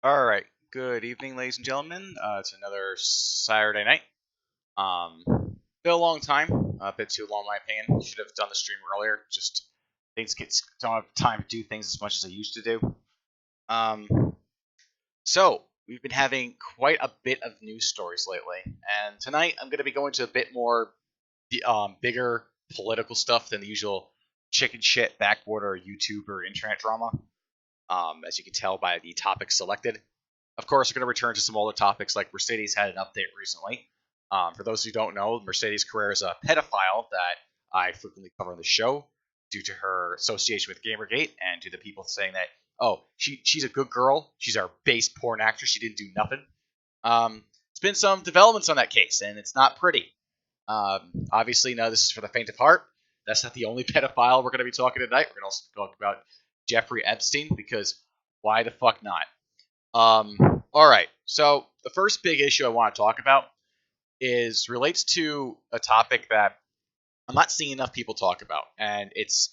All right. Good evening, ladies and gentlemen. It's another Saturday night. Been a long time, a bit too long, in my opinion. Should have done the stream earlier. Just things don't have time to do things as much as I used to do. Um, so we've been having quite a bit of news stories lately, and tonight I'm going to be going to a bit more, bigger political stuff than the usual chicken shit backwater YouTube or internet drama. As you can tell by the topics selected. Of course, we're going to return to some older topics like Mercedes had an update recently. For those who don't know, Mercedes Carrerra is a pedophile that I frequently cover on the show due to her association with Gamergate and to the people saying that, oh, she's a good girl. She's our base porn actress. She didn't do nothing. It's been some developments on that case, and it's not pretty. Obviously, no, this is for the faint of heart. That's not the only pedophile we're going to be talking tonight. We're going to also talk about Jeffrey Epstein because why the fuck not? All right. So the first big issue I want to talk about relates to a topic that I'm not seeing enough people talk about, and it's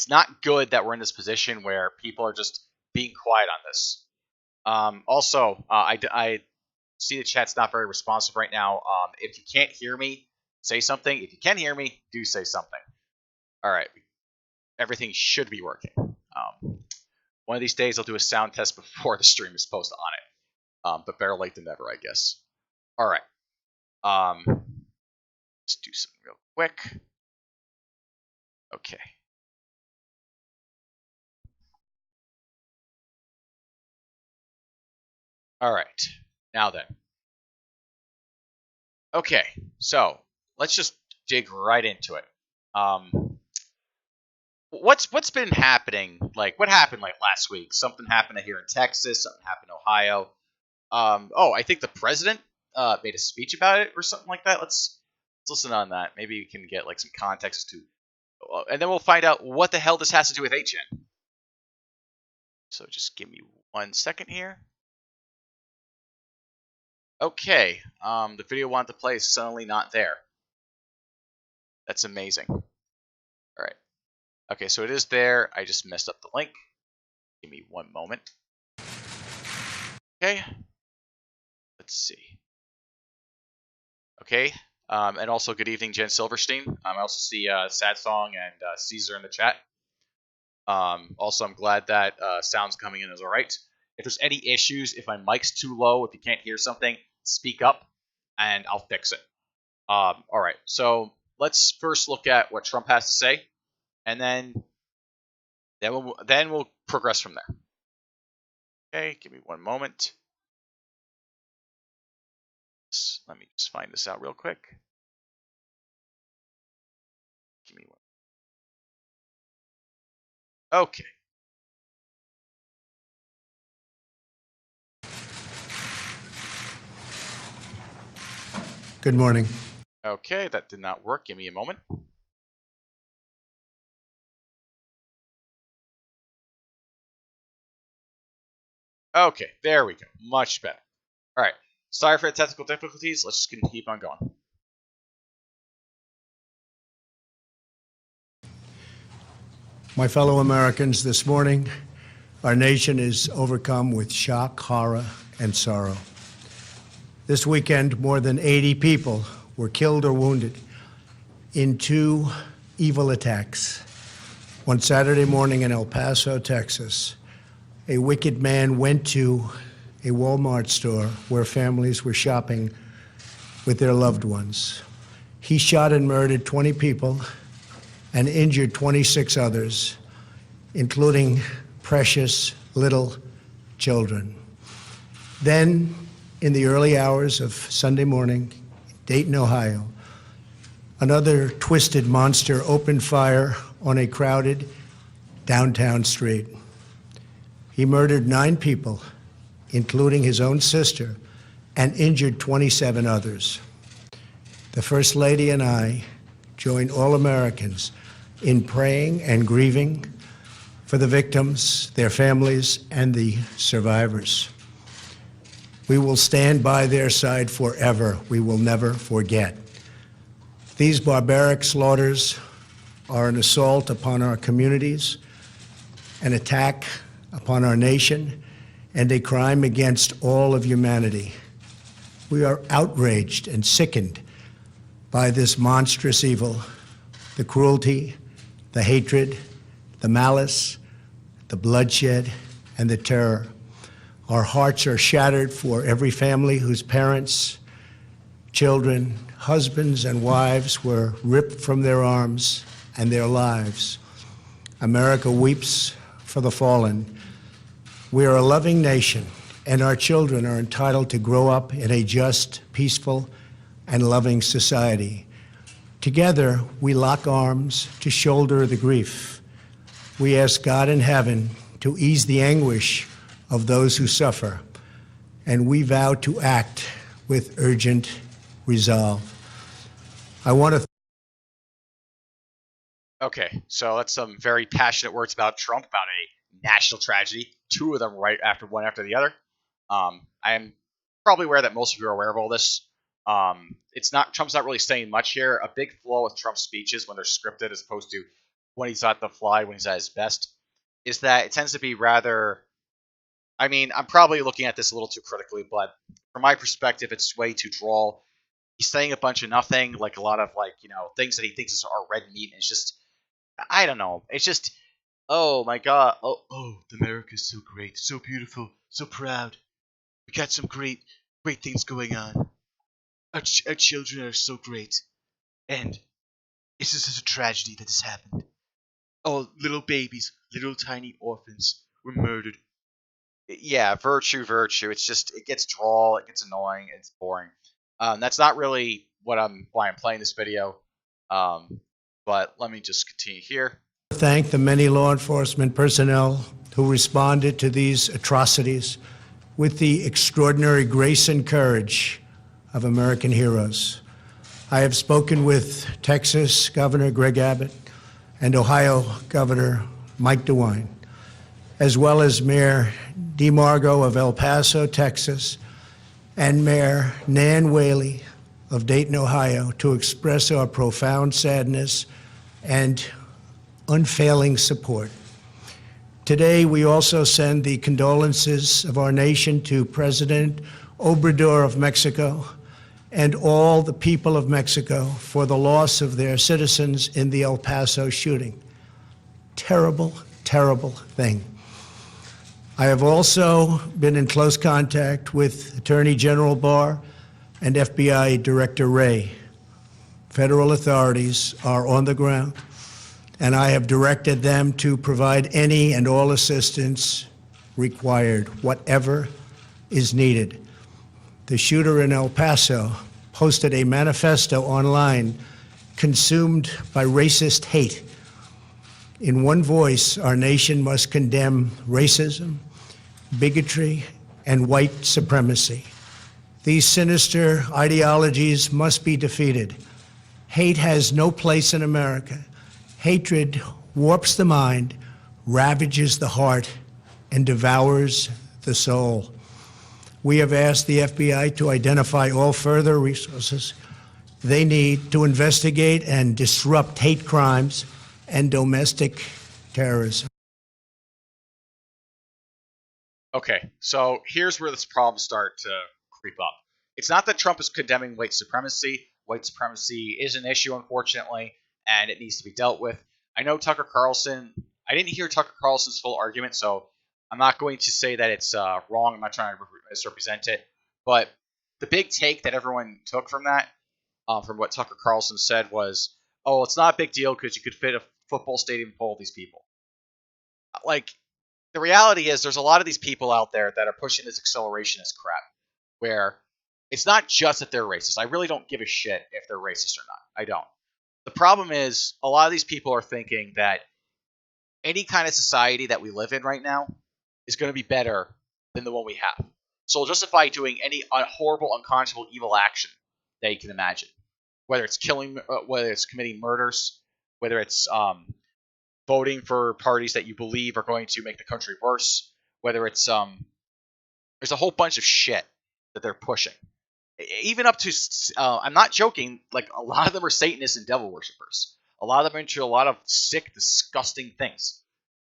not good that we're in this position where people are just being quiet on this. I see the chat's not very responsive right now. If you can't hear me, say something. If you can hear me, do say something. All right. Everything should be working. One of these days, I'll do a sound test before the stream is posted on it. But better late than never, I guess. All right. Let's do something real quick. Okay. All right. Now then. Okay. So let's just dig right into it. What's been happening? Like, what happened like last week? Something happened here in Texas. Something happened in Ohio. I think the president made a speech about it or something like that. Let's listen on that. Maybe we can get like some context to, and then we'll find out what the hell this has to do with HN. So just give me 1 second here. Okay, the video I wanted to play is suddenly not there. That's amazing. All right. Okay, so it is there. I just messed up the link. Give me 1 moment. Okay. Let's see. Okay. And also, good evening, Jen Silverstein. I also see Sad Song and Caesar in the chat. Also, I'm glad that sound's coming in as all right. If there's any issues, if my mic's too low, if you can't hear something, speak up, and I'll fix it. All right. So let's first look at what Trump has to say, and then we'll progress from there. Okay. Give me 1 moment. Let me just find this out real quick. Give me 1. Okay. Good morning. Okay, that did not work. Give me a moment. Okay, there we go. Much better. All right. Sorry for the technical difficulties. Let's just keep on going. My fellow Americans, this morning, our nation is overcome with shock, horror, and sorrow. This weekend, more than 80 people were killed or wounded in 2 evil attacks. One Saturday morning in El Paso, Texas, a wicked man went to a Walmart store where families were shopping with their loved ones. He shot and murdered 20 people and injured 26 others, including precious little children. Then, in the early hours of Sunday morning, Dayton, Ohio, another twisted monster opened fire on a crowded downtown street. He murdered 9 people, including his own sister, and injured 27 others. The First Lady and I join all Americans in praying and grieving for the victims, their families, and the survivors. We will stand by their side forever. We will never forget. These barbaric slaughters are an assault upon our communities, an attack upon our nation, and a crime against all of humanity. We are outraged and sickened by this monstrous evil, the cruelty, the hatred, the malice, the bloodshed, and the terror. Our hearts are shattered for every family whose parents, children, husbands, and wives were ripped from their arms and their lives. America weeps for the fallen. We are a loving nation, and our children are entitled to grow up in a just, peaceful, and loving society. Together, we lock arms to shoulder the grief. We ask God in heaven to ease the anguish of those who suffer, and we vow to act with urgent resolve. I want to Okay, so that's some very passionate words about Trump, about a national tragedy. Two of them right after one after the other. I'm probably aware that most of you are aware of all this. It's not Trump's not really saying much here. A big flaw with Trump's speeches when they're scripted, as opposed to when he's at the fly, when he's at his best, is that it tends to be rather. I mean, I'm probably looking at this a little too critically, but from my perspective, it's way too droll. He's saying a bunch of nothing, like a lot of things that he thinks are red meat. And it's just I don't know. It's just oh my god. Oh, America's so great, so beautiful, so proud. We got some great things going on. Our children are so great, and it's just such a tragedy that has happened. Oh, little babies, little tiny orphans were murdered. Yeah, virtue, virtue. It's just it gets droll, it gets annoying, it's boring. That's not really why I'm playing this video. Um, but let me just continue here. thank the many law enforcement personnel who responded to these atrocities with the extraordinary grace and courage of American heroes. I have spoken with Texas Governor Greg Abbott and Ohio Governor Mike DeWine, as well as Mayor DeMargo of El Paso, Texas, and Mayor Nan Whaley of Dayton, Ohio, to express our profound sadness and unfailing support. Today, we also send the condolences of our nation to President Obrador of Mexico and all the people of Mexico for the loss of their citizens in the El Paso shooting. Terrible, terrible thing. I have also been in close contact with Attorney General Barr and FBI Director Wray. Federal authorities are on the ground, and I have directed them to provide any and all assistance required, whatever is needed. The shooter in El Paso posted a manifesto online consumed by racist hate. In one voice, our nation must condemn racism, bigotry, and white supremacy. These sinister ideologies must be defeated. Hate has no place in America. Hatred warps the mind, ravages the heart, and devours the soul. We have asked the FBI to identify all further resources they need to investigate and disrupt hate crimes and domestic terrorism. Okay, so here's where this problems start to creep up. It's not that Trump is condemning white supremacy. White supremacy is an issue, unfortunately, and it needs to be dealt with. I know Tucker Carlson. I didn't hear Tucker Carlson's full argument, so I'm not going to say that it's wrong. I'm not trying to misrepresent it. But the big take that everyone took from that, from what Tucker Carlson said, was, oh, it's not a big deal because you could fit a football stadium full of these people. Like, the reality is there's a lot of these people out there that are pushing this accelerationist crap where it's not just that they're racist. I really don't give a shit if they're racist or not. I don't. The problem is a lot of these people are thinking that any kind of society that we live in right now is going to be better than the one we have. So they'll justify doing any horrible, unconscionable, evil action that you can imagine, whether it's killing, whether it's committing murders, whether it's voting for parties that you believe are going to make the country worse, whether it's there's a whole bunch of shit that they're pushing. Even up to, I'm not joking, like a lot of them are Satanists and devil worshippers. A lot of them are into a lot of sick, disgusting things.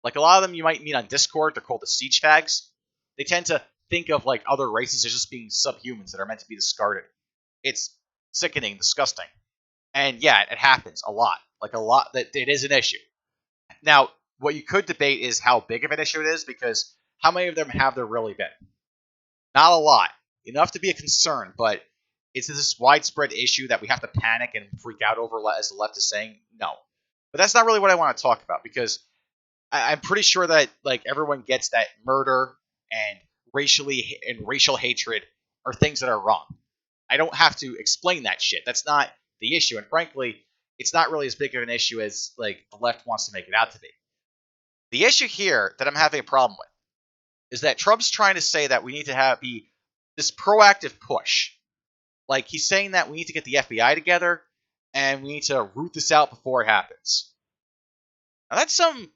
Like a lot of them you might meet on Discord, they're called the siege fags. They tend to think of like other races as just being subhumans that are meant to be discarded. It's sickening, disgusting. And yeah, it happens a lot. Like a lot that it is an issue. Now, what you could debate is how big of an issue it is, because how many of them have there really been? Not a lot. Enough to be a concern, but is this widespread issue that we have to panic and freak out over, as the left is saying? No. But that's not really what I want to talk about, because I'm pretty sure that like everyone gets that murder and racial hatred are things that are wrong. I don't have to explain that shit. That's not the issue, and frankly, it's not really as big of an issue as like the left wants to make it out to be. The issue here that I'm having a problem with is that Trump's trying to say that we need to be this proactive push. Like he's saying that we need to get the FBI together and we need to root this out before it happens. Now that's some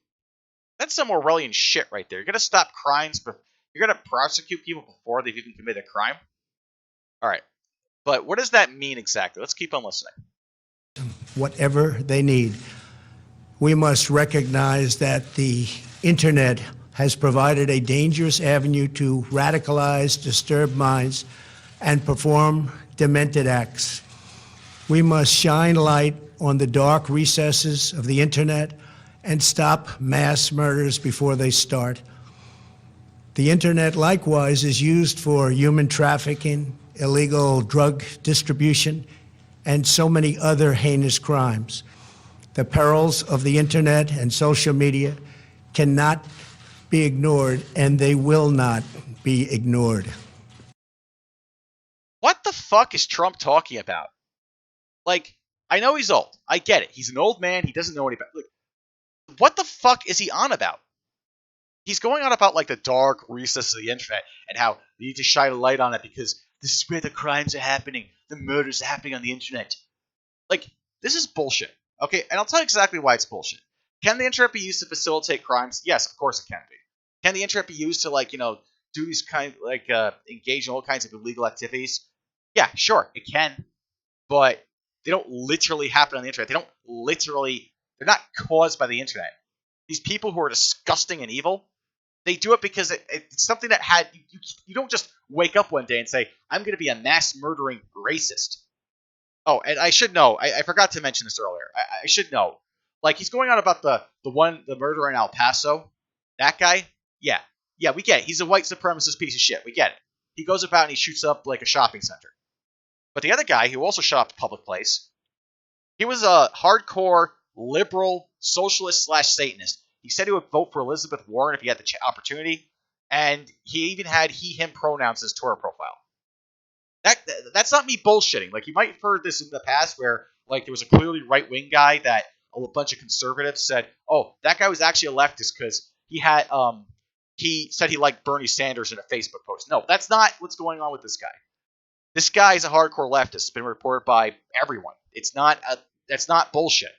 Orwellian shit right there. You're gonna stop crimes, but you're gonna prosecute people before they've even committed a crime. All right, but what does that mean exactly? Let's keep on listening. Whatever they need. We must recognize that the internet has provided a dangerous avenue to radicalize disturbed minds and perform demented acts. We must shine light on the dark recesses of the internet and stop mass murders before they start. The internet, likewise, is used for human trafficking, illegal drug distribution, and so many other heinous crimes. The perils of the internet and social media cannot be ignored, and they will not be ignored. What the fuck is Trump talking about? Like, I know he's old. I get it. He's an old man. He doesn't know any better. Look, what the fuck is he on about? He's going on about like the dark recesses of the internet and how we need to shine a light on it because this is where the crimes are happening. The murders are happening on the internet. Like, this is bullshit. Okay, and I'll tell you exactly why it's bullshit. Can the internet be used to facilitate crimes? Yes, of course it can be. Can the internet be used to do these engage in all kinds of illegal activities? Yeah, sure, it can. But they don't literally happen on the internet. They're not caused by the internet. These people who are disgusting and evil, they do it because it's something that you don't just wake up one day and say, I'm going to be a mass murdering racist. Oh, and I should know. I forgot to mention this earlier. I should know. Like, he's going on about the murderer in El Paso. That guy? Yeah, we get it. He's a white supremacist piece of shit. We get it. He goes about and he shoots up like a shopping center. But the other guy who also shot up a public place, he was a hardcore liberal socialist / Satanist. He said he would vote for Elizabeth Warren if he had the opportunity, and he even had he/him pronouns in his Twitter profile. That's not me bullshitting. Like, you might have heard this in the past where like there was a clearly right-wing guy that a bunch of conservatives said, oh, that guy was actually a leftist because he said he liked Bernie Sanders in a Facebook post. No, that's not what's going on with this guy. This guy is a hardcore leftist. It's been reported by everyone. That's not bullshit.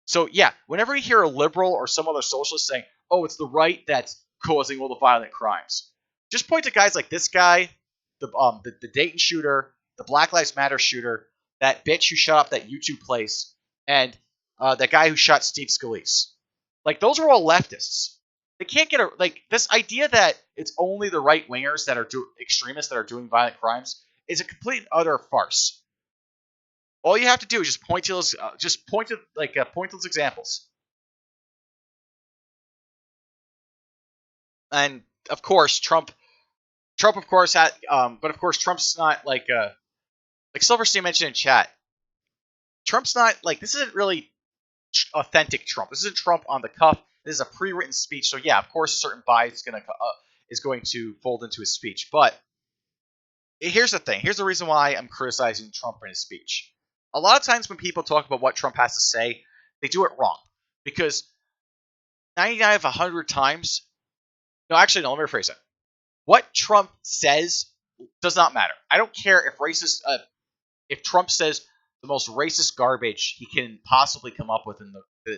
So yeah, whenever you hear a liberal or some other socialist saying, oh, it's the right that's causing all the violent crimes, just point to guys like this guy, the Dayton shooter, the Black Lives Matter shooter, that bitch who shot up that YouTube place, and that guy who shot Steve Scalise. Like, those are all leftists. They can't get this idea that it's only the right wingers that are extremists that are doing violent crimes is a complete and utter farce. All you have to do is just point to those examples. And of course, Trump of course had, but of course Trump's not like Silverstein mentioned in chat. Trump's not like, this isn't really authentic Trump. This isn't Trump on the cuff. This is a pre-written speech. So yeah, of course, a certain bias is going to fold into his speech. But here's the thing. Here's the reason why I'm criticizing Trump in his speech. A lot of times when people talk about what Trump has to say, they do it wrong. Because 99 of 100 times... No, actually, no, let me rephrase that. What Trump says does not matter. I don't care if Trump says the most racist garbage he can possibly come up with in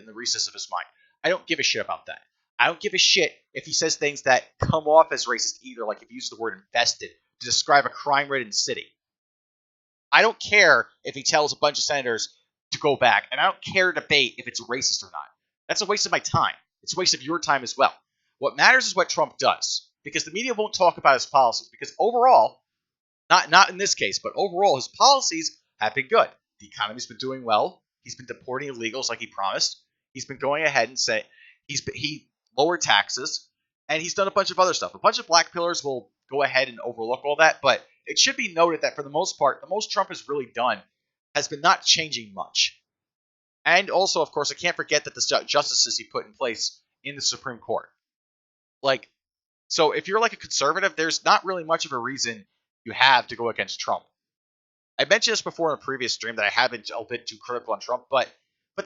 the recess of his mind. I don't give a shit about that. I don't give a shit if he says things that come off as racist either, like if he uses the word invested to describe a crime-ridden city. I don't care if he tells a bunch of senators to go back, and I don't care to debate if it's racist or not. That's a waste of my time. It's a waste of your time as well. What matters is what Trump does. because the media won't talk about his policies. Because overall, not in this case, but overall, his policies have been good. The economy's been doing well. He's been deporting illegals like he promised. He's been going ahead and saying he lowered taxes, and he's done a bunch of other stuff. A bunch of black pillars will go ahead and overlook all that, but it should be noted that for the most part, the most Trump has really done has been not changing much. And also, of course, I can't forget that the justices he put in place in the Supreme Court. Like, so if you're like a conservative, there's not really much of a reason you have to go against Trump. I mentioned this before in a previous stream that I have been a bit too critical on Trump, but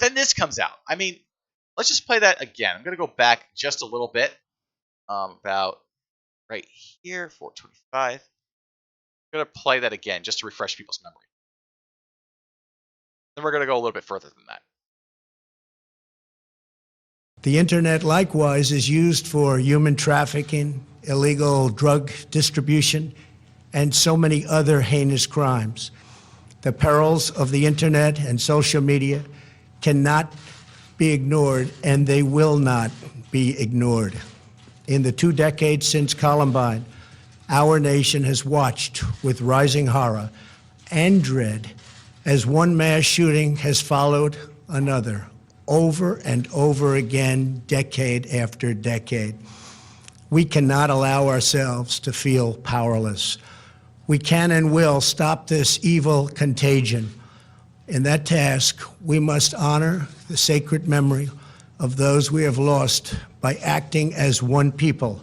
then this comes out. I mean, let's just play that again. I'm going to go back just a little bit, about right here, 425. I'm going to play that again just to refresh people's memory. Then we're going to go a little bit further than that. The internet, likewise, is used for human trafficking, illegal drug distribution, and so many other heinous crimes. The perils of the internet and social media cannot be ignored, and they will not be ignored. In the 2 decades since Columbine, our nation has watched with rising horror and dread as one mass shooting has followed another, over and over again, decade after decade. We cannot allow ourselves to feel powerless. We can and will stop this evil contagion. In that task, we must honor the sacred memory of those we have lost by acting as one people.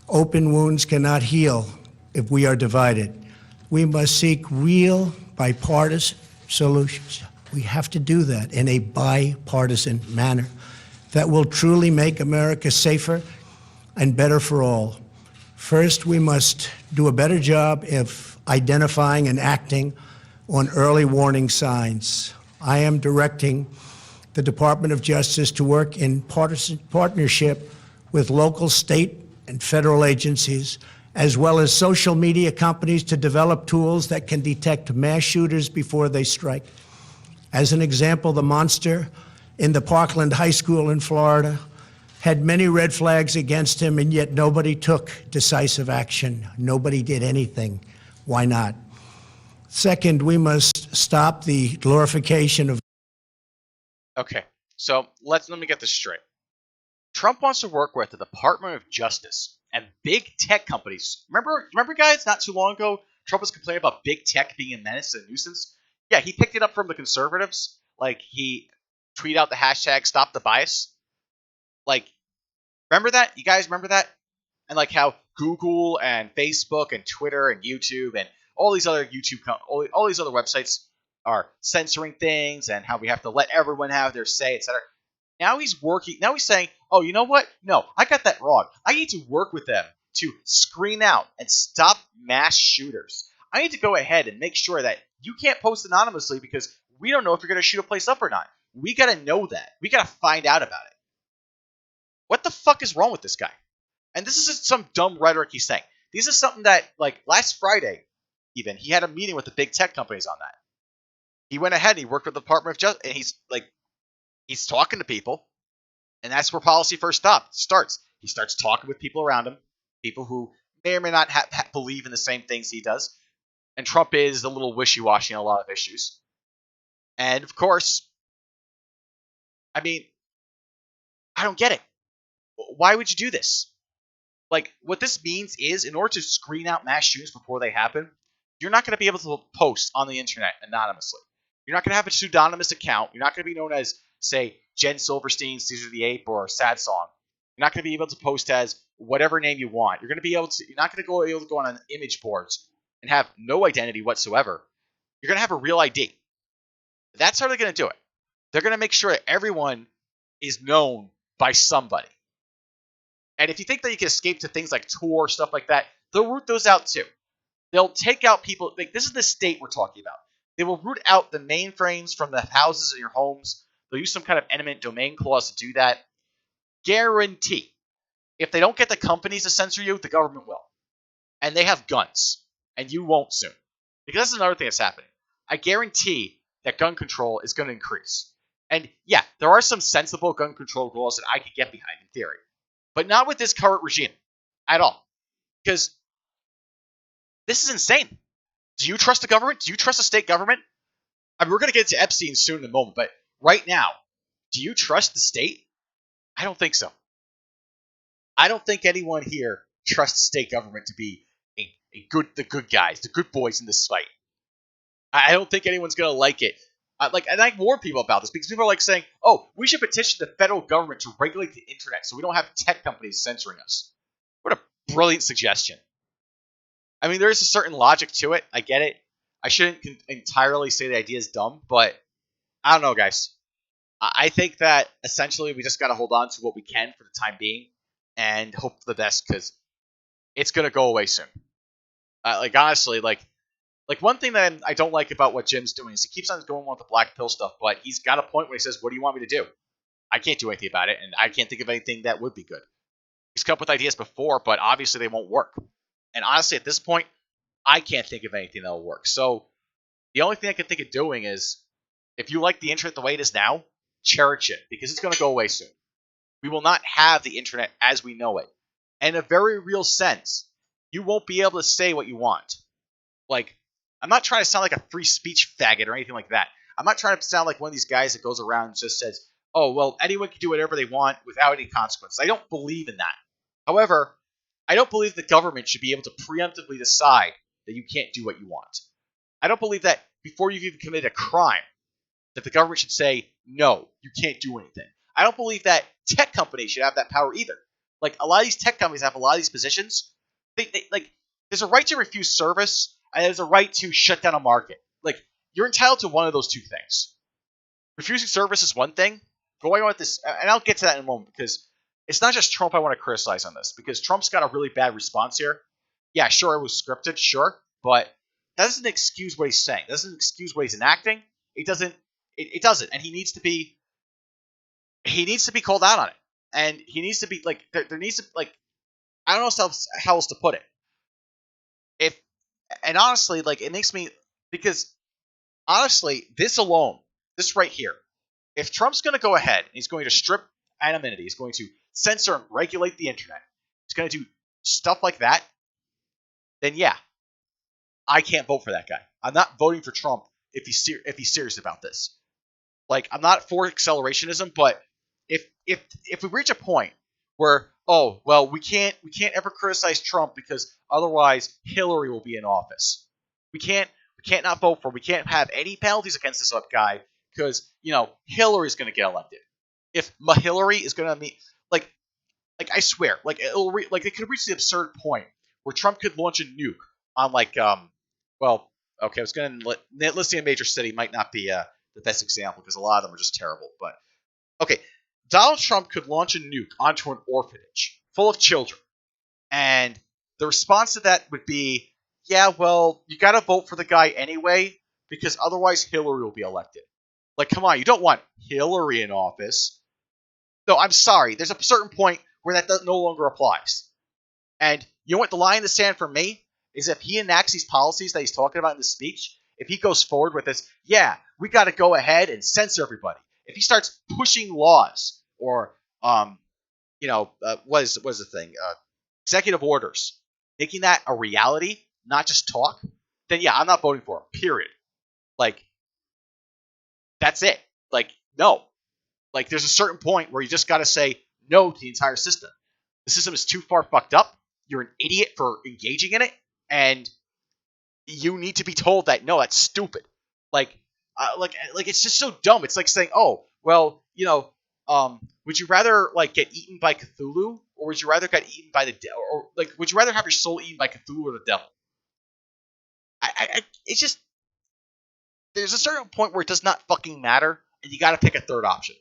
Open wounds cannot heal if we are divided. We must seek real bipartisan solutions. We have to do that in a bipartisan manner that will truly make America safer and better for all. First, we must do a better job of identifying and acting on early warning signs. I am directing the Department of Justice to work in partnership with local, state, and federal agencies, as well as social media companies, to develop tools that can detect mass shooters before they strike. As an example, the monster in the Parkland High School in Florida had many red flags against him, and yet nobody took decisive action. Nobody did anything. Why not? Second, we must stop the glorification of... Okay, so let me get this straight. Trump wants to work with the Department of Justice and big tech companies. Remember, guys, not too long ago, Trump was complaining about big tech being a menace and a nuisance? Yeah, he picked it up from the conservatives. Like, he tweeted out the hashtag Stop the Bias. Like, remember that? You guys remember that? And like how Google and Facebook and Twitter and YouTube and all these other all these other websites are censoring things, and how we have to let everyone have their say, etc. Now he's saying, oh, you know what? No, I got that wrong. I need to work with them to screen out and stop mass shooters. I need to go ahead and make sure that you can't post anonymously because we don't know if you're going to shoot a place up or not. We got to know that. We got to find out about it. What the fuck is wrong with this guy? And this isn't some dumb rhetoric he's saying. This is something that, like, last Friday, even, he had a meeting with the big tech companies on that. He went ahead and he worked with the Department of Justice, and he's talking to people, and that's where policy first starts. He starts talking with people around him, people who may or may not believe in the same things he does. And Trump is a little wishy-washy on a lot of issues. And, of course, I mean, I don't get it. Why would you do this? Like, what this means is, in order to screen out mass shootings before they happen, you're not going to be able to post on the internet anonymously. You're not going to have a pseudonymous account. You're not going to be known as, say, Jen Silverstein, Caesar the Ape, or Sad Song. You're not going to be able to post as whatever name you want. You're not going to be able to go on image boards and have no identity whatsoever. You're going to have a real ID. That's how they're going to do it. They're going to make sure that everyone is known by somebody. And if you think that you can escape to things like Tor, stuff like that, they'll root those out too. They'll take out people. Like, this is the state we're talking about. They will root out the mainframes from the houses in your homes. They'll use some kind of eminent domain clause to do that. Guarantee. If they don't get the companies to censor you, the government will. And they have guns. And you won't soon. Because that's another thing that's happening. I guarantee that gun control is going to increase. And yeah, there are some sensible gun control laws that I could get behind in theory. But not with this current regime. At all. Because this is insane. Do you trust the government? Do you trust the state government? I mean, we're going to get to Epstein soon in a moment, but right now, do you trust the state? I don't think so. I don't think anyone here trusts the state government to be the good guys, the good boys in this fight. I don't think anyone's going to like it. And I warn people about this because people are like saying, "Oh, we should petition the federal government to regulate the internet so we don't have tech companies censoring us." What a brilliant suggestion! I mean, there is a certain logic to it. I get it. I shouldn't entirely say the idea is dumb, but I don't know, guys. I think that essentially we just got to hold on to what we can for the time being and hope for the best because it's going to go away soon. Honestly, one thing that I don't like about what Jim's doing is he keeps on going with the black pill stuff, but he's got a point where he says, "What do you want me to do? I can't do anything about it, and I can't think of anything that would be good." He's come up with ideas before, but obviously they won't work. And honestly, at this point, I can't think of anything that will work. So the only thing I can think of doing is, if you like the internet the way it is now, cherish it, because it's going to go away soon. We will not have the internet as we know it. And in a very real sense, you won't be able to say what you want. I'm not trying to sound like a free speech faggot or anything like that. I'm not trying to sound like one of these guys that goes around and just says, "Oh, well, anyone can do whatever they want without any consequences." I don't believe in that. However, I don't believe the government should be able to preemptively decide that you can't do what you want. I don't believe that before you've even committed a crime, that the government should say, "No, you can't do anything." I don't believe that tech companies should have that power either. A lot of these tech companies have a lot of these positions. There's a right to refuse service, and there's a right to shut down a market. You're entitled to one of those two things. Refusing service is one thing. Going on with this, and I'll get to that in a moment, because it's not just Trump I want to criticize on this, because Trump's got a really bad response here. Yeah, sure, it was scripted, sure, but that doesn't excuse what he's saying. That doesn't excuse what he's enacting. It doesn't, and he needs to be called out on it. And he needs to be, there needs to, I don't know how else to put it. And honestly, it makes me, because honestly, this right here, if Trump's going to go ahead and he's going to strip anonymity, he's going to censor and regulate the internet, he's going to do stuff like that, then yeah, I can't vote for that guy. I'm not voting for Trump if he's serious about this. I'm not for accelerationism, but if we reach a point where, oh, well, we can't ever criticize Trump because otherwise Hillary will be in office. We can't not vote for him. We can't have any penalties against this guy because, Hillary's going to get elected. If Hillary is going to meet, I swear, it could reach the absurd point where Trump could launch a nuke on okay, I was going to listing a major city might not be the best example because a lot of them are just terrible, but okay, Donald Trump could launch a nuke onto an orphanage full of children, and the response to that would be, yeah, well, you got to vote for the guy anyway because otherwise Hillary will be elected. Come on, you don't want Hillary in office. No, I'm sorry. There's a certain point where that no longer applies. And you know what the line in the sand for me is? If he enacts these policies that he's talking about in the speech, if he goes forward with this, yeah, we got to go ahead and censor everybody. If he starts pushing laws or, what is the thing? Executive orders, making that a reality, not just talk, then yeah, I'm not voting for him, period. That's it. No. There's a certain point where you just got to say no to the entire system. The system is too far fucked up. You're an idiot for engaging in it, and you need to be told that no, that's stupid. It's just so dumb. It's like saying, oh, well, would you rather get eaten by Cthulhu, or would you rather get eaten by the devil, or would you rather have your soul eaten by Cthulhu or the devil? It's just, there's a certain point where it does not fucking matter, and you got to pick a third option.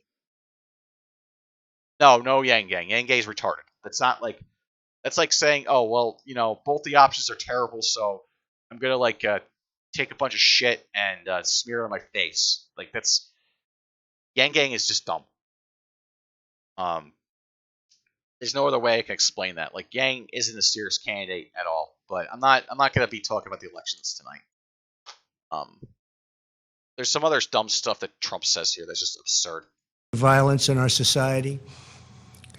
No, Yang Gang. Yang Gang is retarded. That's not that's like saying, oh, well, both the options are terrible, so I'm gonna take a bunch of shit and smear it on my face. That's, Yang Gang is just dumb. There's no other way I can explain that. Yang isn't a serious candidate at all. But I'm not gonna be talking about the elections tonight. There's some other dumb stuff that Trump says here that's just absurd. Violence in our society.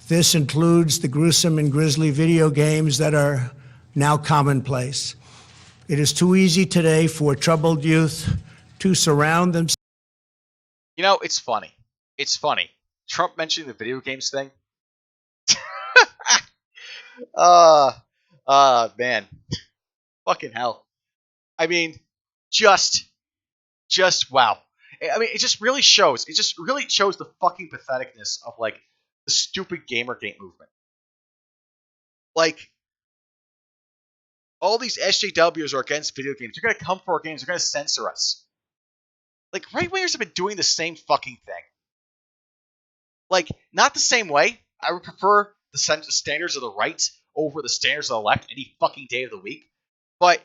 This includes the gruesome and grisly video games that are now commonplace. It is too easy today for troubled youth to surround themselves. You know, it's funny. It's funny. Trump mentioning the video games thing. uh, man. Fucking hell. I mean, just wow. I mean, it just really shows. It just really shows the fucking patheticness of like the stupid Gamergate movement. Like all these SJWs are against video games. They're gonna come for our games. They're gonna censor us. Like right wingers have been doing the same fucking thing. Like not the same way. I would prefer the standards of the right over the standards of the left any fucking day of the week. But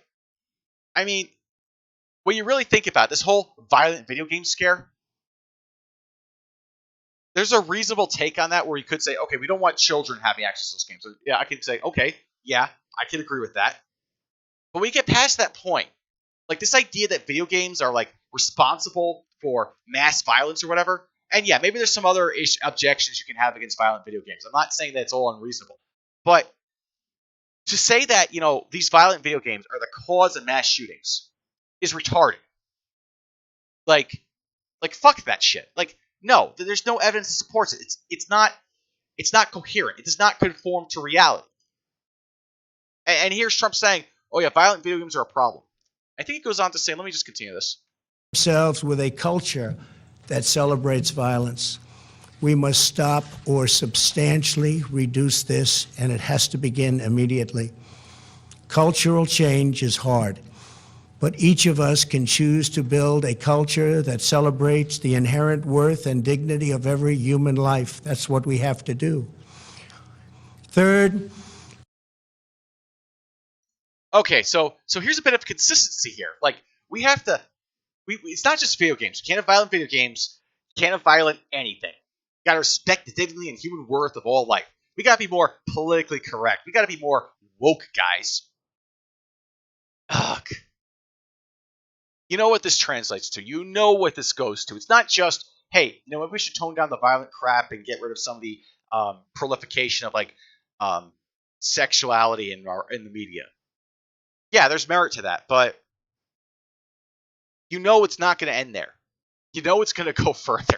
I mean, when you really think about it, this whole violent video game scare, there's a reasonable take on that where you could say, okay, we don't want children having access to those games. So, yeah, I could say, okay, yeah, I can agree with that. But we get past that point. Like this idea that video games are like responsible for mass violence or whatever. And yeah, maybe there's some other objections you can have against violent video games. I'm not saying that it's all unreasonable. But to say that, you know, these violent video games are the cause of mass shootings is retarded. Like fuck that shit. Like no, there's no evidence that supports it. It's not coherent. It does not conform to reality. And here's Trump saying, "Oh yeah, violent video games are a problem." I think he goes on to say, let me just continue this. Themselves with a culture that celebrates violence. We must stop or substantially reduce this, and it has to begin immediately. Cultural change is hard, but each of us can choose to build a culture that celebrates the inherent worth and dignity of every human life. That's what we have to do. Third. Okay, so here's a bit of consistency here. Like we have to, it's not just video games. You can't have violent video games. You can't have violent anything. You got to respect the dignity and human worth of all life. We got to be more politically correct. We got to be more woke, guys. Ugh. You know what this translates to. You know what this goes to. It's not just, hey, you know, maybe we should tone down the violent crap and get rid of some of the proliferation of like sexuality in the media. Yeah, there's merit to that, but you know it's not going to end there. You know it's going to go further.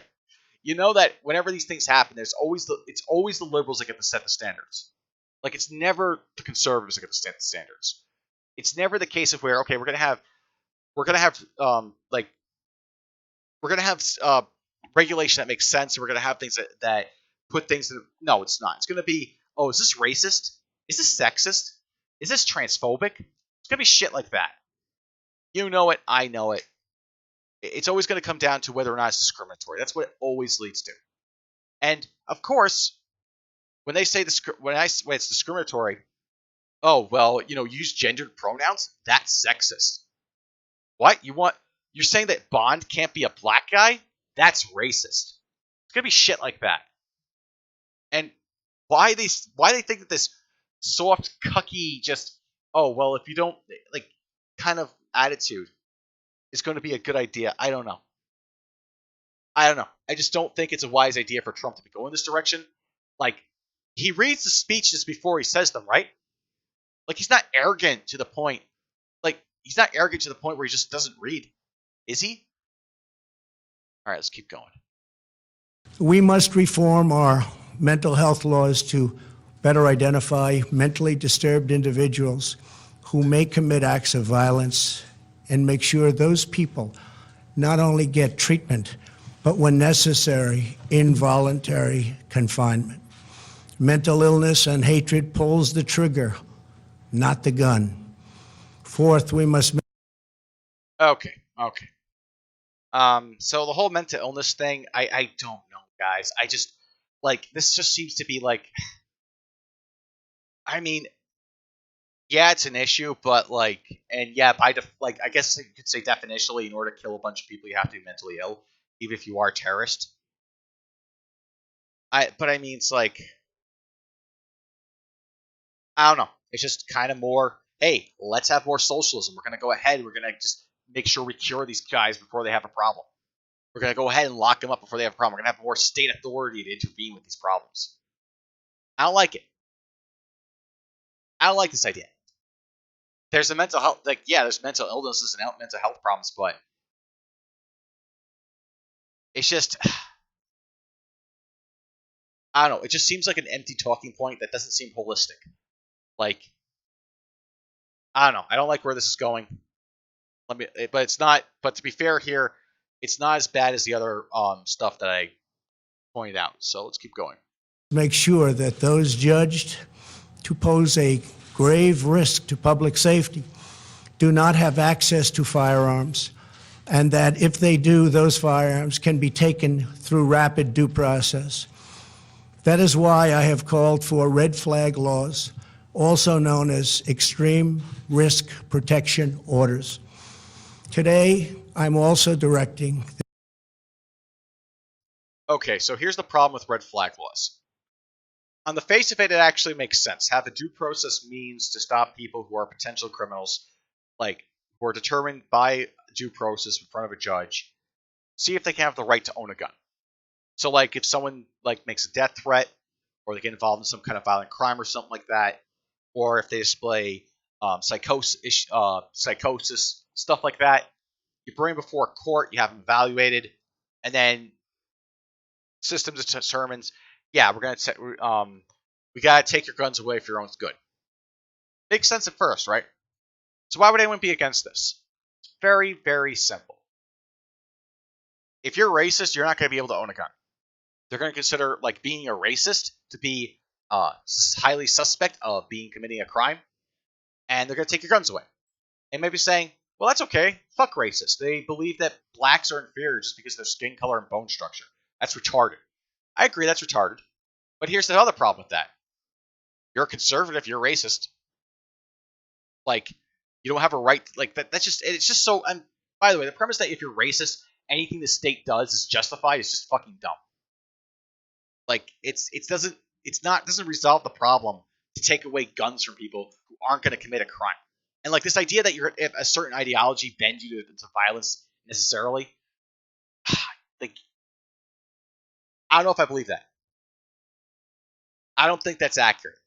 You know that whenever these things happen, it's always the liberals that get to set the standards. Like it's never the conservatives that get to set the standards. It's never the case of where okay, we're gonna have regulation that makes sense, and we're gonna have things that put things in. No, it's not. It's gonna be, oh, is this racist? Is this sexist? Is this transphobic? It's gonna be shit like that. You know it. I know it. It's always going to come down to whether or not it's discriminatory. That's what it always leads to. And of course, when they say when it's discriminatory, oh well, you know, use gendered pronouns. That's sexist. What you're saying that Bond can't be a black guy? That's racist. It's gonna be shit like that. And why they think that this soft, cucky, just oh well, if you don't like kind of attitude is going to be a good idea. I don't know. I just don't think it's a wise idea for Trump to be going this direction. Like, he reads the speeches before he says them, right? Like, he's not arrogant to the point. Like, he's not arrogant to the point where he just doesn't read. Is he? All right, let's keep going. We must reform our mental health laws to better identify mentally disturbed individuals who may commit acts of violence and make sure those people not only get treatment, but when necessary, involuntary confinement. Mental illness and hatred pulls the trigger, not the gun. Fourth, we must. Okay. So the whole mental illness thing, I don't know, guys. I just like this just seems to be like, I mean, yeah, it's an issue, but like, and yeah, like, I guess you could say definitionally, in order to kill a bunch of people, you have to be mentally ill, even if you are a terrorist. But I mean, it's like, I don't know. It's just kind of more, hey, let's have more socialism. We're gonna go ahead. We're gonna just make sure we cure these guys before they have a problem. We're gonna go ahead and lock them up before they have a problem. We're gonna have more state authority to intervene with these problems. I don't like it. I don't like this idea. there's a mental health, like, yeah, there's mental illnesses and mental health problems, but it's just, I don't know. It just seems like an empty talking point that doesn't seem holistic. Like, I don't know. I don't like where this is going. But it's not. But to be fair here, it's not as bad as the other stuff that I pointed out. So let's keep going. Make sure that those judged to pose a grave risk to public safety do not have access to firearms, and that if they do, those firearms can be taken through rapid due process. That is why I have called for red flag laws, also known as extreme risk protection orders. Today, I'm also directing. Okay, so here's the problem with red flag laws. On the face of it, it actually makes sense. Have a due process means to stop people who are potential criminals, like who are determined by due process in front of a judge, see if they can have the right to own a gun. So, like, if someone like makes a death threat, or they get involved in some kind of violent crime or something like that, or if they display psychosis, stuff like that, you bring them before a court, you have them evaluated, and then system determines, yeah, we gotta take your guns away if your own's good. Makes sense at first, right? So why would anyone be against this? It's very, very simple. If you're racist, you're not going to be able to own a gun. They're going to consider like being a racist to be highly suspect of committing a crime, and they're going to take your guns away. And maybe saying, well, that's okay. Fuck racist. They believe that blacks are inferior just because of their skin color and bone structure. That's retarded. I agree, that's retarded. But here's the other problem with that. You're a conservative, you're racist. Like, you don't have a right, like, that's just, it's just so, and by the way, the premise that if you're racist, anything the state does is justified is just fucking dumb. Like, it doesn't resolve the problem to take away guns from people who aren't going to commit a crime. And like this idea that if a certain ideology bends you to violence necessarily, like, I don't know if I believe that. I don't think that's accurate.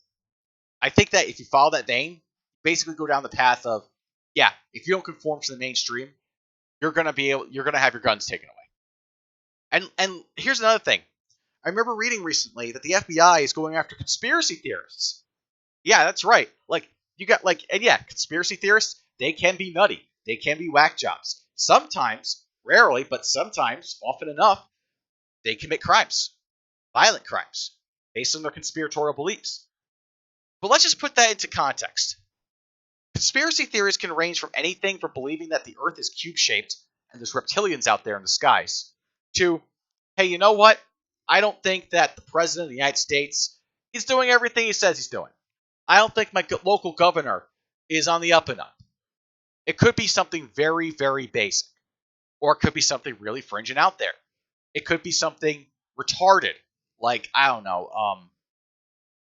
I think that if you follow that vein, basically go down the path of, yeah, if you don't conform to the mainstream, you're gonna have your guns taken away. And here's another thing. I remember reading recently that the FBI is going after conspiracy theorists. Yeah, that's right. Like, you got like, and yeah, conspiracy theorists, they can be nutty. They can be whack jobs. Sometimes, rarely, but sometimes, often enough, they commit crimes, violent crimes, based on their conspiratorial beliefs. But let's just put that into context. Conspiracy theories can range from anything from believing that the Earth is cube-shaped and there's reptilians out there in the skies, to, hey, you know what? I don't think that the President of the United States is doing everything he says he's doing. I don't think my local governor is on the up and up. It could be something very, very basic. Or it could be something really fringe and out there. It could be something retarded. Like, I don't know,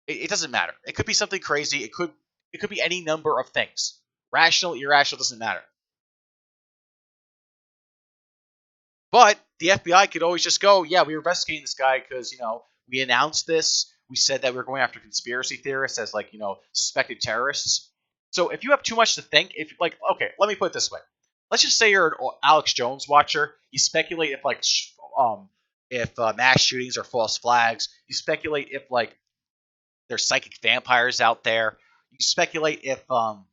it doesn't matter. It could be something crazy. It could be any number of things. Rational, irrational, doesn't matter. But the FBI could always just go, yeah, we were investigating this guy because, we announced this. We said that we were going after conspiracy theorists as, like, suspected terrorists. So if you have too much to think, okay, let me put it this way. Let's just say you're an Alex Jones watcher. You speculate if mass shootings are false flags. You speculate if, like, there's psychic vampires out there. You speculate if all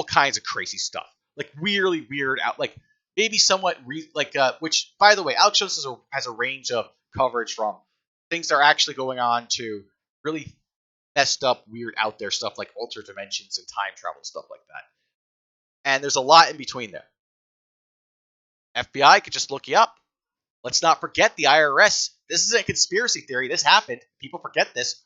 kinds of crazy stuff, like really weird out, like maybe somewhat which, by the way, Alex Jones has a range of coverage from things that are actually going on to really messed up, weird, out there stuff like alternate dimensions and time travel, stuff like that. And there's a lot in between there. FBI could just look you up. Let's not forget the IRS. This isn't a conspiracy theory. This happened. People forget this.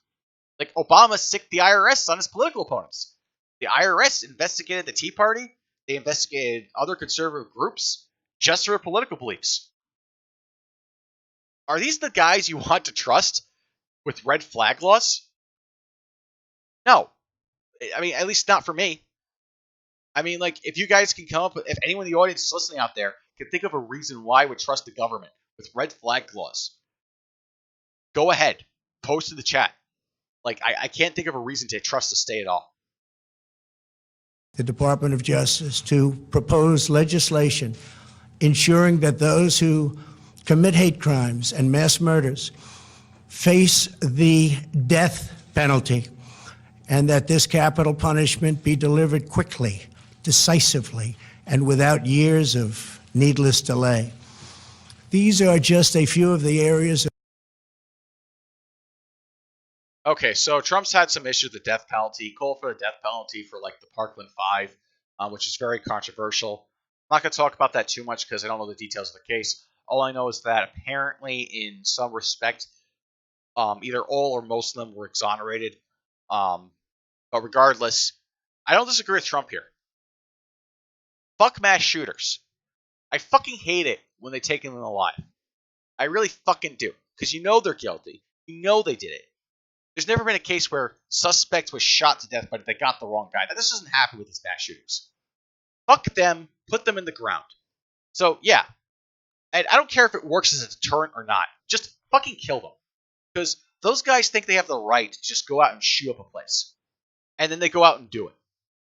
Like, Obama sicked the IRS on his political opponents. The IRS investigated the Tea Party. They investigated other conservative groups just for their political beliefs. Are these the guys you want to trust with red flag laws? No. I mean, at least not for me. I mean, like, if you guys can come up with, if anyone in the audience is listening out there can think of a reason why I would trust the government with red flag laws, go ahead. Post in the chat. Like, I can't think of a reason to trust the state at all. the Department of Justice to propose legislation ensuring that those who commit hate crimes and mass murders face the death penalty, and that this capital punishment be delivered quickly, decisively, and without years of needless delay. These are just a few of the areas. Okay, so Trump's had some issues with the death penalty. He called for the death penalty for like the Parkland Five, which is very controversial. I'm not going to talk about that too much because I don't know the details of the case. All I know is that apparently, in some respect, either all or most of them were exonerated. But regardless, I don't disagree with Trump here. Fuck mass shooters. I fucking hate it when they take them alive. I really fucking do. Because you know they're guilty. You know they did it. There's never been a case where suspect was shot to death, but they got the wrong guy. That just doesn't happen with these mass shooters. Fuck them. Put them in the ground. So, yeah. And I don't care if it works as a deterrent or not. Just fucking kill them. Because those guys think they have the right to just go out and shoot up a place. And then they go out and do it.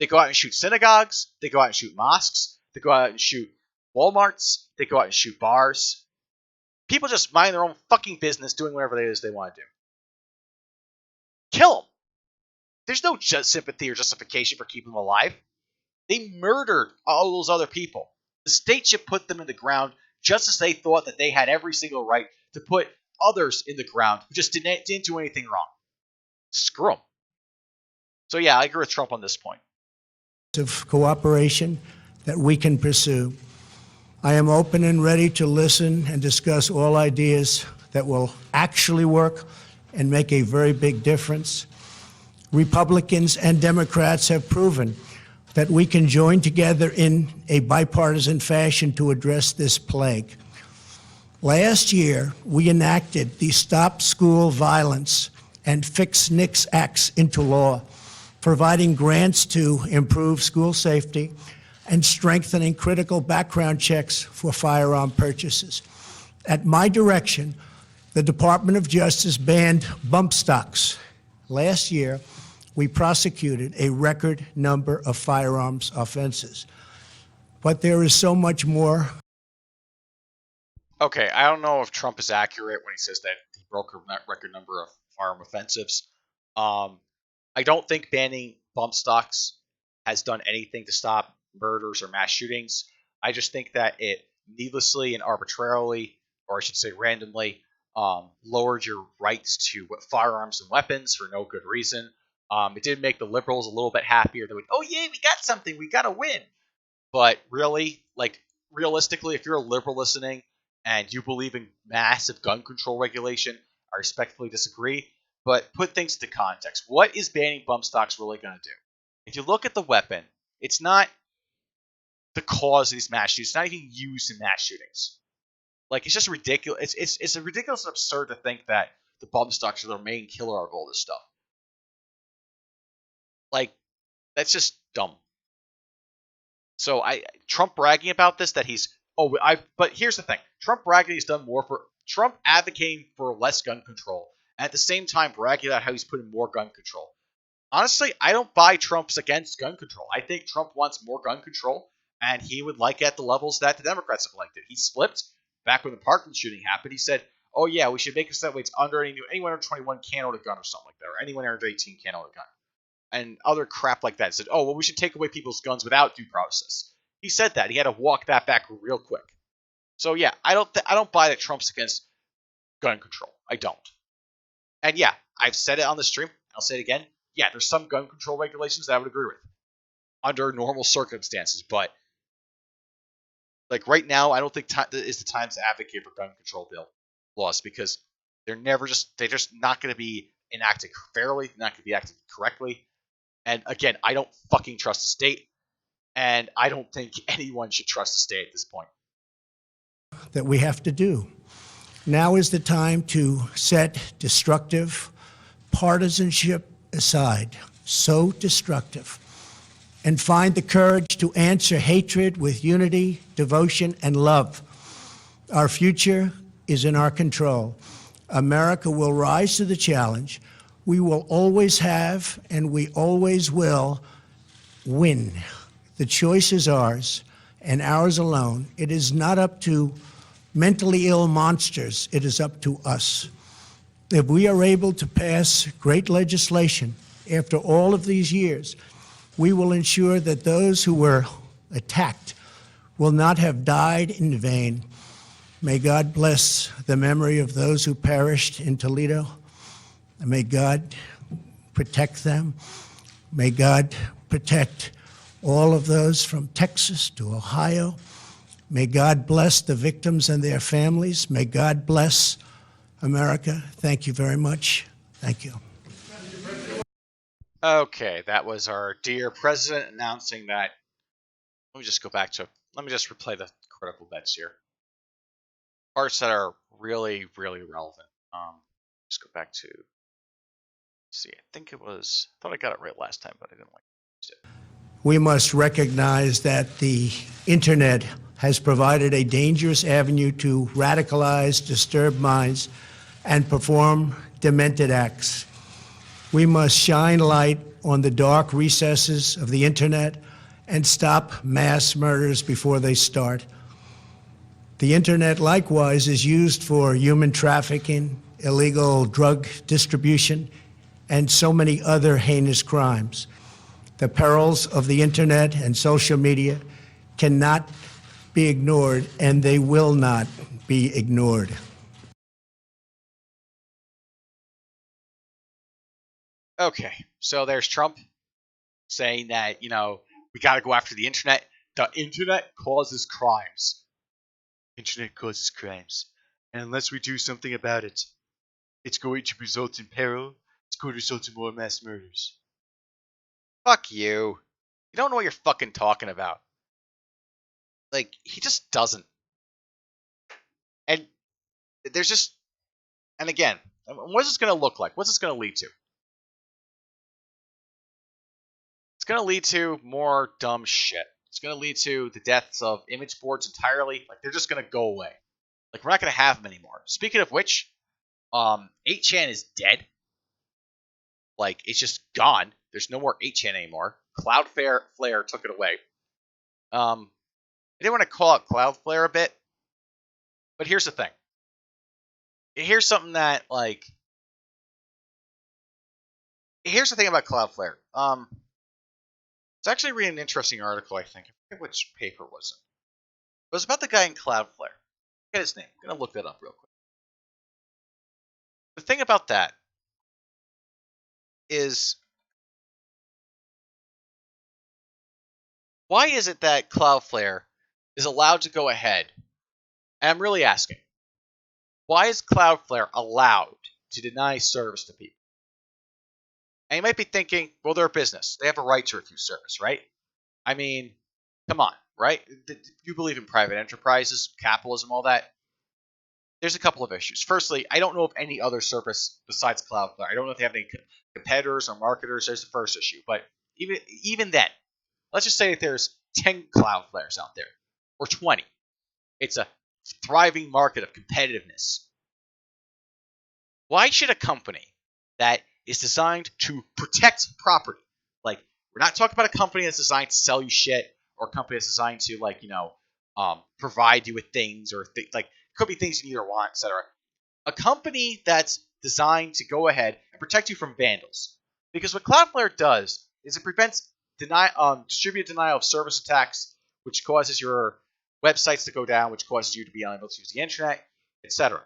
They go out and shoot synagogues. They go out and shoot mosques. They go out and shoot Walmarts. They go out and shoot bars. People just mind their own fucking business doing whatever it is they want to do. Kill them. There's no sympathy or justification for keeping them alive. They murdered all those other people. The state should put them in the ground just as they thought that they had every single right to put others in the ground who just didn't do anything wrong. Screw them. So yeah, I agree with Trump on this point. Of cooperation that we can pursue. I am open and ready to listen and discuss all ideas that will actually work and make a very big difference. Republicans and Democrats have proven that we can join together in a bipartisan fashion to address this plague. Last year, we enacted the Stop School Violence and Fix NICS Acts into law, providing grants to improve school safety and strengthening critical background checks for firearm purchases. At my direction, the Department of Justice banned bump stocks. Last year, we prosecuted a record number of firearms offenses. But there is so much more. Okay, I don't know if Trump is accurate when he says that he broke a record number of firearm offensives. I don't think banning bump stocks has done anything to stop murders or mass shootings. I just think that it needlessly and arbitrarily, or I should say randomly, lowered your rights to firearms and weapons for no good reason. It did make the liberals a little bit happier. They went, oh yeah, we got something, we got to win. But really, like realistically, if you're a liberal listening and you believe in massive gun control regulation, I respectfully disagree. But put things into context. What is banning bump stocks really going to do? If you look at the weapon, it's not the cause of these mass shootings. It's not even used in mass shootings. Like, it's just ridiculous. It's ridiculous and absurd to think that the bump stocks are the main killer of all this stuff. Like, that's just dumb. So Trump bragging about this, that he's but here's the thing. Trump bragging he's done more for Trump advocating for less gun control, and at the same time bragging about how he's putting more gun control. Honestly, I don't buy Trump's against gun control. I think Trump wants more gun control, and he would like it at the levels that the Democrats have liked it. He slipped back when the Parkland shooting happened. He said, oh yeah, we should make it so that way it's anyone under 21 can't own a gun or something like that, or anyone under 18 can't own a gun. And other crap like that. He said, oh, well, we should take away people's guns without due process. He said that. He had to walk that back real quick. So yeah, I don't buy that Trump's against gun control. I don't. And yeah, I've said it on the stream. I'll say it again. Yeah, there's some gun control regulations that I would agree with under normal circumstances, but like right now, I don't think is the time to advocate for gun control laws because they're just not going to be enacted fairly, not going to be acted correctly. And again, I don't fucking trust the state, and I don't think anyone should trust the state at this point. That we have to do. Now is the time to set destructive partisanship aside, so destructive, and find the courage to answer hatred with unity, devotion, and love. Our future is in our control. America will rise to the challenge. We will always have, and we always will, win. The choice is ours, and ours alone. It is not up to mentally ill monsters. It is up to us. If we are able to pass great legislation after all of these years, we will ensure that those who were attacked will not have died in vain. May God bless the memory of those who perished in Toledo. And may God protect them. May God protect all of those from Texas to Ohio. May God bless the victims and their families. May God bless America. Thank you very much. Thank you. Okay, that was our dear president announcing that. Let me just go back to. Let me just replay the critical bets here. Parts that are really, really relevant. Just go back to. See, I think it was. I thought I got it right last time, but I didn't like it. We must recognize that the internet has provided a dangerous avenue to radicalize disturbed minds and perform demented acts. We must shine light on the dark recesses of the internet and stop mass murders before they start. The internet, likewise, is used for human trafficking, illegal drug distribution, and so many other heinous crimes. The perils of the internet and social media cannot be ignored, and they will not be ignored. Okay, so there's Trump saying that, we got to go after the internet. The internet causes crimes. Internet causes crimes. And unless we do something about it, it's going to result in peril. It's going to result in more mass murders. Fuck you. You don't know what you're fucking talking about. Like, he just doesn't. And there's just. And again, what's this going to look like? What's this going to lead to? It's going to lead to more dumb shit. It's going to lead to the deaths of image boards entirely. Like, they're just going to go away. Like, we're not going to have them anymore. Speaking of which, 8chan is dead. Like, it's just gone. There's no more 8chan anymore. Cloudflare took it away. I didn't want to call out Cloudflare a bit, but here's the thing. Here's something that, like, here's the thing about Cloudflare. It's actually reading an interesting article, I think. I forget which paper was it. It was about the guy in Cloudflare. Get his name. I'm going to look that up real quick. The thing about that is, why is it that Cloudflare is allowed to go ahead? And I'm really asking, why is Cloudflare allowed to deny service to people? And you might be thinking, well, they're a business. They have a right to refuse service, right? I mean, come on, right? You believe in private enterprises, capitalism, all that. There's a couple of issues. Firstly, I don't know of any other service besides Cloudflare. I don't know if they have any competitors or marketers. There's the first issue. But even then, let's just say that there's 10 Cloudflares out there, or 20. It's a thriving market of competitiveness. Why should a company that is designed to protect property, like, we're not talking about a company that's designed to sell you shit, or a company that's designed to, like, provide you with things, or like, could be things you need or want, etc. A company that's designed to go ahead and protect you from vandals. Because what Cloudflare does is it prevents distributed denial of service attacks, which causes your websites to go down, which causes you to be unable to use the internet, etc.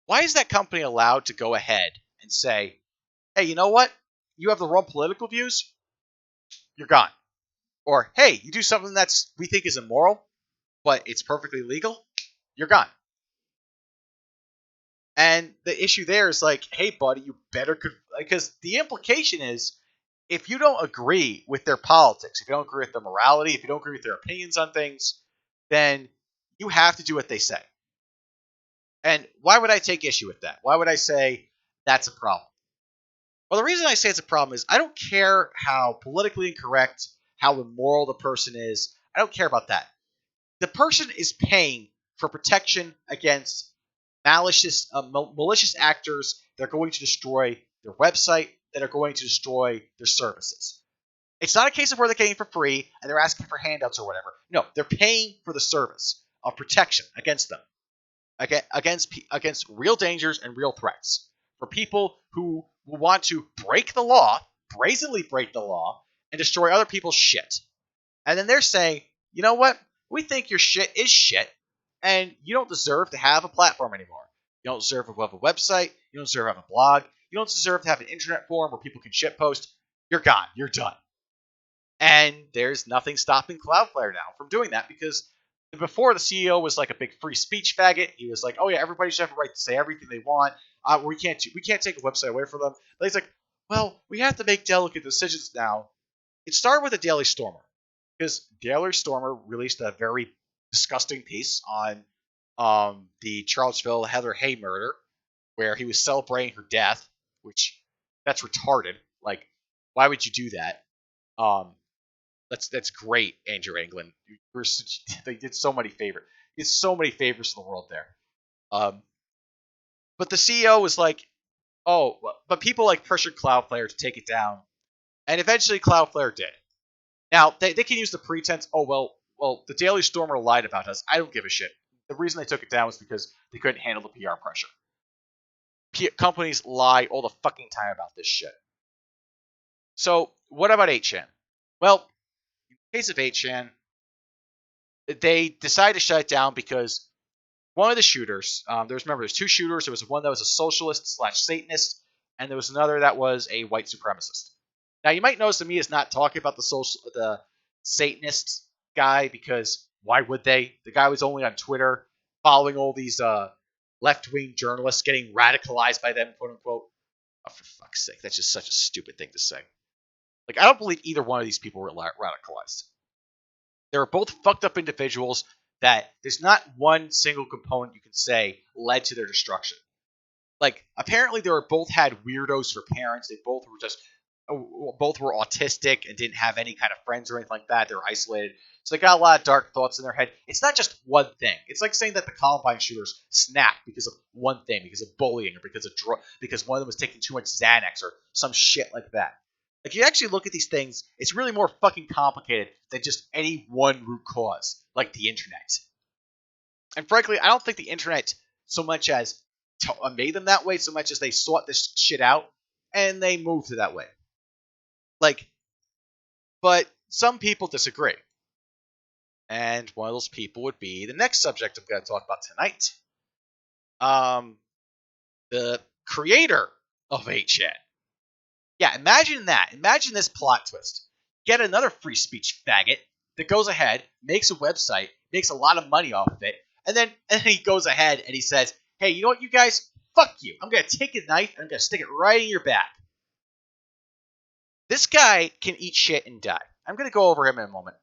Why is that company allowed to go ahead and say, hey, you know what? You have the wrong political views, you're gone. Or, hey, you do something that's we think is immoral, but it's perfectly legal, you're gone. And the issue there is like, hey, buddy, you better because the implication is, if you don't agree with their politics, if you don't agree with their morality, if you don't agree with their opinions on things, then you have to do what they say. And why would I take issue with that? Why would I say that's a problem? Well, the reason I say it's a problem is I don't care how politically incorrect, how immoral the person is. I don't care about that. The person is paying for protection against malicious actors that are going to destroy their website, that are going to destroy their services. It's not a case of where they're getting for free and they're asking for handouts or whatever. No, they're paying for the service of protection against them, against real dangers and real threats for people who will want to break the law, brazenly break the law, and destroy other people's shit. And then they're saying, you know what? We think your shit is shit, and you don't deserve to have a platform anymore. You don't deserve to have a website. You don't deserve to have a blog. You don't deserve to have an internet forum where people can shitpost. You're gone. You're done. And there's nothing stopping Cloudflare now from doing that because before the CEO was like a big free speech faggot. He was like, oh yeah, everybody should have a right to say everything they want. We can't take a website away from them. But he's like, well, we have to make delicate decisions now. It started with the Daily Stormer because Daily Stormer released a very disgusting piece on the Charlottesville Heather Hay murder, where he was celebrating her death, which that's retarded. Like, why would you do that? Um, that's great, Andrew England. They did so many favors. It's so many favors to the world there. But the CEO was like, oh, but people like pressured Cloudflare to take it down, and eventually Cloudflare did. Now they can use the pretense, oh well, the Daily Stormer lied about us. I don't give a shit. The reason they took it down was because they couldn't handle the PR pressure. Companies lie all the fucking time about this shit. So what about 8chan? Well, in the case of 8chan, they decided to shut it down because one of the shooters, there's two shooters. There was one that was a socialist / Satanist, and there was another that was a white supremacist. Now you might notice that me is not talking about the Satanist guy because why would they? The guy was only on Twitter following all these left-wing journalists getting radicalized by them, quote unquote. Oh, for fuck's sake, that's just such a stupid thing to say. Like, I don't believe either one of these people were radicalized. They were both fucked up individuals that there's not one single component you can say led to their destruction. Like, apparently they were both had weirdos for parents. They both were autistic and didn't have any kind of friends or anything like that. They were isolated. So they got a lot of dark thoughts in their head. It's not just one thing. It's like saying that the Columbine shooters snapped because of one thing, because of bullying, or because one of them was taking too much Xanax or some shit like that. Like, you actually look at these things, it's really more fucking complicated than just any one root cause, like the internet. And frankly, I don't think the internet so much as made them that way, so much as they sought this shit out and they moved to that way. Like, but some people disagree. And one of those people would be the next subject I'm going to talk about tonight. The creator of 8chan. Yeah, imagine that. Imagine this plot twist. Get another free speech faggot that goes ahead, makes a website, makes a lot of money off of it, and then he goes ahead and he says, hey, you know what, you guys? Fuck you. I'm going to take a knife and I'm going to stick it right in your back. This guy can eat shit and die. I'm going to go over him in a moment.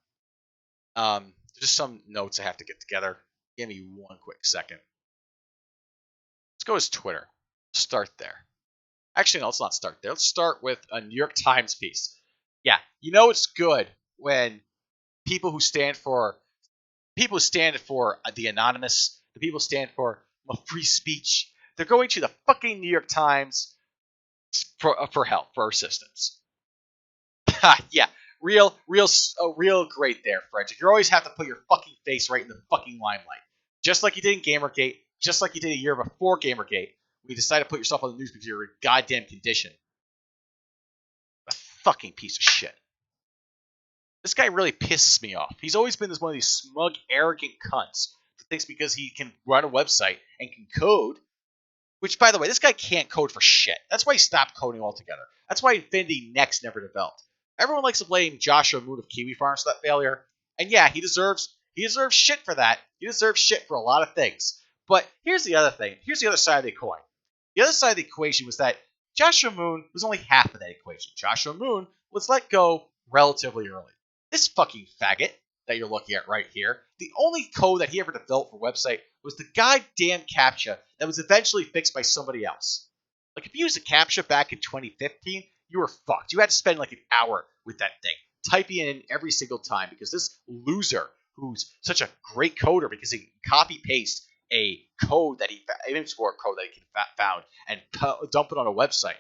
Just some notes I have to get together. Give me one quick second. Let's go to his Twitter. Start there. Actually, no, let's not start there. Let's start with a New York Times piece. Yeah, you know it's good when people who stand for the anonymous, the people who stand for free speech, they're going to the fucking New York Times for help, for assistance. Yeah, real great there, Frederick. You always have to put your fucking face right in the fucking limelight, just like you did in Gamergate, just like you did a year before Gamergate. We decided to put yourself on the news because you're in goddamn condition. A fucking piece of shit. This guy really pisses me off. He's always been one of these smug, arrogant cunts that thinks because he can run a website and can code, which, by the way, this guy can't code for shit. That's why he stopped coding altogether. That's why Infinity Next never developed. Everyone likes to blame Joshua Moon of Kiwi Farms for that failure. And yeah, he deserves shit for that. He deserves shit for a lot of things. But here's the other thing. Here's the other side of the coin. The other side of the equation was that Joshua Moon was only half of that equation. Joshua Moon was let go relatively early. This fucking faggot that you're looking at right here, the only code that he ever developed for a website was the goddamn CAPTCHA that was eventually fixed by somebody else. Like, if you used a CAPTCHA back in 2015, you were fucked. You had to spend like an hour with that thing, typing it in every single time, because this loser, who's such a great coder because he can copy-paste a code that he image for a code that he found and dump it on a website,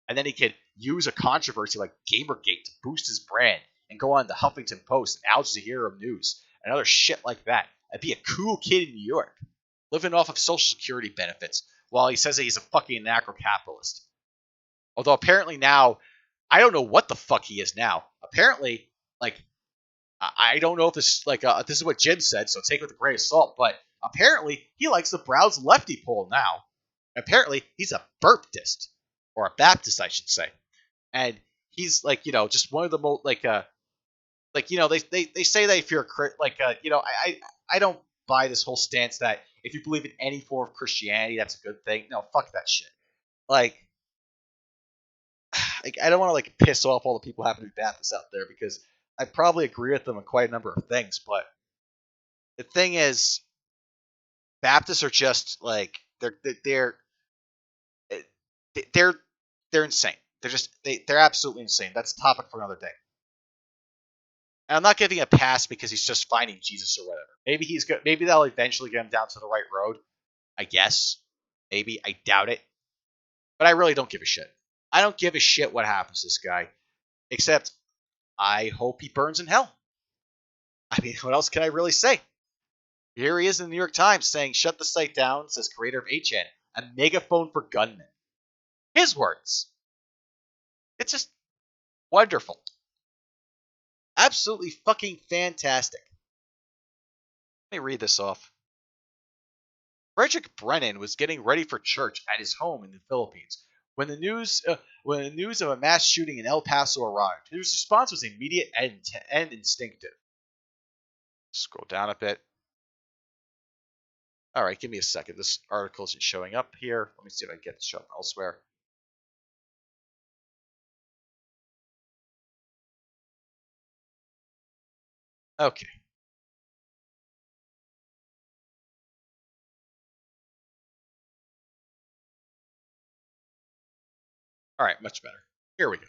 and then he could use a controversy like Gamergate to boost his brand and go on the Huffington Post and Al Jazeera News and other shit like that and be a cool kid in New York, living off of Social Security benefits while he says that he's a fucking anarcho-capitalist. Although apparently now, I don't know what the fuck he is now. Apparently, like, I don't know if this this is what Jim said, so take it with a grain of salt. But apparently, he likes the Browns lefty poll now. Apparently, he's a Baptist or a Baptist, I should say, and he's like, just one of the most they say that if you're I don't buy this whole stance that if you believe in any form of Christianity, that's a good thing. No, fuck that shit. Like I don't want to piss off all the people who happen to be Baptists out there because I probably agree with them on quite a number of things. But the thing is, Baptists are just they're they're insane. They're absolutely insane. That's a topic for another day. And I'm not giving a pass because he's just finding Jesus or whatever. Maybe he's good. Maybe that'll eventually get him down to the right road. I guess. Maybe. I doubt it. But I really don't give a shit. I don't give a shit what happens to this guy. Except I hope he burns in hell. I mean, what else can I really say? Here he is in the New York Times saying, "Shut the site down," says creator of 8chan, a megaphone for gunmen. His words. It's just wonderful. Absolutely fucking fantastic. Let me read this off. Frederick Brennan was getting ready for church at his home in the Philippines when the news of a mass shooting in El Paso arrived. His response was immediate and instinctive. Scroll down a bit. All right, give me a second. This article isn't showing up here. Let me see if I can get it to show up elsewhere. Okay. All right, much better. Here we go.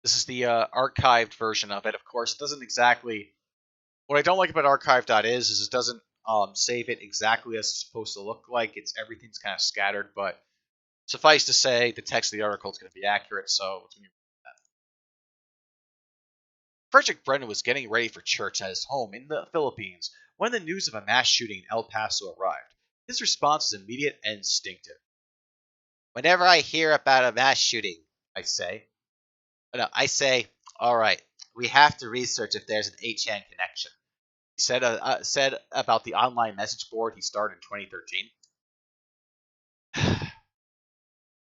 This is the archived version of it. Of course, it doesn't exactly. What I don't like about archive.is is it doesn't save it exactly as it's supposed to look like. Everything's kind of scattered, but suffice to say, the text of the article is going to be accurate. So it's going to be that. Frederick Brennan was getting ready for church at his home in the Philippines when the news of a mass shooting in El Paso arrived. His response was immediate and instinctive. Whenever I hear about a mass shooting, I say, all right, we have to research if there's an 8chan connection. He said about the online message board he started in 2013.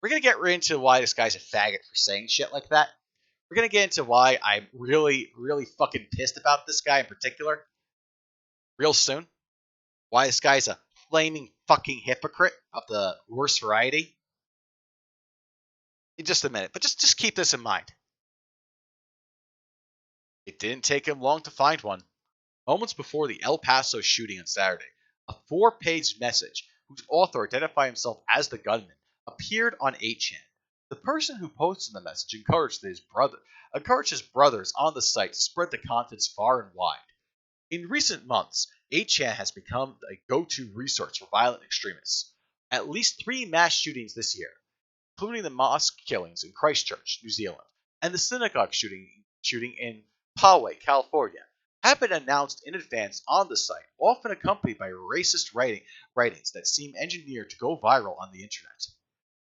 We're going to get right into why this guy's a faggot for saying shit like that. We're going to get into why I'm really, really fucking pissed about this guy in particular real soon. Why this guy's a flaming fucking hypocrite of the worst variety. In just a minute, but just keep this in mind. It didn't take him long to find one. Moments before the El Paso shooting on Saturday, a 4-page message whose author identified himself as the gunman appeared on 8chan. The person who posted the message encouraged his brothers on the site to spread the contents far and wide. In recent months, 8chan has become a go-to resource for violent extremists. At least 3 mass shootings this year, including the mosque killings in Christchurch, New Zealand, and the synagogue shooting in Poway, California, have been announced in advance on the site, often accompanied by racist writings that seem engineered to go viral on the internet.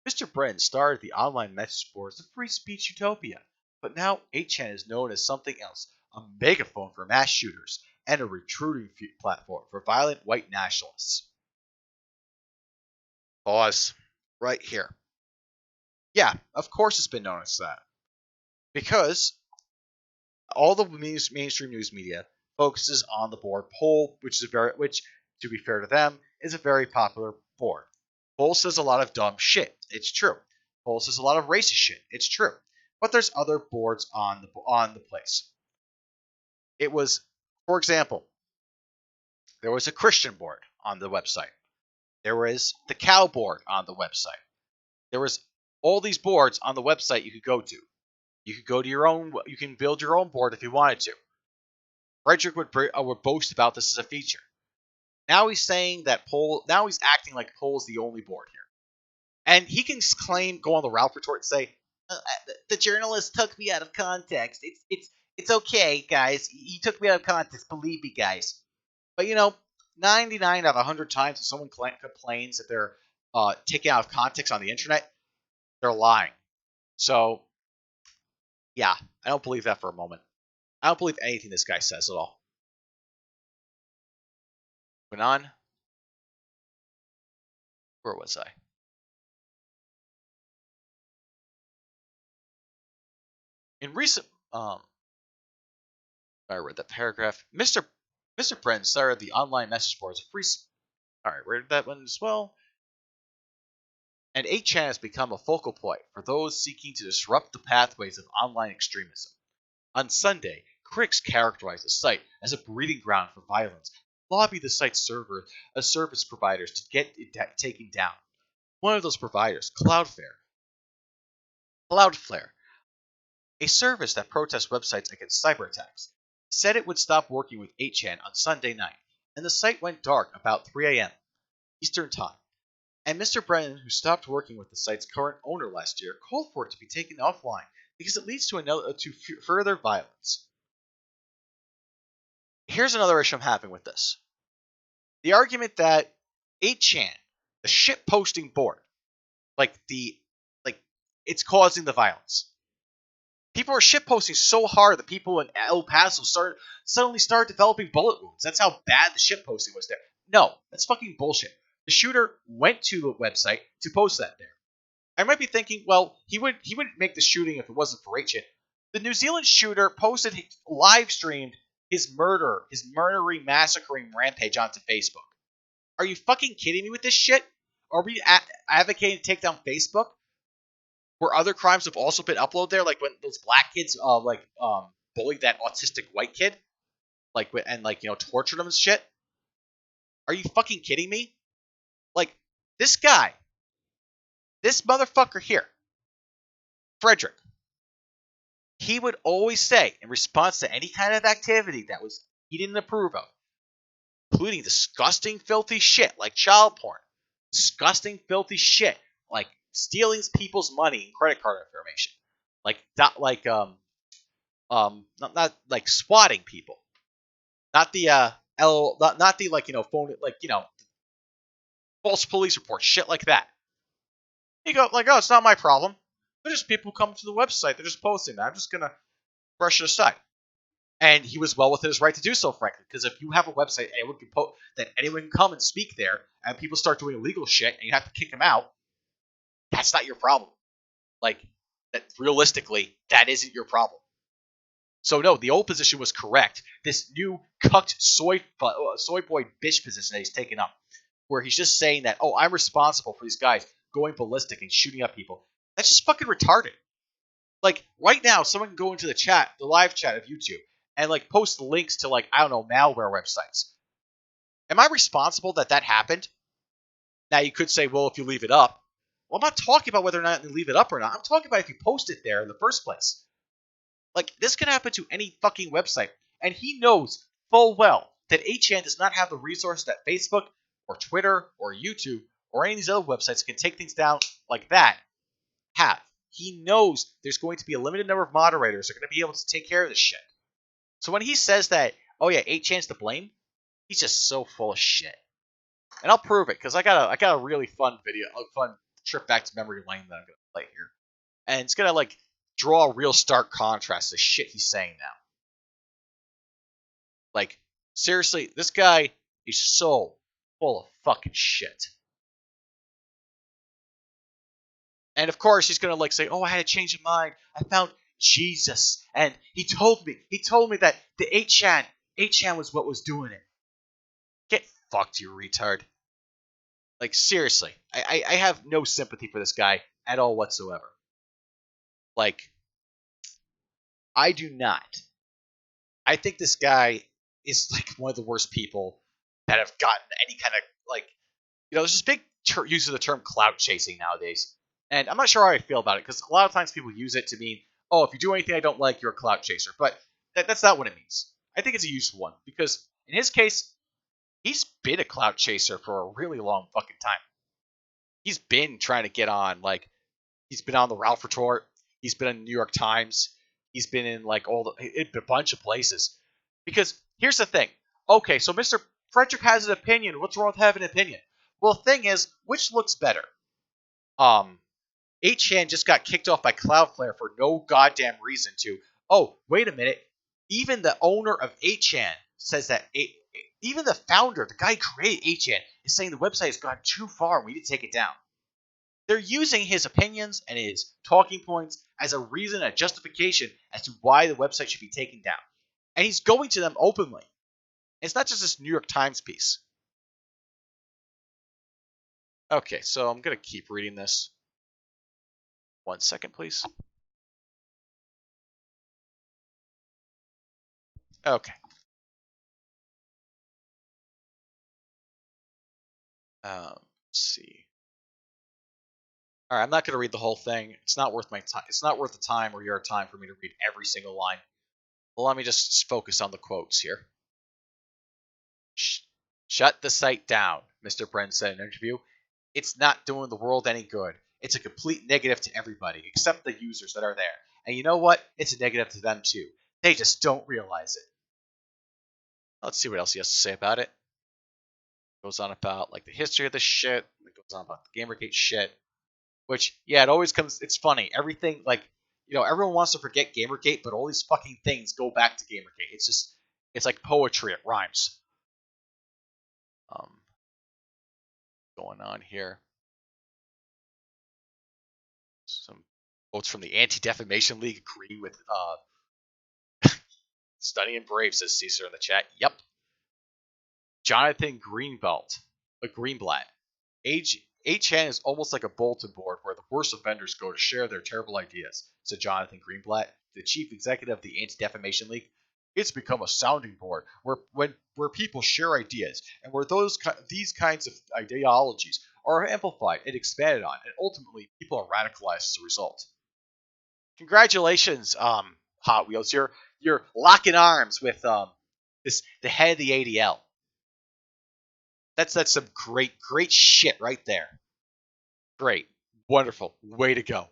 Mr. Brennan started the online message board as a free speech utopia, but now 8chan is known as something else, a megaphone for mass shooters and a recruiting platform for violent white nationalists. Pause. Right here. Yeah, of course it's been known as that. Because all the mainstream news media focuses on the board poll, which, to be fair to them, is a very popular board. Poll says a lot of dumb shit. It's true. Poll says a lot of racist shit. It's true. But there's other boards on the place. It was, for example, there was a Christian board on the website. There was the cow board on the website. There was all these boards on the website you could go to. You could go to your own. You can build your own board if you wanted to. Frederick would boast about this as a feature. Now he's saying that poll. Now he's acting like poll is the only board here, and he can go on the Ralph retort and say, The journalist took me out of context. It's okay, guys. He took me out of context. Believe me, guys. But 99 out of 100 times, if someone complains that they're taken out of context on the internet, they're lying. So, yeah, I don't believe that for a moment. I don't believe anything this guy says at all. Went on. Where was I? In recent, I read that paragraph. Mr. Brennan started the online message boards. All right, read that one as well. And 8chan has become a focal point for those seeking to disrupt the pathways of online extremism. On Sunday, critics characterized the site as a breeding ground for violence, lobbied the site's service providers to get it taken down. One of those providers, Cloudflare, a service that protests websites against cyber attacks, said it would stop working with 8chan on Sunday night, and the site went dark about 3 a.m. Eastern Time. And Mr. Brennan, who stopped working with the site's current owner last year, called for it to be taken offline because it leads to further violence. Here's another issue I'm having with this. The argument that 8chan, the shit posting board, like it's causing the violence. People are shit posting so hard that people in El Paso suddenly started developing bullet wounds. That's how bad the shit posting was there. No, that's fucking bullshit. The shooter went to the website to post that there. I might be thinking, well, he wouldn't make the shooting if it wasn't for 8chan. The New Zealand shooter live streamed his murdering, massacring rampage onto Facebook. Are you fucking kidding me with this shit? Are we advocating to take down Facebook? Where other crimes have also been uploaded there, like when those black kids, bullied that autistic white kid, tortured him and shit. Are you fucking kidding me? Like, this guy, this motherfucker here, Frederick, he would always say, in response to any kind of activity that he didn't approve of, including disgusting, filthy shit like child porn, disgusting, filthy shit like stealing people's money and credit card information, not like swatting people, not the not the phone false police reports, shit like that. You go like, oh, it's not my problem. They're just people who come to the website. They're just posting that. I'm just gonna brush it aside. And he was well within his right to do so, frankly, because if you have a website anyone can come and speak there, and people start doing illegal shit, and you have to kick them out, that's not your problem. Like, that realistically, that isn't your problem. So no, the old position was correct. This new cucked soy boy bitch position that he's taken up, where he's just saying that, oh, I'm responsible for these guys going ballistic and shooting up people. That's just fucking retarded. Like, right now, someone can go into the live chat of YouTube, and post links to I don't know, malware websites. Am I responsible that happened? Now you could say, well, if you leave it up. Well, I'm not talking about whether or not you leave it up or not. I'm talking about if you post it there in the first place. Like, this can happen to any fucking website, and he knows full well that 8chan does not have the resources that Facebook or Twitter or YouTube or any of these other websites that can take things down like that have. He knows there's going to be a limited number of moderators that are going to be able to take care of this shit. So when he says that, oh yeah, 8chan's to blame, he's just so full of shit. And I'll prove it, because I got a really fun fun trip back to memory lane that I'm going to play here. And it's going to draw a real stark contrast to the shit he's saying now. Like, seriously, this guy is so full of fucking shit. And of course, he's gonna say, "Oh, I had a change of mind. I found Jesus, and he told me that the 8chan was what was doing it." Get fucked, you retard. Like, seriously, I have no sympathy for this guy at all whatsoever. Like, I do not. I think this guy is one of the worst people that have gotten any kind of there's this big use of the term clout chasing nowadays. And I'm not sure how I feel about it, because a lot of times people use it to mean, oh, if you do anything I don't like, you're a clout chaser. But that's not what it means. I think it's a useful one, because in his case, he's been a clout chaser for a really long fucking time. He's been trying to get on, he's been on the Ralph Retort. He's been in New York Times. He's been in like a bunch of places. Because here's the thing. Okay, so Mr. Frederick has an opinion. What's wrong with having an opinion? Well, the thing is, which looks better? 8chan just got kicked off by Cloudflare for no goddamn reason to. Oh, wait a minute. Even the owner of 8chan says that even the founder, the guy who created 8chan, is saying the website has gone too far and we need to take it down. They're using his opinions and his talking points as a reason, a justification as to why the website should be taken down. And he's going to them openly. It's not just this New York Times piece. Okay, so I'm going to keep reading this. 1 second, please. Okay. Let's see. All right, I'm not going to read the whole thing. It's not worth my time. It's not worth the time or your time for me to read every single line. Well, let me just focus on the quotes here. Shut the site down, Mr. Bren said in an interview. It's not doing the world any good. It's a complete negative to everybody, except the users that are there. And you know what? It's a negative to them too. They just don't realize it. Let's see what else he has to say about it. Goes on about like the history of the shit. It goes on about the Gamergate shit. Which, yeah, it always comes. It's funny. Everything like, everyone wants to forget Gamergate, but all these fucking things go back to Gamergate. It's like poetry. It rhymes. Going on here. Some quotes from the Anti-Defamation League agree with Studying Brave, says Caesar in the chat. Yep. Jonathan Greenblatt. 8chan is almost like a bulletin board where the worst offenders go to share their terrible ideas, said Jonathan Greenblatt, the chief executive of the Anti-Defamation League. It's become a sounding board where people share ideas and where these kinds of ideologies are amplified and expanded on, and ultimately people are radicalized as a result. Congratulations, Hot Wheels. You're locking arms with the head of the ADL. That's some great shit right there. Great, wonderful, way to go.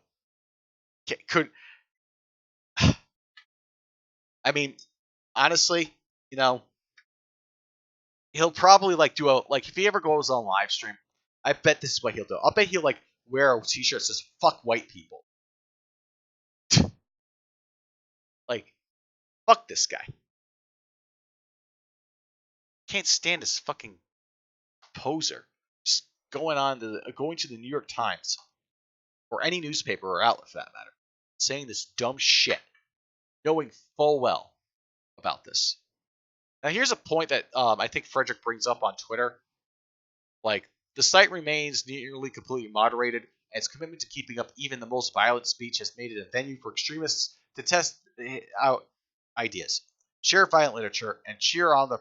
Could I mean, honestly, he'll probably like do if he ever goes on live stream. I bet this is what he'll do. I'll bet he'll like wear a t-shirt that says "fuck white people." Like, fuck this guy. Can't stand this fucking poser. Just going to the New York Times or any newspaper or outlet for that matter, saying this dumb shit, knowing full well about this. Now, here's a point that I think Frederick brings up on Twitter. Like, the site remains nearly completely moderated, and its commitment to keeping up even the most violent speech has made it a venue for extremists to test out ideas, share violent literature, and cheer on the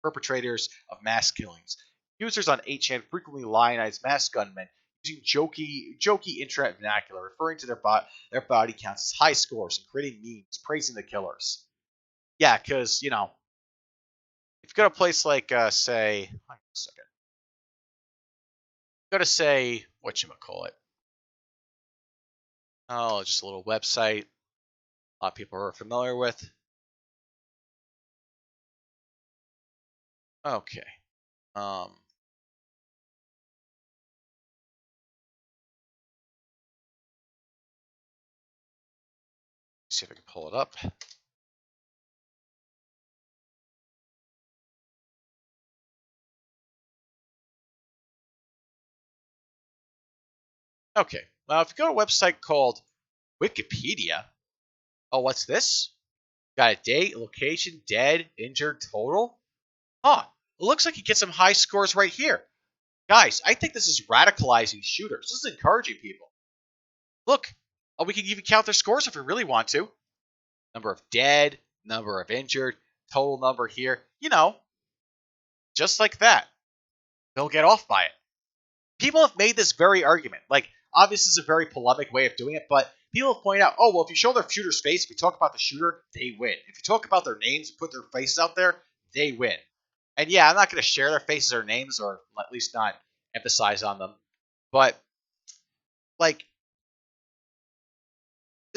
perpetrators of mass killings. Users on 8chan frequently lionize mass gunmen using jokey internet vernacular, referring to their body counts as high scores and creating memes praising the killers. Yeah, because, if you go to a place like, say, hang on a second. Go to, say, whatchamacallit. Oh, just a little website a lot of people are familiar with. Okay. See if I can pull it up. Okay. Now, if you go to a website called Wikipedia, oh, what's this? Got a date, location, dead, injured, total. Huh. It looks like you get some high scores right here. Guys, I think this is radicalizing shooters. This is encouraging people. Look, we can even count their scores if we really want to. Number of dead, number of injured, total number here. Just like that. They'll get off by it. People have made this very argument. Like, obviously, it's a very polemic way of doing it, but people have pointed out, oh, well, if you show their shooter's face, if you talk about the shooter, they win. If you talk about their names, put their faces out there, they win. And yeah, I'm not going to share their faces or names, or at least not emphasize on them. But, like,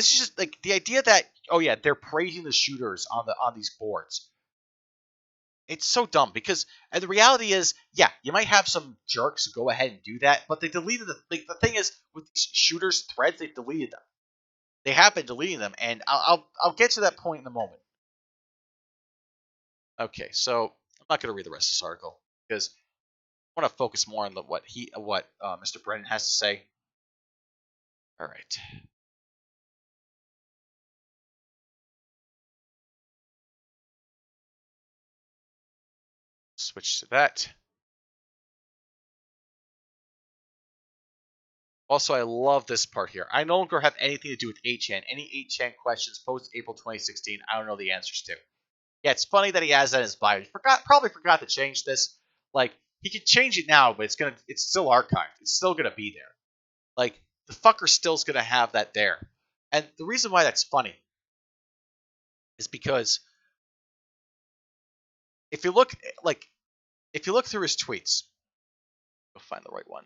This is just like the idea that, oh yeah, they're praising the shooters on these boards. It's so dumb because and the reality is, yeah, you might have some jerks who go ahead and do that, but they deleted the thing is with these shooters threads, they've deleted them. They have been deleting them, and I'll get to that point in a moment. Okay, so I'm not going to read the rest of this article because I want to focus more on what Mr. Brennan has to say. All right, switch to that. Also, I love this part here. I no longer have anything to do with 8chan. Any 8chan questions post April 2016, I don't know the answers to. Yeah, it's funny that he has that in his bio. He probably forgot to change this. Like, he could change it now, but it's still archived. It's still gonna be there. Like, the fucker still's gonna have that there. And the reason why that's funny is because if you look like if you look through his tweets, you'll find the right one.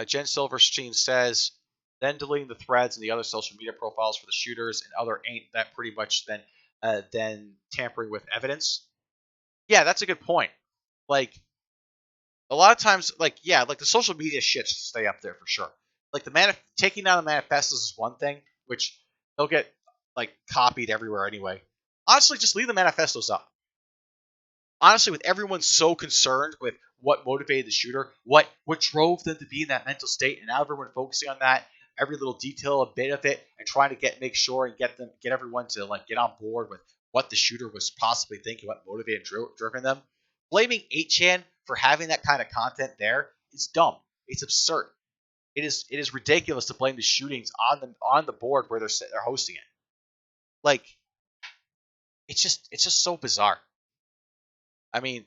Jen Silverstein says, then deleting the threads and the other social media profiles for the shooters and other ain't that pretty much then tampering with evidence? Yeah, that's a good point. Like a lot of times, like yeah, like the social media shit should stay up there for sure. Like taking down the manifestos is one thing, which they'll get like copied everywhere anyway. Honestly, just leave the manifestos up. Honestly, with everyone so concerned with what motivated the shooter, what drove them to be in that mental state, and now everyone focusing on that, every little detail, a bit of it, and trying to make sure and get everyone to like get on board with what the shooter was possibly thinking, what motivated driven them. Blaming 8chan for having that kind of content there is dumb. It's absurd. It is ridiculous to blame the shootings on the board where they're hosting it. Like it's just so bizarre. I mean,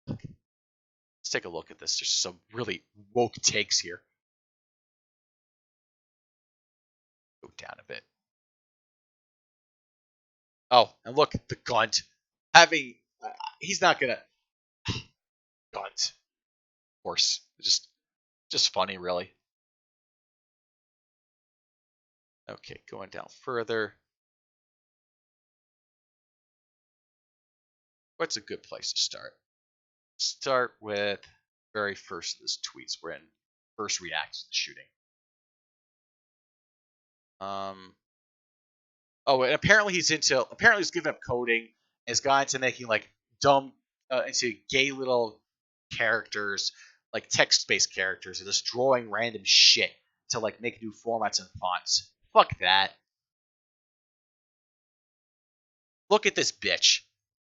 let's take a look at this. There's some really woke takes here. Go down a bit. Oh, and look, the Gunt. Having. He's not going to. Gunt. Of course. Just funny, really. Okay, going down further. What's a good place to start? Start with very first of his tweets when first reacts to the shooting. Oh, and apparently he's giving up coding, has gone into making like dumb, into gay little characters, like text-based characters, and just drawing random shit to like make new formats and fonts. Fuck that. Look at this bitch.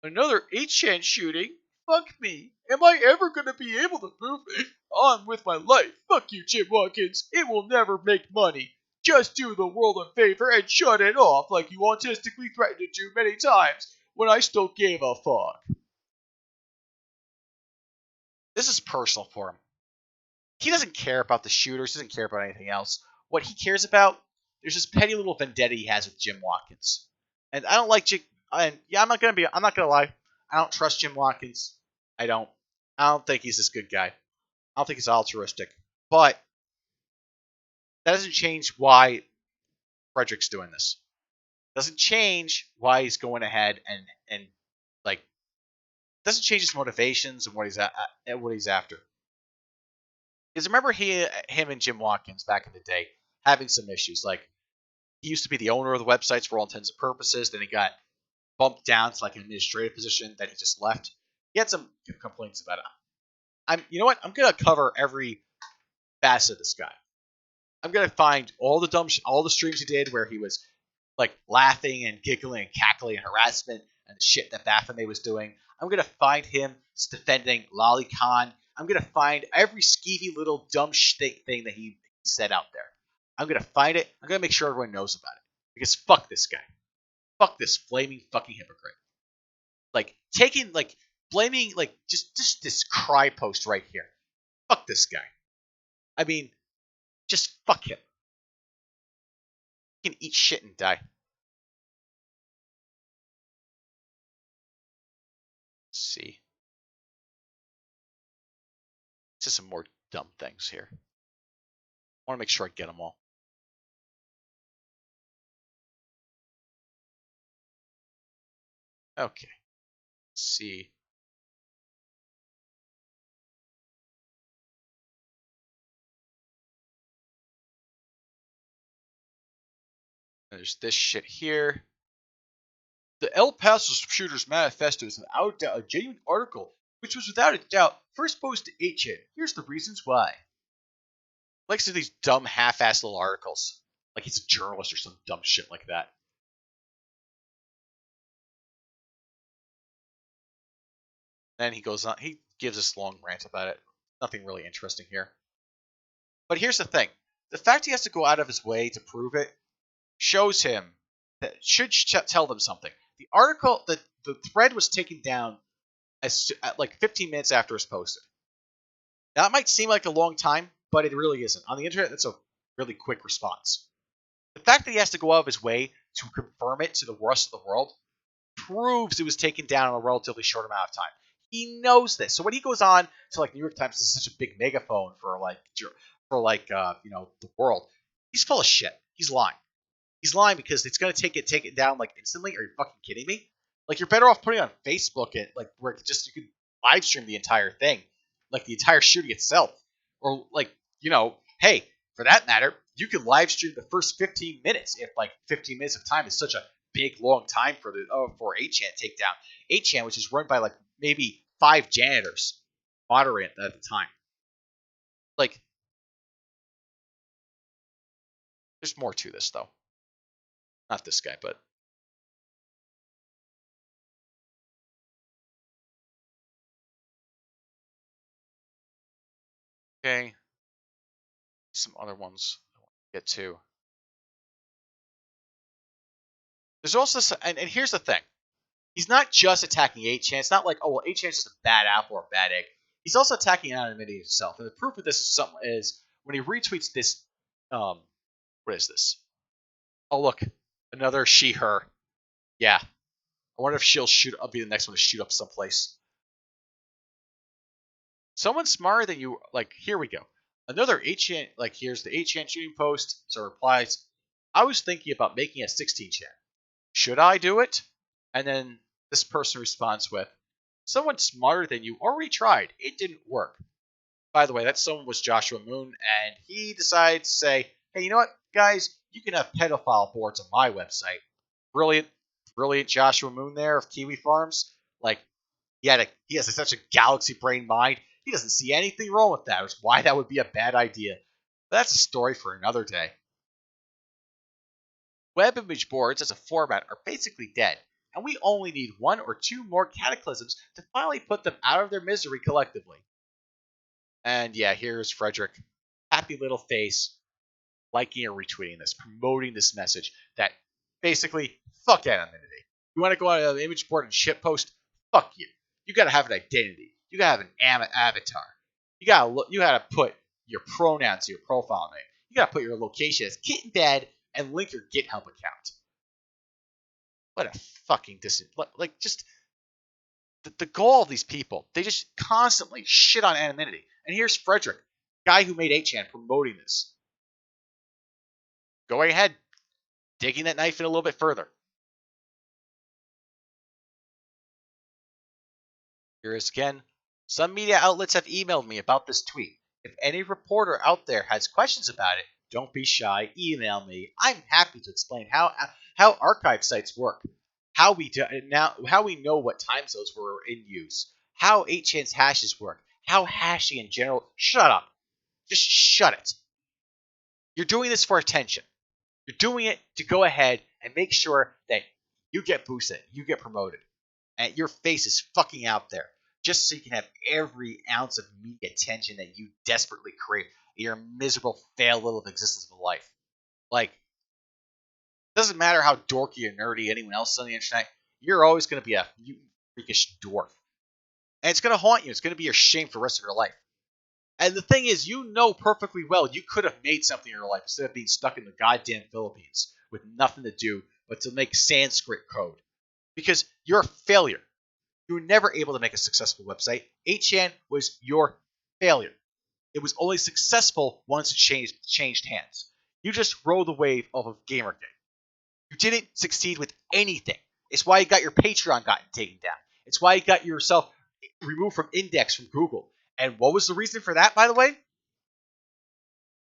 Another 8chan shooting? Fuck me. Am I ever gonna be able to move on with my life? Fuck you, Jim Watkins. It will never make money. Just do the world a favor and shut it off like you autistically threatened to do many times when I still gave a fuck. This is personal for him. He doesn't care about the shooters, he doesn't care about anything else. What he cares about, there's this petty little vendetta he has with Jim Watkins. And I don't like Jim. And yeah, I'm not gonna lie. I don't trust Jim Watkins. I don't. I don't think he's this good guy. I don't think he's altruistic. But that doesn't change why Frederick's doing this. Doesn't change why he's going ahead and like doesn't change his motivations and what he's after. Because remember him and Jim Watkins back in the day having some issues. Like he used to be the owner of the websites for all intents and purposes. Then he got bumped down to like an administrative position that he just left. He had some complaints about it. You know what? I'm gonna cover every facet of this guy. I'm gonna find all the streams he did where he was like laughing and giggling and cackling and harassment and the shit that Baphomet was doing. I'm gonna find him defending Lolly Khan. I'm gonna find every skeevy little dumb thing that he said out there. I'm gonna find it. I'm gonna make sure everyone knows about it because fuck this guy. Fuck this flaming fucking hypocrite. Like taking like blaming like just this cry post right here. Fuck this guy. I mean, just fuck him. He can eat shit and die. Let's see. Just some more dumb things here. want to make sure I get them all. Okay. Let's see. There's this shit here. The El Paso Shooters Manifesto is without doubt a genuine article, which was without a doubt first posted to 8chan. Here's the reasons why. Likes these dumb half-assed little articles. Like he's a journalist or some dumb shit like that. Then he goes on, he gives this long rant about it. Nothing really interesting here. But here's the thing. The fact he has to go out of his way to prove it shows him that should tell them something. The article, the thread was taken down at like 15 minutes after it was posted. Now, that might seem like a long time, but it really isn't. On the internet, that's a really quick response. The fact that he has to go out of his way to confirm it to the rest of the world proves it was taken down in a relatively short amount of time. He knows this. So when he goes on to like New York Times, this is such a big megaphone for the world. He's full of shit. He's lying. He's lying because it's gonna take it down like instantly. Are you fucking kidding me? Like you're better off putting it on Facebook it like where you could live stream the entire thing, like the entire shooting itself, or like hey, for that matter, you can live stream the first 15 minutes if like 15 minutes of time is such a big long time for 8chan takedown. 8chan, which is run by like maybe 5 janitors, moderating at the time. Like, there's more to this though. Not this guy, but okay. Some other ones I want to get to. There's also and here's the thing. He's not just attacking 8chan. It's not like, oh, well, 8chan is just a bad apple or a bad egg. He's also attacking anonymity himself. And the proof of this is when he retweets this. What is this? Oh, look, another she, her. Yeah, I wonder if she'll shoot. I'll be the next one to shoot up someplace. Someone smarter than you. Like, here we go. Another 8chan. Like, here's the 8chan shooting post. So replies. I was thinking about making a 16chan. Should I do it? And then this person responds with, someone smarter than you already tried. It didn't work. By the way, that someone was Joshua Moon, and he decided to say, hey, you know what, guys? You can have pedophile boards on my website. Brilliant, brilliant Joshua Moon there of Kiwi Farms. Like, he has such a galaxy brain mind. He doesn't see anything wrong with that, which is why that would be a bad idea. But that's a story for another day. Web image boards as a format are basically dead, and we only need 1 or 2 more cataclysms to finally put them out of their misery collectively. And yeah, here's Frederick, happy little face, liking or retweeting this, promoting this message that basically, fuck anonymity. You want to go on an image board and shitpost? Fuck you. You gotta have an identity. You gotta have an avatar. You gotta put your pronouns to your profile name. You gotta put your location as kit in bed and link your GitHub account. What a fucking like just the goal of these people. They just constantly shit on anonymity. And here's Frederick, guy who made 8chan, promoting this. Going ahead, digging that knife in a little bit further. Here is again. Some media outlets have emailed me about this tweet. If any reporter out there has questions about it, don't be shy. Email me. I'm happy to explain how archive sites work, how we know what time zones were in use, how 8chan's hashes work, how hashing in general. Shut up. Just shut it. You're doing this for attention. You're doing it to go ahead and make sure that you get boosted, you get promoted, and your face is fucking out there, just so you can have every ounce of media attention that you desperately crave in your miserable, fail little of existence of life. Like, it doesn't matter how dorky or nerdy anyone else is on the internet, you're always going to be a freakish dwarf. And it's going to haunt you. It's going to be your shame for the rest of your life. And the thing is, you know perfectly well you could have made something in your life instead of being stuck in the goddamn Philippines with nothing to do but to make Sanskrit code. Because you're a failure. You were never able to make a successful website. 8chan was your failure. It was only successful once it changed hands. You just rode the wave of Gamergate. You didn't succeed with anything. It's why you got your Patreon gotten taken down. It's why you got yourself removed from index from Google. And what was the reason for that, by the way?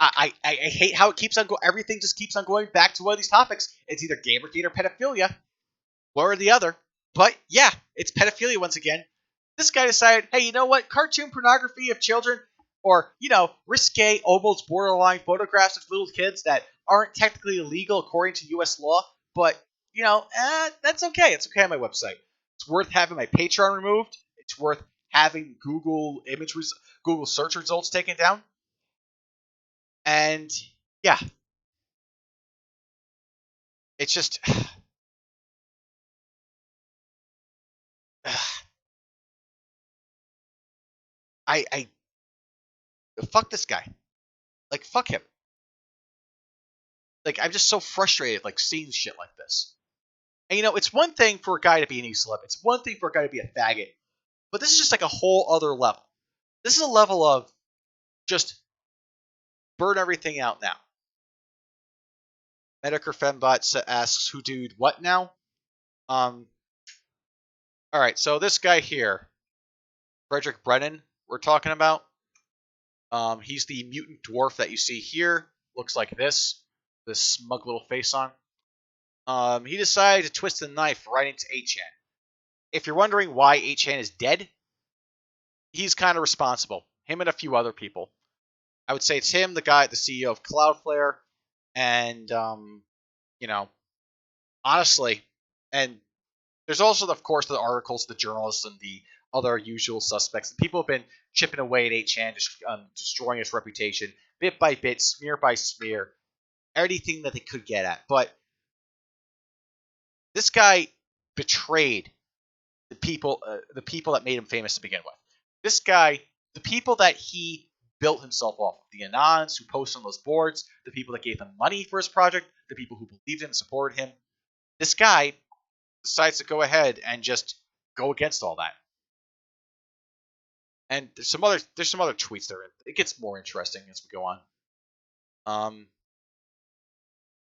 I hate how it keeps on going. Everything just keeps on going back to one of these topics. It's either Gamergate or pedophilia, one or the other. But yeah, it's pedophilia once again. This guy decided, hey, you know what? Cartoon pornography of children, or risque, almost borderline photographs of little kids that aren't technically illegal according to U.S. law, but that's okay. It's okay on my website. It's worth having my Patreon removed. It's worth having Google search results taken down. And yeah, it's just I fuck this guy. Like fuck him. Like I'm just so frustrated like seeing shit like this. And it's one thing for a guy to be an e-celeb. It's one thing for a guy to be a faggot. But this is just like a whole other level. This is a level of just burn everything out now. Medicare Fembot asks who dude what now? All right, so this guy here, Frederick Brennan, we're talking about. He's the mutant dwarf that you see here. Looks like this smug little face on. He decided to twist the knife right into 8chan. If you're wondering why 8chan is dead, he's kind of responsible. Him and a few other people. I would say it's him, the guy, the CEO of Cloudflare, and honestly, and there's also, of course, the articles, the journalists, and the other usual suspects. The people have been chipping away at 8chan, destroying its reputation bit by bit, smear by smear, anything that they could get at. But this guy betrayed the people that made him famous to begin with. This guy, the people that he built himself off of, the Anons who post on those boards, the people that gave him money for his project, the people who believed in and supported him. This guy decides to go ahead and just go against all that. And there's some other tweets there. It gets more interesting as we go on.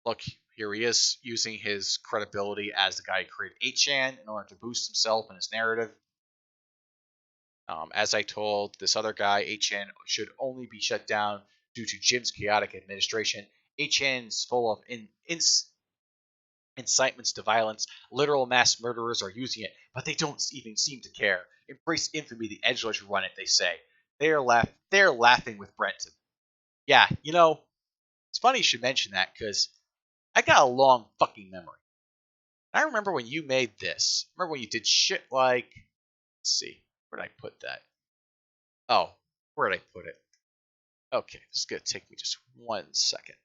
Look, here he is using his credibility as the guy who created 8chan in order to boost himself and his narrative. As I told this other guy, 8chan should only be shut down due to Jim's chaotic administration. 8chan is full of incitements to violence. Literal mass murderers are using it, but they don't even seem to care. Embrace infamy, the edgelords who run it, they say. They're laughing with Brenton. Yeah, it's funny you should mention that, because I got a long fucking memory. I remember when you made this. I remember when you did shit like... Let's see. Where did I put that? Oh, where did I put it? Okay, this is going to take me just 1 second.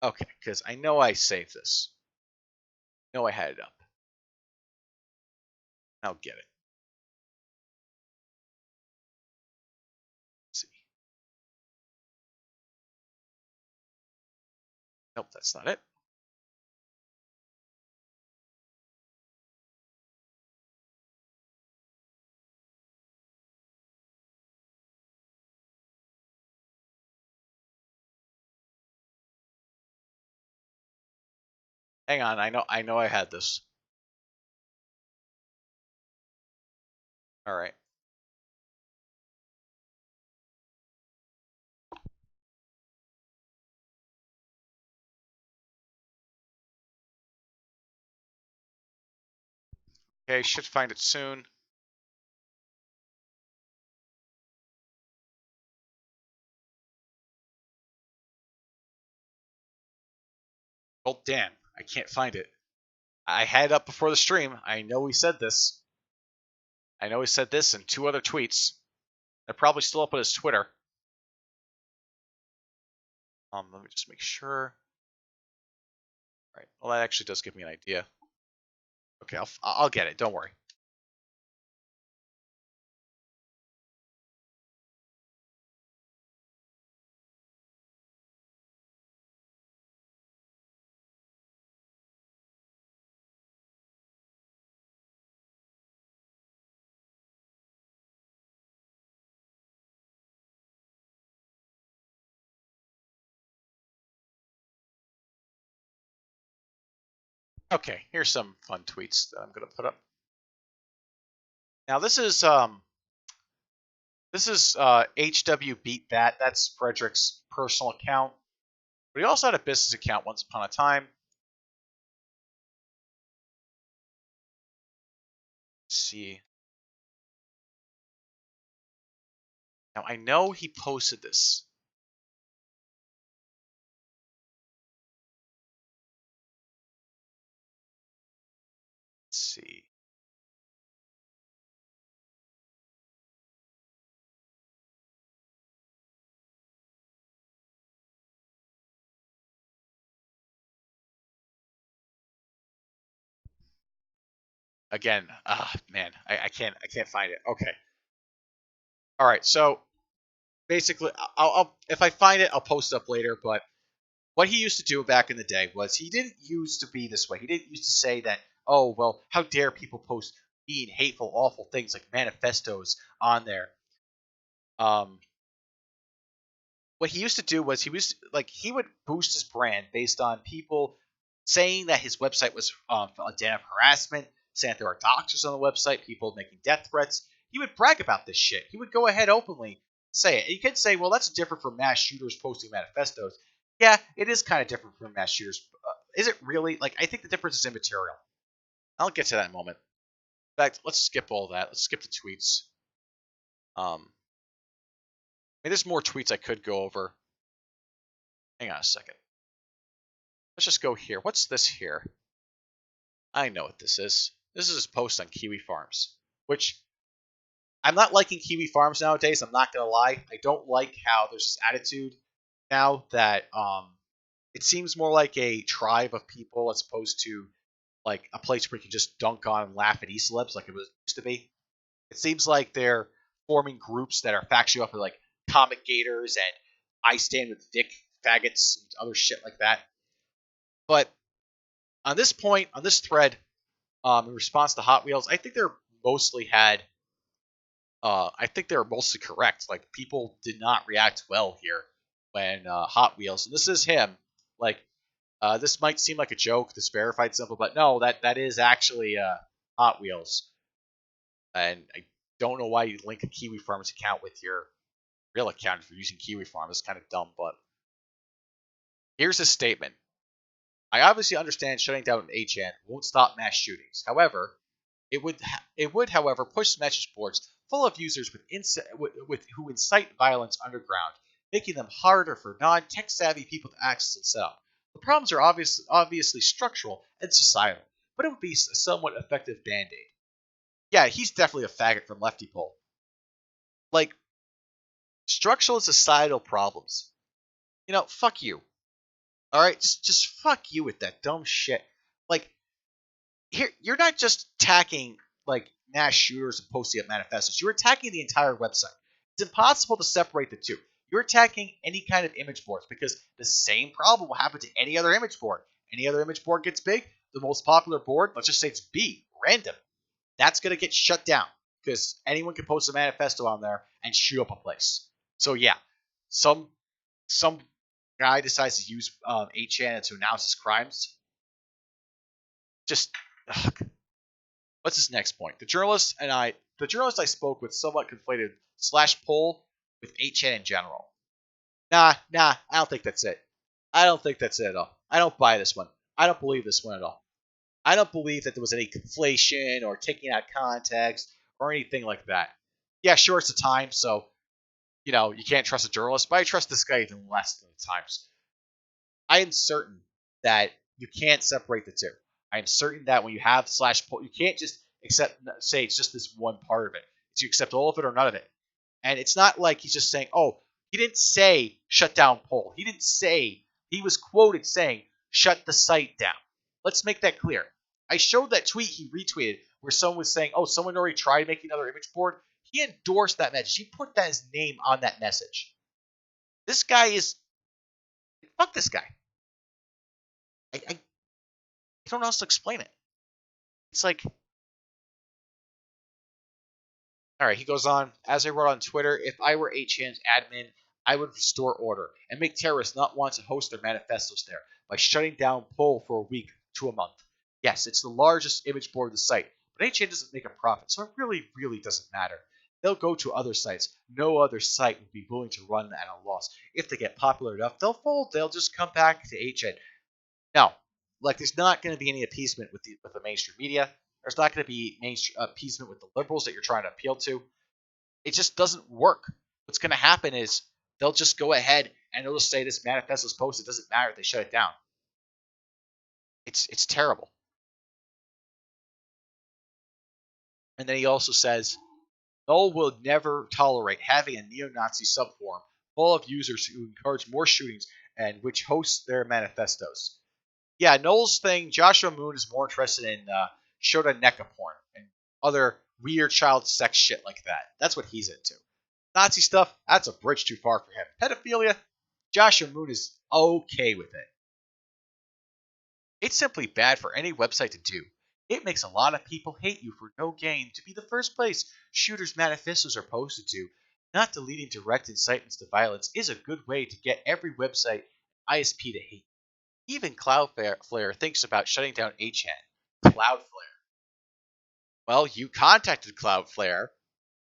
Okay, because I know I saved this. I know I had it up. I'll get it. Let's see. Nope, that's not it. Hang on, I know I had this. All right. Okay, should find it soon. Oh, damn. I can't find it. I had it up before the stream. I know he said this. I know he said this in 2 other tweets. They're probably still up on his Twitter. Let me just make sure. All right. Well, that actually does give me an idea. Okay, I'll get it. Don't worry. Okay, here's some fun tweets that I'm gonna put up. Now this is HW Beat That. That's Frederick's personal account, but he also had a business account once upon a time. Let's see. Now I know he posted this. Let's see. Again, man, I can't find it. Okay. All right. So basically, I'll if I find it, I'll post it up later. But what he used to do back in the day was he didn't used to be this way. He didn't used to say that, oh, well, how dare people post mean, hateful, awful things like manifestos on there. Um, what he used to do was he would boost his brand based on people saying that his website was a den of harassment, saying that there are doctors on the website, people making death threats. He would brag about this shit. He would go ahead openly say it. And you could say, well, that's different from mass shooters posting manifestos. Yeah, it is kind of different from mass shooters. Is it really? Like, I think the difference is immaterial. I'll get to that in a moment. In fact, let's skip all that. Let's skip the tweets. There's more tweets I could go over. Hang on a second. Let's just go here. What's this here? I know what this is. This is a post on Kiwi Farms, which I'm not liking Kiwi Farms nowadays. I'm not gonna lie. I don't like how there's this attitude now that it seems more like a tribe of people as opposed to like a place where you can just dunk on and laugh at e-celebs like it was used to be. It seems like they're forming groups that are factually up with like comic gators and I stand with dick faggots and other shit like that. But on this point, on this thread, in response to Hot Wheels, I think I think they're mostly correct. Like people did not react well here when Hot Wheels, and this is him. Like this might seem like a joke, this verified symbol, but no, that is actually Hot Wheels. And I don't know why you link a Kiwi Farms account with your real account if you're using Kiwi Farm. It's kind of dumb, but here's his statement. I obviously understand shutting down an HN won't stop mass shootings. However, it would, however, push message boards full of users who incite violence underground, making them harder for non-tech savvy people to access and set up. The problems are obviously structural and societal, but it would be a somewhat effective band-aid. Yeah, he's definitely a faggot from Lefty Pole. Like, structural and societal problems. Fuck you. Alright? Just fuck you with that dumb shit. Like, here you're not just attacking like mass shooters and posting up manifestos. You're attacking the entire website. It's impossible to separate the two. You're attacking any kind of image boards because the same problem will happen to any other image board. Any other image board gets big, the most popular board, let's just say it's B, random. That's gonna get shut down because anyone can post a manifesto on there and shoot up a place. So yeah, some some guy decides to use HN to announce his crimes. Just ugh, what's his next point? The journalist I spoke with somewhat conflated slash poll with HN in general. Nah, I don't think that's it. I don't think that's it at all. I don't buy this one. I don't believe this one at all. I don't believe that there was any conflation or taking out context or anything like that. Yeah, sure, it's a time, so you can't trust a journalist, but I trust this guy even less than the Times. I am certain that you can't separate the two. I am certain that when you have slash poll, you can't just say it's just this one part of it. It's you accept all of it or none of it. And it's not like he's just saying, oh, he didn't say shut down poll. He didn't say, he was quoted saying shut the site down. Let's make that clear. I showed that tweet he retweeted where someone was saying, oh, someone already tried making another image board. He endorsed that message. He put that his name on that message. This guy is, fuck this guy. I don't know how else to explain it. It's like, all right, he goes on, as I wrote on Twitter, if I were HN's admin, I would restore order and make terrorists not want to host their manifestos there by shutting down poll for a week to a month. Yes, it's the largest image board of the site, but 8chan doesn't make a profit, so it really, really doesn't matter. They'll go to other sites. No other site would be willing to run at a loss. If they get popular enough, they'll fold. They'll just come back to 8chan. Now, like, there's not going to be any appeasement with the mainstream media. There's not going to be appeasement with the liberals that you're trying to appeal to. It just doesn't work. What's going to happen is they'll just go ahead and they'll just say this manifesto's posted. It doesn't matter if they shut it down. It's terrible. And then he also says, Null will never tolerate having a neo-Nazi subforum full of users who encourage more shootings and which hosts their manifestos. Yeah, Null's thing, Joshua Moon is more interested in Shota Neka porn and other weird child sex shit like that. That's what he's into. Nazi stuff, that's a bridge too far for him. Pedophilia, Joshua Moon is okay with it. It's simply bad for any website to do. It makes a lot of people hate you for no gain to be the first place shooters' manifestos are posted to. Not deleting direct incitements to violence is a good way to get every website ISP to hate. Even Cloudflare thinks about shutting down 8chan. Cloudflare. Well, you contacted Cloudflare,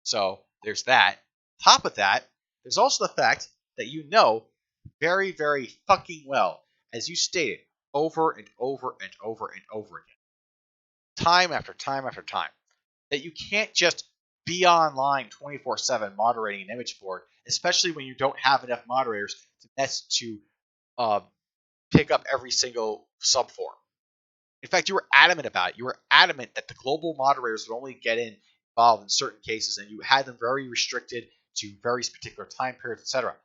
so there's that. Top of that, there's also the fact that you know very, very fucking well, as you stated over and over and over and over again, time after time after time, that you can't just be online 24/7 moderating an image board, especially when you don't have enough moderators to uh, pick up every single subforum. In fact, you were adamant about it. You were adamant that the global moderators would only get involved in certain cases, and you had them very restricted to very particular time periods, etc.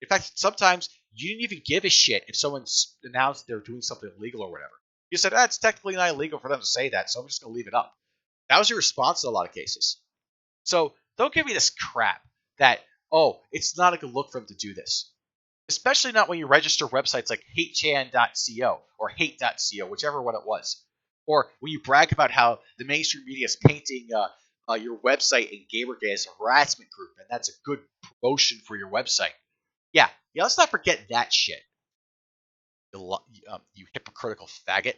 In fact, sometimes you didn't even give a shit if someone announced they're doing something illegal or whatever. You said, it's technically not illegal for them to say that, so I'm just going to leave it up. That was your response in a lot of cases. So don't give me this crap that, it's not a good look for them to do this. Especially not when you register websites like hatechan.co or hate.co, whichever one it was. Or when you brag about how the mainstream media is painting your website in Gamergate as a harassment group, and that's a good promotion for your website. Yeah, let's not forget that shit. You hypocritical faggot.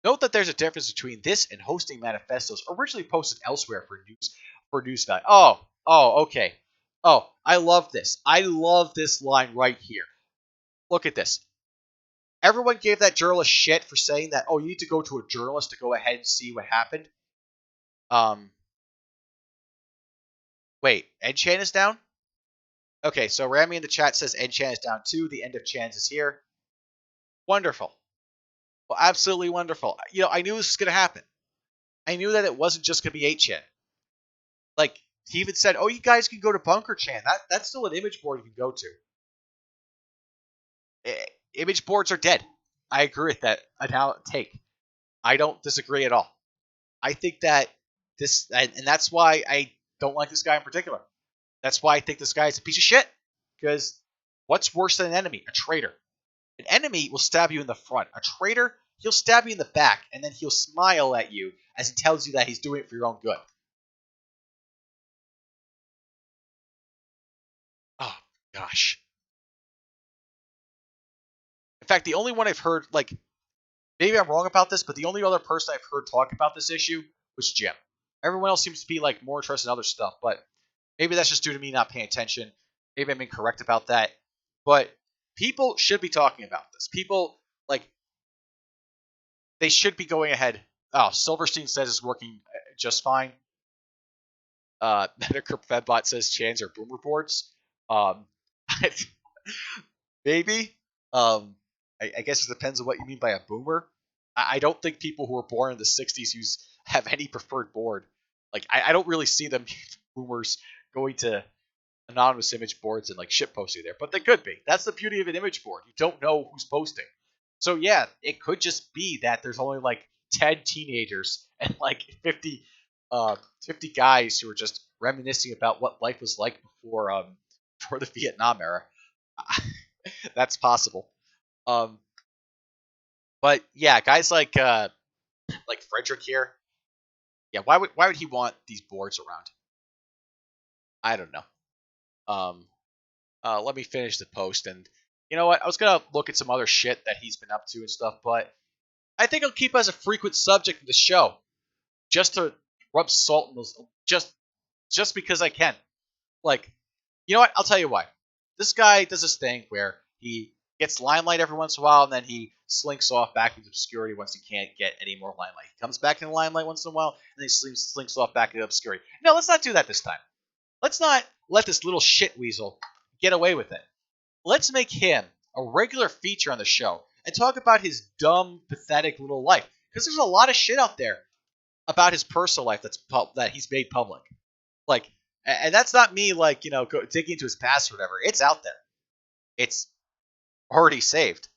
Note that there's a difference between this and hosting manifestos originally posted elsewhere for news value. Okay. I love this. I love this line right here. Look at this. Everyone gave that journalist shit for saying that, you need to go to a journalist to go ahead and see what happened. Wait, Enchan is down? Okay, so Rami in the chat says Enchan is down too. The end of Chans is here. Wonderful. Well, absolutely wonderful. I knew this was going to happen. I knew that it wasn't just going to be 8chan. Like, he even said, you guys can go to Bunker Chan. That's still an image board you can go to. Image boards are dead. I agree with that take. I don't disagree at all. I think that this, and that's why I don't like this guy in particular. That's why I think this guy is a piece of shit. Because what's worse than an enemy? A traitor. An enemy will stab you in the front. A traitor, he'll stab you in the back, and then he'll smile at you as he tells you that he's doing it for your own good. Oh, gosh. In fact, the only one I've heard, maybe I'm wrong about this, but the only other person I've heard talk about this issue was Jim. Everyone else seems to be, more interested in other stuff, but maybe that's just due to me not paying attention. Maybe I'm incorrect about that. But people should be talking about this. People, they should be going ahead. Silverstein says it's working just fine. Metacrip Fedbot says Chans are boomer boards. Maybe. I guess it depends on what you mean by a boomer. I don't think people who were born in the 60s have any preferred board. I don't really see them boomers going to anonymous image boards and shit posting there, but they could be. That's the beauty of an image board. You don't know who's posting. So yeah, it could just be that there's only 10 teenagers and 50 guys who are just reminiscing about what life was like before the Vietnam era. That's possible. But yeah, guys like Frederick here. Yeah, why would he want these boards around? I don't know. Let me finish the post, and you know what? I was gonna look at some other shit that he's been up to and stuff, but I think I'll keep as a frequent subject of the show, just to rub salt in those, just because I can. Like, you know what? I'll tell you why. This guy does this thing where he gets limelight every once in a while, and then he slinks off back into obscurity once he can't get any more limelight. He comes back in the limelight once in a while, and then he slinks off back into obscurity. No, let's not do that this time. Let's not let this little shit weasel get away with it. Let's make him a regular feature on the show and talk about his dumb, pathetic little life. Because there's a lot of shit out there about his personal life that he's made public. Like, and that's not me like digging into his past or whatever. It's out there. It's already saved,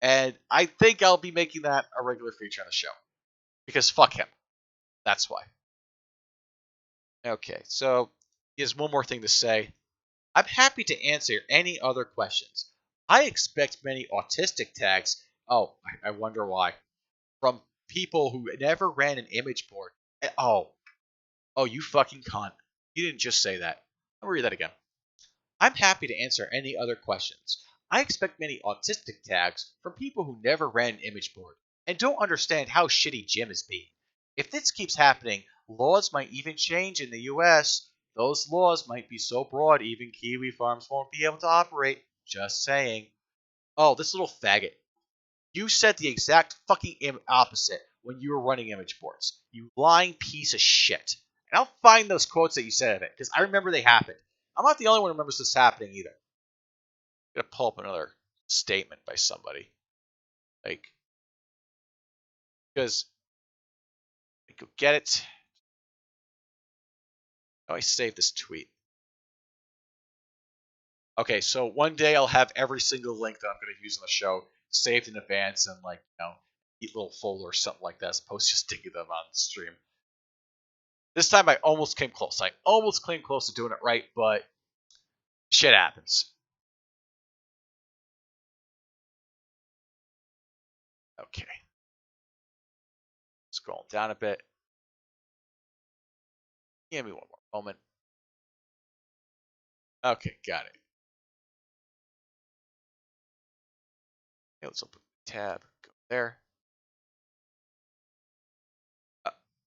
and I think I'll be making that a regular feature on the show because fuck him. That's why. Okay, so he has one more thing to say. I'm happy to answer any other questions. I expect many autistic tags. Oh, I wonder why. From people who never ran an image board. Oh, you fucking cunt. You didn't just say that. I'll read that again. I'm happy to answer any other questions. I expect many autistic tags from people who never ran an image board and don't understand how shitty Jim is being. If this keeps happening, laws might even change in the US. Those laws might be so broad even Kiwi farms won't be able to operate. Just saying. Oh, this little faggot. You said the exact fucking opposite when you were running image boards. You lying piece of shit. And I'll find those quotes that you said of it, because I remember they happened. I'm not the only one who remembers this happening either. I'm gonna pull up another statement by somebody. Like, because I go get it. Oh, I saved this tweet. Okay, so one day I'll have every single link that I'm going to use on the show saved in advance and neat little folder or something like that, as opposed to just digging them on the stream. This time I almost came close. I almost came close to doing it right, but shit happens. Okay. Scroll down a bit. Give me one more moment. Okay, got it. Okay, let's open the tab. Go there.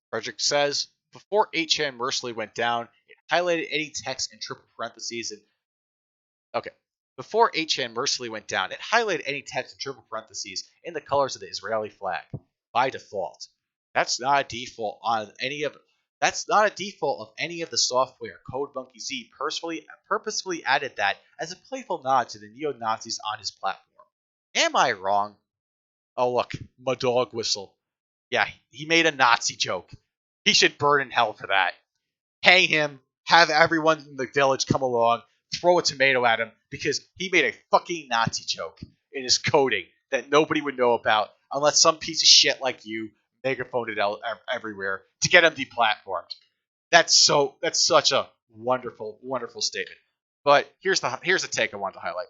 Frederick says, before 8chan mercilessly went down, it highlighted any text in triple parentheses and okay. Before 8chan mercilessly went down, it highlighted any text in triple parentheses in the colors of the Israeli flag by default. That's not a default on any of That's not a default of any of the software. CodeMonkeyZ purposefully added that as a playful nod to the neo-Nazis on his platform. Am I wrong? Oh look, my dog whistle. Yeah, he made a Nazi joke. He should burn in hell for that. Hang him, have everyone in the village come along, throw a tomato at him because he made a fucking Nazi joke in his coding that nobody would know about unless some piece of shit like you megaphoned it out everywhere to get him deplatformed. That's such a wonderful, wonderful statement. But here's the take I wanted to highlight.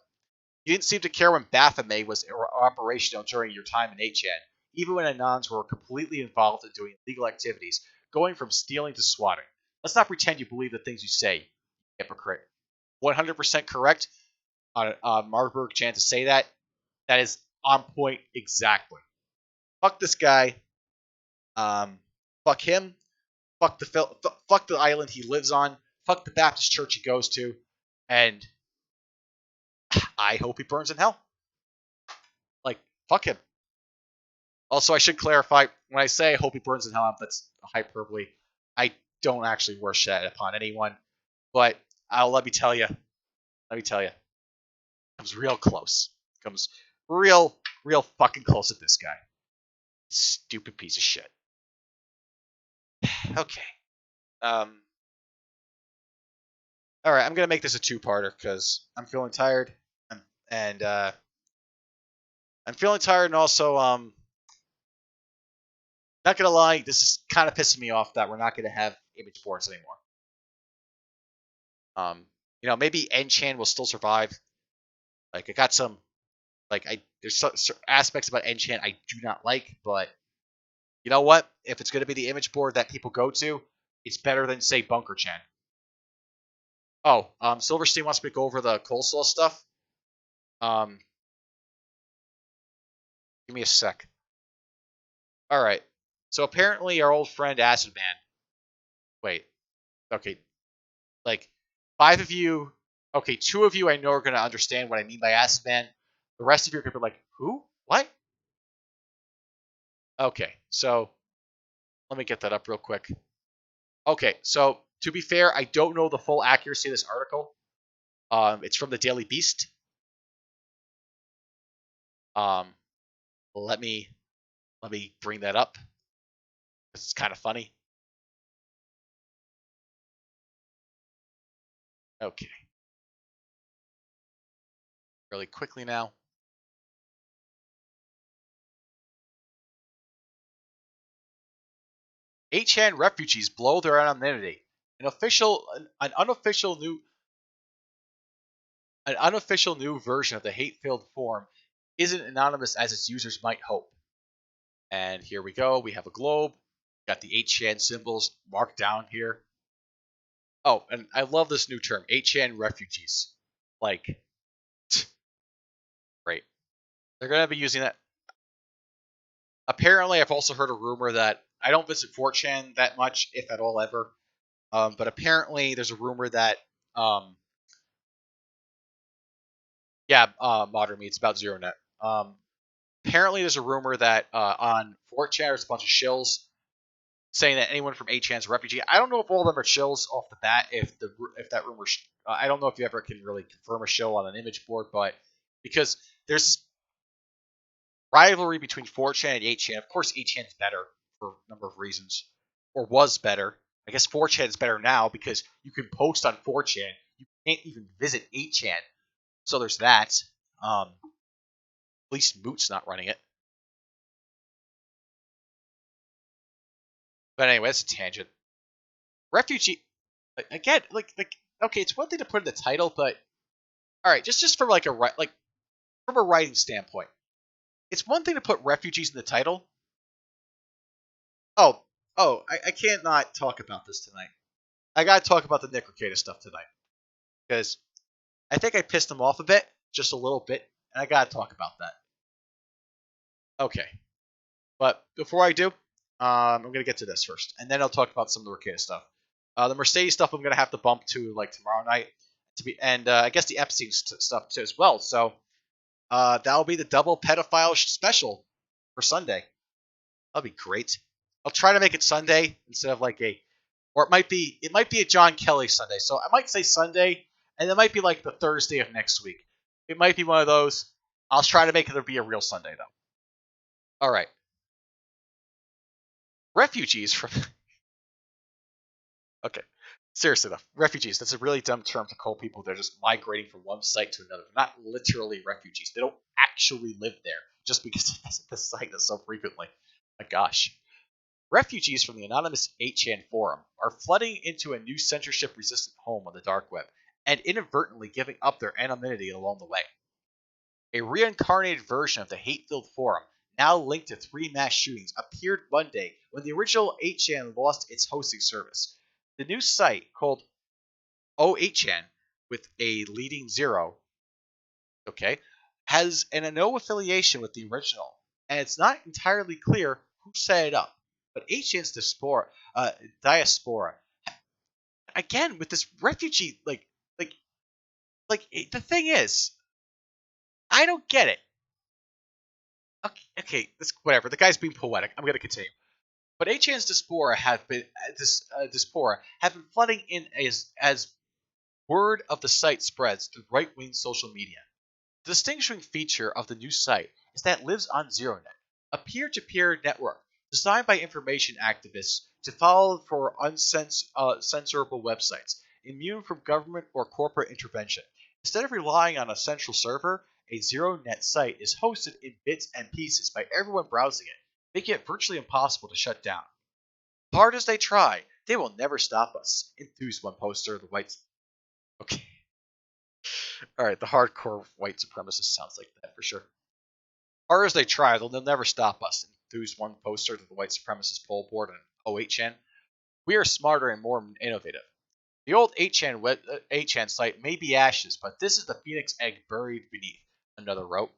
You didn't seem to care when Baphomet was operational during your time in 8chan, even when Anons were completely involved in doing illegal activities, going from stealing to swatting. Let's not pretend you believe the things you say, hypocrite. 100% correct on Marburg Chan to say that. That is on point exactly. Fuck this guy. Fuck him. Fuck the island he lives on. Fuck the Baptist church he goes to. And I hope he burns in hell. Like, fuck him. Also, I should clarify, when I say I hope he burns in hell, that's a hyperbole. I don't actually wish that upon anyone. But let me tell you, comes real close. Comes real fucking close at this guy. Stupid piece of shit. Okay. All right, I'm gonna make this a two-parter because I'm feeling tired, and I'm feeling tired, and also not gonna lie, this is kind of pissing me off that we're not gonna have image boards anymore. Maybe Enchan will still survive. Like I got some, there's some aspects about Enchan I do not like, but you know what? If it's gonna be the image board that people go to, it's better than say BunkerChan. Oh, Silverstein wants me to go over the coleslaw stuff. Give me a sec. All right. So apparently, our old friend Acid Man. Wait. Okay. Like, five of you. Okay, two of you I know are gonna understand what I mean by Acid Man. The rest of you are gonna be like, who? What? Okay. So let me get that up real quick. Okay. So to be fair, I don't know the full accuracy of this article. It's from the Daily Beast. Um, let me bring that up. It's kind of funny. Okay, really quickly now. HN refugees blow their anonymity. An unofficial new version of the hate-filled forum isn't anonymous as its users might hope. And here we go. We have a globe. Got the HN symbols marked down here. Oh, and I love this new term, HN refugees. Like, great. They're gonna be using that. Apparently, I've also heard a rumor that I don't visit 4chan that much, if at all ever. But apparently, there's a rumor that, um, yeah, modern me. It's about ZeroNet. Apparently, there's a rumor that on 4chan there's a bunch of shills saying that anyone from 8chan's a refugee. I don't know if all of them are shills off the bat. If that rumor, I don't know if you ever can really confirm a shill on an image board, but because there's rivalry between 4chan and 8chan. Of course, 8chan's better for a number of reasons, or was better. I guess 4chan is better now because you can post on 4chan. You can't even visit 8chan. So there's that. At least Moot's not running it. But anyway, that's a tangent. Refugee again, okay, it's one thing to put in the title, but all right, just from from a writing standpoint, it's one thing to put refugees in the title. Oh, I can't not talk about this tonight. I gotta talk about the Nick Rekieta stuff tonight because I think I pissed him off a bit, just a little bit, and I gotta talk about that. Okay, but before I do, I'm gonna get to this first, and then I'll talk about some of the Rekieta stuff. The Mercedes stuff I'm gonna have to bump to like tomorrow night and I guess the Epstein stuff too as well. So that'll be the double pedophile special for Sunday. That'll be great. I'll try to make it Sunday instead of or it might be a John Kelly Sunday. So I might say Sunday, and it might be like the Thursday of next week. It might be one of those. I'll try to make it be a real Sunday though. All right. Refugees from okay. Seriously though, refugees. That's a really dumb term to call people. They're just migrating from one site to another. They're not literally refugees. They don't actually live there just because they visit the site so frequently. My gosh. Refugees from the anonymous 8chan forum are flooding into a new censorship-resistant home on the dark web and inadvertently giving up their anonymity along the way. A reincarnated version of the hate-filled forum, now linked to three mass shootings, appeared Monday when the original 8chan lost its hosting service. The new site, called 08chan with a leading zero, okay, has no affiliation with the original, and it's not entirely clear who set it up. But 8chan's diaspora, again with this refugee, like, the thing is, I don't get it. Okay, this whatever. The guy's being poetic. I'm gonna continue. But 8chan's diaspora have been flooding in as word of the site spreads through right-wing social media. The distinguishing feature of the new site is that it lives on ZeroNet, a peer-to-peer network designed by information activists to follow for uncensorable websites, immune from government or corporate intervention. Instead of relying on a central server, a ZeroNet site is hosted in bits and pieces by everyone browsing it, making it virtually impossible to shut down. Hard as they try, they will never stop us, enthused one poster. The whites. Okay. All right, the hardcore white supremacist sounds like that for sure. Hard as they try, they'll never stop us, enthused one poster to the white supremacist poll board on 08chan. We are smarter and more innovative. The old 8chan site may be ashes, but this is the phoenix egg buried beneath, another wrote.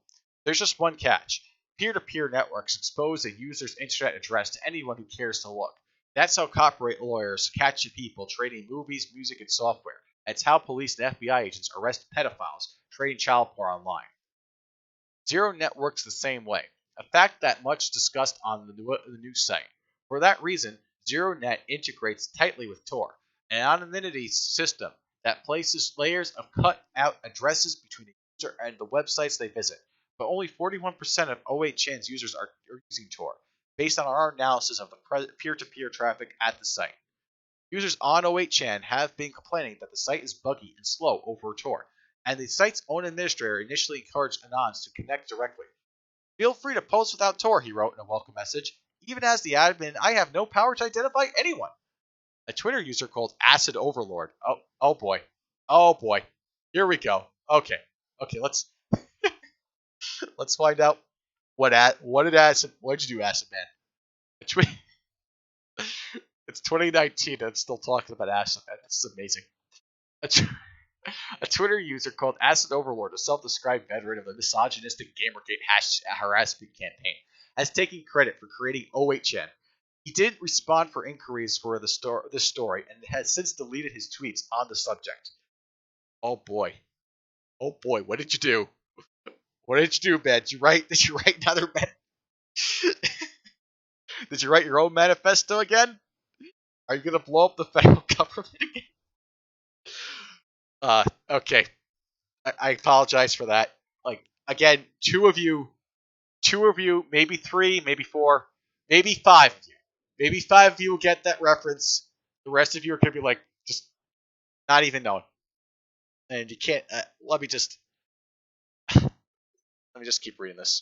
There's just one catch. Peer-to-peer networks expose a user's internet address to anyone who cares to look. That's how copyright lawyers catch people trading movies, music, and software. It's how police and FBI agents arrest pedophiles trading child porn online. Zero Net works the same way, a fact that much discussed on the news site. For that reason, Zero Net integrates tightly with Tor, an anonymity system that places layers of cut-out addresses between the user and the websites they visit. But only 41% of 08chan's users are using Tor, based on our analysis of the peer-to-peer traffic at the site. Users on 08chan have been complaining that the site is buggy and slow over Tor, and the site's own administrator initially encouraged Anons to connect directly. Feel free to post without Tor, he wrote in a welcome message. Even as the admin, I have no power to identify anyone. A Twitter user called Acid Overlord. Oh boy. Oh boy. Here we go. Okay. Let's find out what did you do, Acid Man? It's 2019 and it's still talking about Acid Man. This is amazing. A Twitter user called Acid Overlord, a self-described veteran of the misogynistic Gamergate harassment campaign, has taken credit for creating 08chan. He didn't respond for inquiries for this story and has since deleted his tweets on the subject. Oh boy. Oh boy, what did you do? What did you do, man? Did you write another Did you write your own manifesto again? Are you gonna blow up the federal government again? Okay. I apologize for that. Like, again, two of you, maybe three, maybe four, maybe five of you. Maybe five of you will get that reference. The rest of you are going to be like, just not even knowing. And you can't, let me just keep reading this.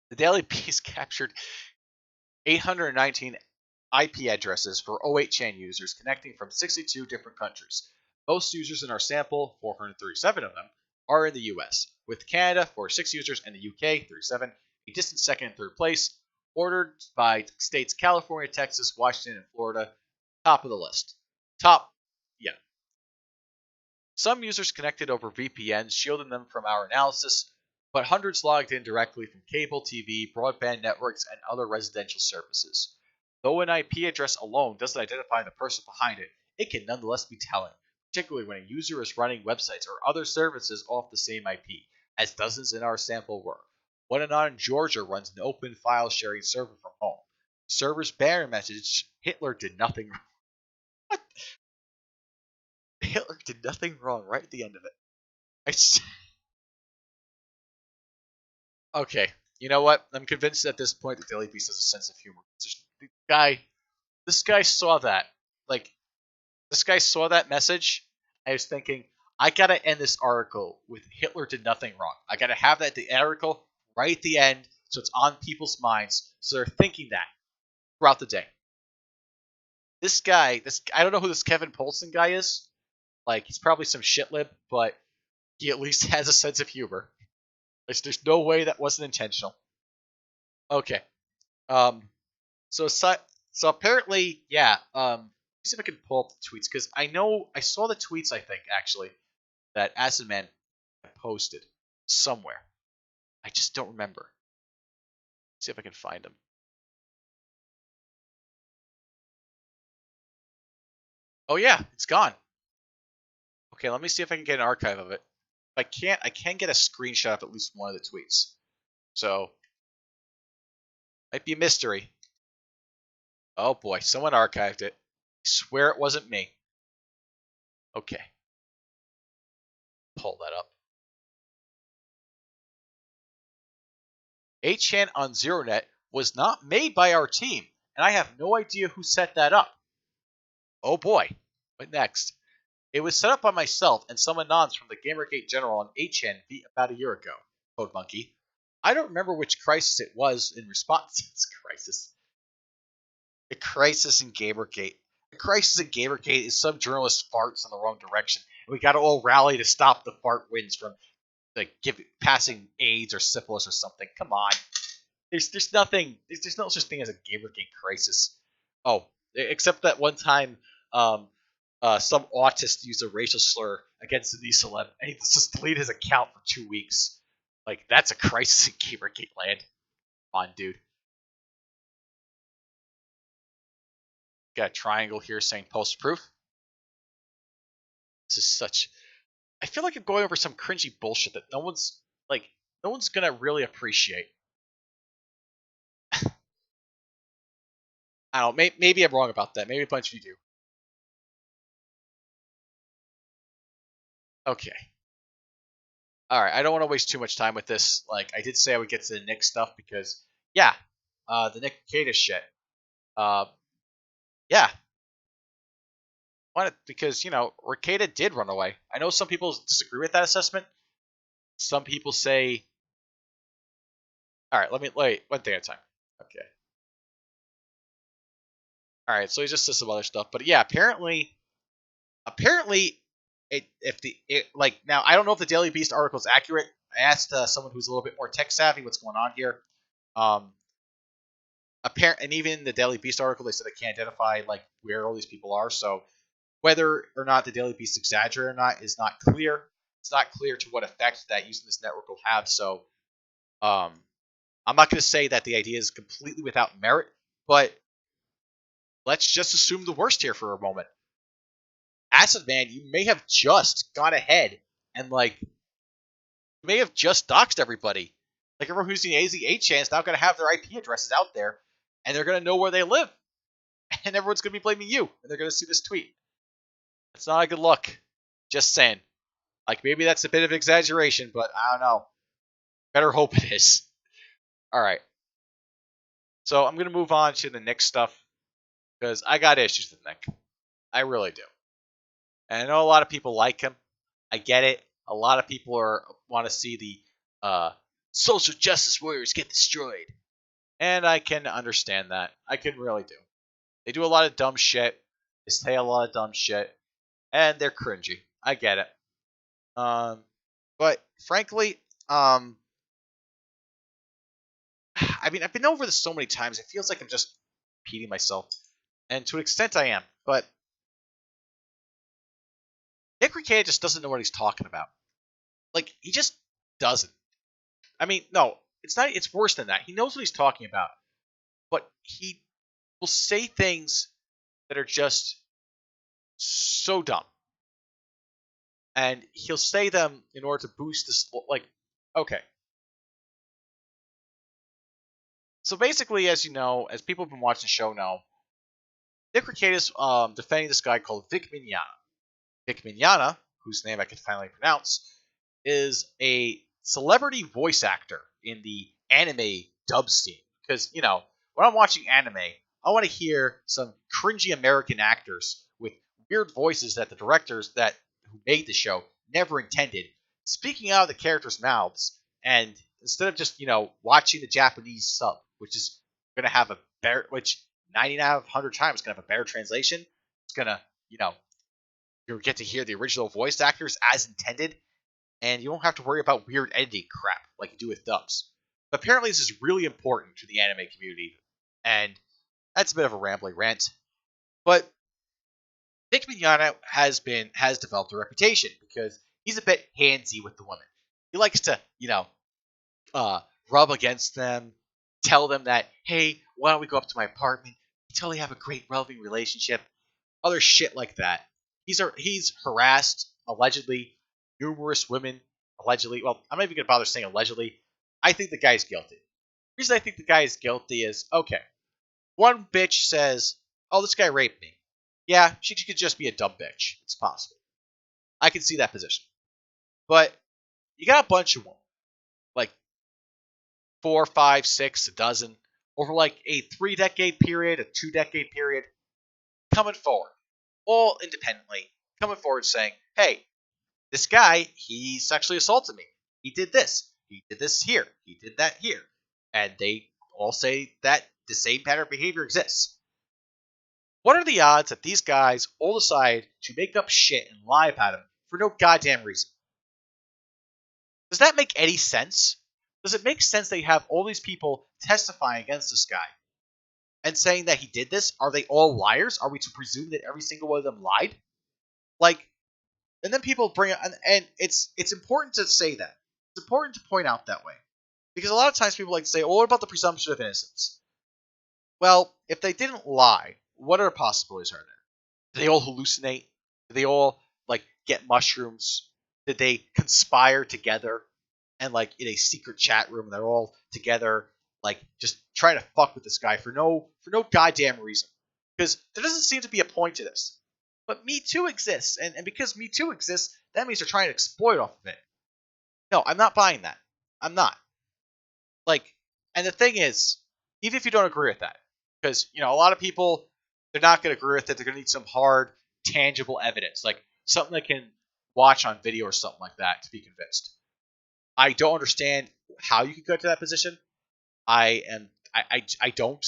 The Daily Beast captured 819 IP addresses for 08chan users connecting from 62 different countries. Most users in our sample, 437 of them, are in the US, with Canada, 46 users, and the UK, 37, a distant second and third place, ordered by states California, Texas, Washington, and Florida. Top of the list. Yeah. Some users connected over VPNs, shielding them from our analysis, but hundreds logged in directly from cable TV, broadband networks, and other residential services. Though an IP address alone doesn't identify the person behind it, it can nonetheless be telling, particularly when a user is running websites or other services off the same IP, as dozens in our sample were. One anon in Georgia runs an open file sharing server from home. The server's banner message, Hitler did nothing wrong. What? Hitler did nothing wrong right at the end of it. Okay, you know what? I'm convinced at this point that Daily Beast has a sense of humor. This guy saw that. Like, this guy saw that message. I was thinking, I gotta end this article with Hitler did nothing wrong. I gotta have that the article right at the end, so it's on people's minds, so they're thinking that throughout the day. This guy, I don't know who this Kevin Polson guy is. Like, he's probably some shitlib, but he at least has a sense of humor. There's no way that wasn't intentional. Okay. So apparently, yeah. Let me see if I can pull up the tweets because I saw the tweets. I think actually that Acid Man posted somewhere. I just don't remember. Let's see if I can find them. Oh yeah, it's gone. Okay, let me see if I can get an archive of it. If I can't, I can get a screenshot of at least one of the tweets. So might be a mystery. Oh boy, someone archived it. I swear it wasn't me. Okay. Pull that up. 8chan on ZeroNet was not made by our team, and I have no idea who set that up. Oh boy. What next? It was set up by myself and some anons from the Gamergate General on 8chan about a year ago. Code Monkey. I don't remember which crisis it was in response to this crisis. A crisis in Gamergate. A crisis in Gamergate is some journalist farts in the wrong direction, and we gotta all rally to stop the fart wins from passing AIDS or syphilis or something. Come on. There's nothing. There's no such thing as a Gamergate crisis. Oh, except that one time, some autist used a racial slur against a new celeb, and he just deleted his account for 2 weeks. Like, that's a crisis in Gamergate land. on, dude. Got a triangle here saying post proof. This is such. I feel like I'm going over some cringy bullshit that no one's gonna really appreciate. I don't know. Maybe I'm wrong about that. Maybe a bunch of you do. Okay. All right. I don't want to waste too much time with this. Like I did say, I would get to the Nick stuff because, yeah, the Nick Rekieta shit. Uh, yeah. Why? Because Rekieta did run away. I know some people disagree with that assessment. Some people say, all right, let me wait one thing at a time. Okay. All right. So he just says some other stuff, but yeah, apparently, like now I don't know if the Daily Beast article is accurate. I asked someone who's a little bit more tech savvy what's going on here. Um, and even the Daily Beast article, they said they can't identify like where all these people are. So whether or not the Daily Beast exaggerate or not is not clear. It's not clear to what effect that using this network will have. So um, I'm not going to say that the idea is completely without merit, but let's just assume the worst here for a moment. Acid Man, you may have just gone ahead and like you may have just doxed everybody. Like everyone who's using AZ8chan is now going to have their IP addresses out there, and they're going to know where they live, and everyone's going to be blaming you, and they're going to see this tweet. It's not a good look. Just saying. Like maybe that's a bit of an exaggeration, but I don't know. Better hope it is. All right. So I'm going to move on to the Nick stuff because I got issues with Nick. I really do. And I know a lot of people like him. I get it. A lot of people want to see the social justice warriors get destroyed. And I can understand that. I can really do. They do a lot of dumb shit. They say a lot of dumb shit. And they're cringy. I get it. But frankly, I mean, I've been over this so many times. It feels like I'm just repeating myself. And to an extent, I am. But Nick Rekieta just doesn't know what he's talking about. Like, he just doesn't. I mean, no, it's not. It's worse than that. He knows what he's talking about, but he will say things that are just so dumb, and he'll say them in order to boost this. Like, okay, so basically, as you know, as people have been watching the show know, Nick Rekieta's defending this guy called Vic Mignogna. Vic Mignogna, whose name I can finally pronounce, is a celebrity voice actor in the anime dub scene. Because, when I'm watching anime, I want to hear some cringy American actors with weird voices that the directors who made the show never intended, speaking out of the characters' mouths, and instead of just, watching the Japanese sub, which is going to have a better, which 99 out of 100 times is going to have a better translation, it's going to, you get to hear the original voice actors as intended, and you won't have to worry about weird editing crap like you do with dubs. But apparently, this is really important to the anime community, and that's a bit of a rambling rant. But Nick Mignogna has developed a reputation because he's a bit handsy with the women. He likes to, rub against them, tell them that, hey, why don't we go up to my apartment? We totally have a great loving relationship. Other shit like that. He's harassed allegedly numerous women allegedly. Well, I'm not even gonna bother saying allegedly. I think the guy's guilty. The reason I think the guy is guilty is okay. One bitch says, "Oh, this guy raped me." Yeah, she could just be a dumb bitch. It's possible. I can see that position. But you got a bunch of them, like 4, 5, 6, a dozen, over like a 3-decade period, a 2-decade period, coming forward, all independently, coming forward saying, "Hey, this guy, he sexually assaulted me. He did this. He did this here. He did that here." And they all say that the same pattern of behavior exists. What are the odds that these guys all decide to make up shit and lie about him for no goddamn reason? Does that make any sense? Does it make sense that you have all these people testifying against this guy and saying that he did this? Are they all liars? Are we to presume that every single one of them lied? Like, and then people bring it, and it's important to say that. It's important to point out that way. Because a lot of times people like to say, well, what about the presumption of innocence? Well, if they didn't lie, what other possibilities are there? Do they all hallucinate? Do they all like get mushrooms? Did they conspire together and like in a secret chat room? They're all together, like just trying to fuck with this guy for no goddamn reason. Because there doesn't seem to be a point to this. But Me Too exists, and because Me Too exists, that means they're trying to exploit off of it. No, I'm not buying that. I'm not. Like, and the thing is, even if you don't agree with that, because a lot of people they're not going to agree with it. They're going to need some hard, tangible evidence, like something they can watch on video or something like that to be convinced. I don't understand how you could go to that position. I am. I don't.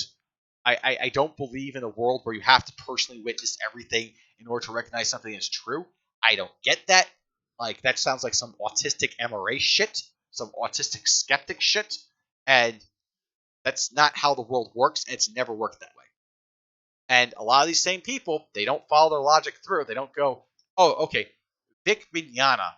I don't believe in a world where you have to personally witness everything in order to recognize something is true. I don't get that. Like that sounds like some autistic MRA shit, some autistic skeptic shit, and that's not how the world works. And it's never worked that way. And a lot of these same people, they don't follow their logic through. They don't go, oh, okay, Vic Mignogna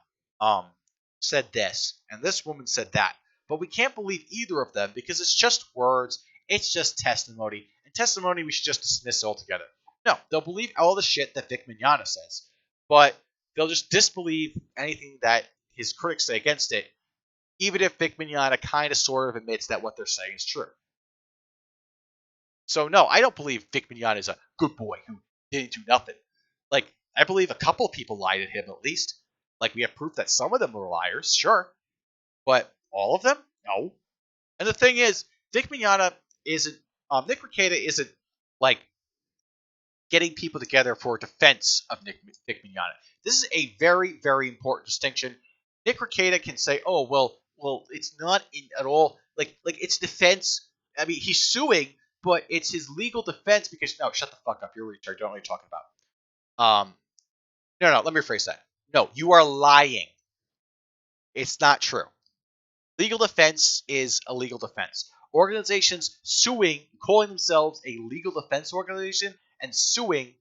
said this, and this woman said that. But we can't believe either of them because it's just words, it's just testimony. And testimony we should just dismiss altogether. No, they'll believe all the shit that Vic Mignogna says, but they'll just disbelieve anything that his critics say against it, even if Vic Mignogna kind of sort of admits that what they're saying is true. So no, I don't believe Vic Mignogna is a good boy who didn't do nothing. Like, I believe a couple of people lied at him at least. Like, we have proof that some of them were liars, sure. But all of them? No. And the thing is, Vic Mignogna isn't, Nick Rekieta isn't, like, getting people together for defense of Vic Mignogna. This is a very, very important distinction. Nick Rekieta can say, oh, well, it's not at all, like, it's defense. I mean, he's suing, but it's his legal defense because, no, shut the fuck up. You're a retard. Don't know what you're talking about. No, let me rephrase that. No, you are lying. It's not true. Legal defense is a legal defense. Organizations suing, calling themselves a legal defense organization, and suing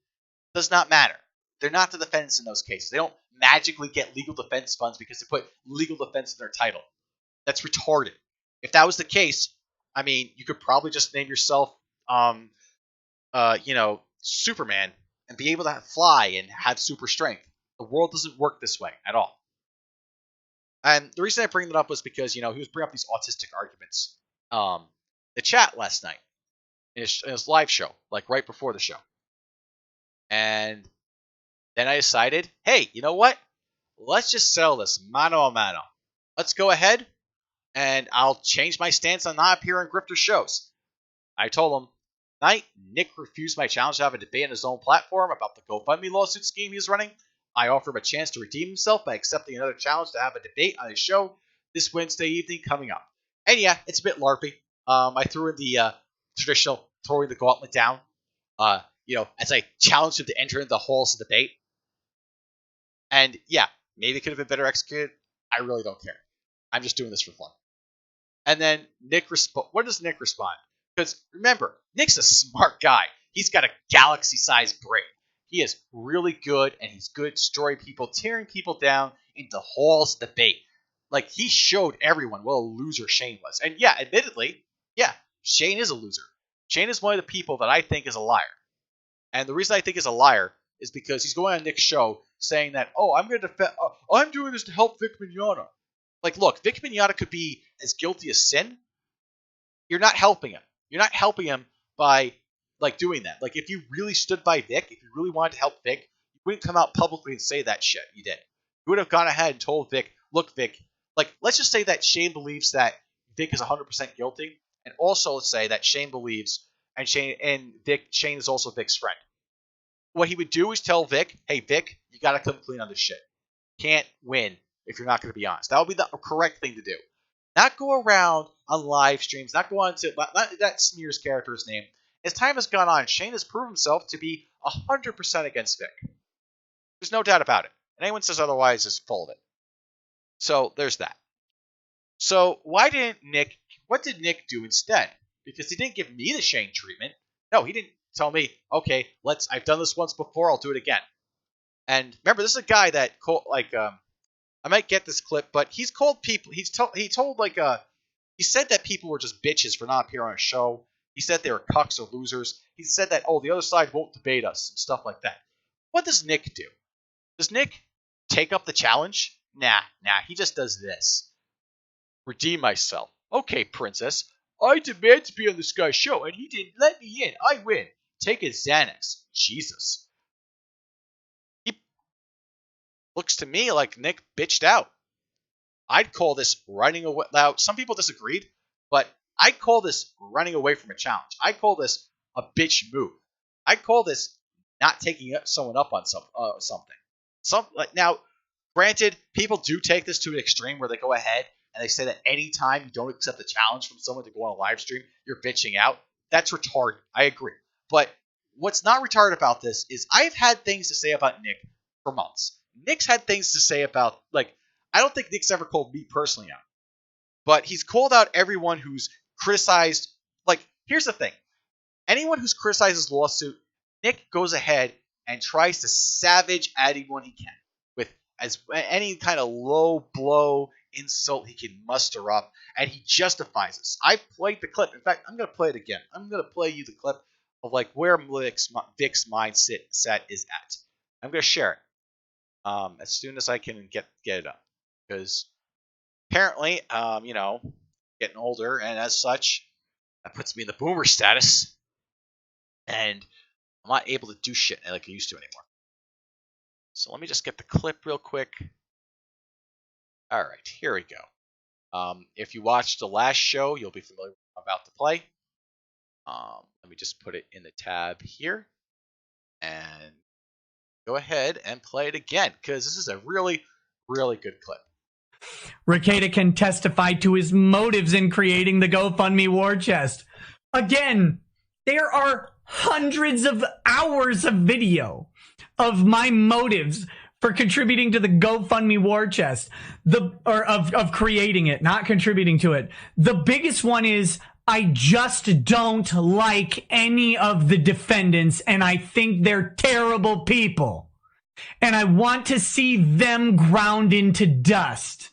does not matter. They're not the defendants in those cases. They don't magically get legal defense funds because they put legal defense in their title. That's retarded. If that was the case, I mean, you could probably just name yourself, Superman and be able to fly and have super strength. The world doesn't work this way at all. And the reason I bring that up was because, he was bringing up these autistic arguments. The chat last night in his live show, like right before the show. And then I decided, hey, you know what? Let's just settle this mano a mano. Let's go ahead and I'll change my stance on not appearing on Grifter shows. I told him, tonight, Nick refused my challenge to have a debate on his own platform about the GoFundMe lawsuit scheme he was running. I offer him a chance to redeem himself by accepting another challenge to have a debate on his show this Wednesday evening coming up. And yeah, it's a bit LARPy. I threw in the traditional throwing the gauntlet down, as I challenged him to enter into the halls of debate. And yeah, maybe it could have been better executed. I really don't care. I'm just doing this for fun. And then what does Nick respond? Because remember, Nick's a smart guy. He's got a galaxy-sized brain. He is really good, and he's good at destroying people, tearing people down into halls of debate. Like, he showed everyone what a loser Shane was. And yeah, admittedly, yeah, Shane is a loser. Shane is one of the people that I think is a liar. And the reason I think he's a liar is because he's going on Nick's show saying that, oh, I'm going to defend, I'm doing this to help Vic Mignogna. Like, look, Vic Mignogna could be as guilty as sin. You're not helping him. You're not helping him by, doing that. Like, if you really stood by Vic, if you really wanted to help Vic, you wouldn't come out publicly and say that shit. You did. You would have gone ahead and told Vic, look, Vic, let's just say that Shane believes that Vic is 100% guilty, and also let's say that Shane believes, and Shane is also Vic's friend. What he would do is tell Vic, hey, Vic, you got to come clean on this shit. Can't win if you're not going to be honest. That would be the correct thing to do. Not go around on live streams, not go on to, not that smears character's name. As time has gone on, Shane has proven himself to be 100% against Vic. There's no doubt about it. And anyone says otherwise is full of it. So there's that. So what did Nick do instead? Because he didn't give me the Shane treatment. No, he didn't tell me, okay, I've done this once before, I'll do it again. And remember, this is a guy that, I might get this clip, but he's called people, he told He said that people were just bitches for not appearing on a show. He said they were cucks or losers. He said that, the other side won't debate us and stuff like that. What does Nick do? Does Nick take up the challenge? Nah. He just does this. Redeem myself. Okay, princess. I demand to be on this guy's show, and he didn't let me in. I win. Take a Xanax. Jesus. He looks to me like Nick bitched out. I'd call this running away. Now, some people disagreed, but I'd call this running away from a challenge. I'd call this a bitch move. I'd call this not taking someone up on something. Now, granted, people do take this to an extreme where they go ahead and they say that anytime you don't accept a challenge from someone to go on a live stream, you're bitching out. That's retarded. I agree. But what's not retarded about this is I've had things to say about Nick for months. Nick's had things to say about, I don't think Nick's ever called me personally out, but he's called out everyone who's criticized. Here's the thing. Anyone who's criticized his lawsuit, Nick goes ahead and tries to savage anyone he can with any kind of low blow insult he can muster up, and he justifies this. I played the clip. In fact, I'm going to play it again. I'm going to play you the clip of where Vic's mindset is at. I'm going to share it as soon as I can get it up, because apparently, getting older, and as such, that puts me in the boomer status, and I'm not able to do shit like I used to anymore. So let me just get the clip real quick. All right, here we go. If you watched the last show, you'll be familiar with what I'm about to play. Let me just put it in the tab here, and go ahead and play it again, because this is a really, really good clip. Rekieta can testify to his motives in creating the GoFundMe war chest. Again, there are hundreds of hours of video of my motives for contributing to the GoFundMe war chest, of creating it, not contributing to it. The biggest one is I just don't like any of the defendants, and I think they're terrible people. And I want to see them ground into dust.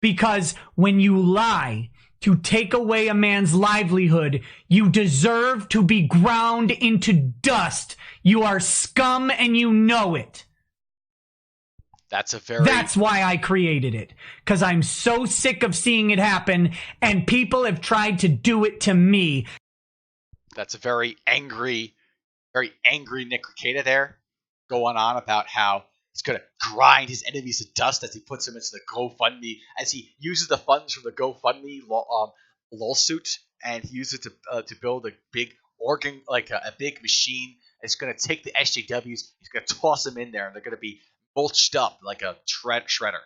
Because when you lie to take away a man's livelihood, you deserve to be ground into dust. You are scum and you know it. That's why I created it. Because I'm so sick of seeing it happen, and people have tried to do it to me. That's a very angry Nick Rekieta there, going on about how he's going to grind his enemies to dust as he puts them into the GoFundMe, as he uses the funds from the GoFundMe lawsuit, and he uses it to build a big organ, a big machine. It's going to take the SJWs, he's going to toss them in there, and they're going to be mulched up like a shredder.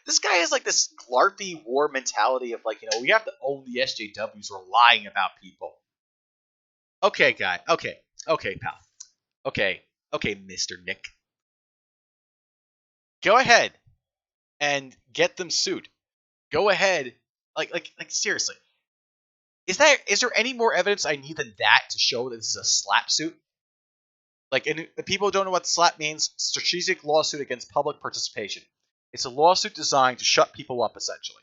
This guy has this LARPy war mentality of we have to own the SJWs. We're lying about people. Okay, guy. Okay, pal. Okay, Mr. Nick. Go ahead and get them sued. Go ahead. Seriously. Is there any more evidence I need than that to show that this is a slap suit? And the people who don't know what slap means, strategic lawsuit against public participation. It's a lawsuit designed to shut people up, essentially.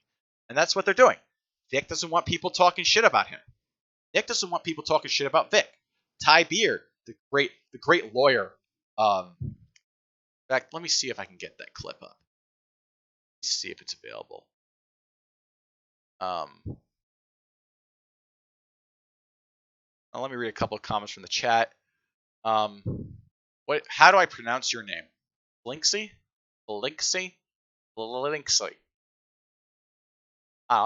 And that's what they're doing. Vic doesn't want people talking shit about him. Nick doesn't want people talking shit about Vic. Ty Beard, the great lawyer. In fact, let me see if I can get that clip up. Let's see if it's available. Let me read a couple of comments from the chat. How do I pronounce your name? Linksy? Linksy? I'm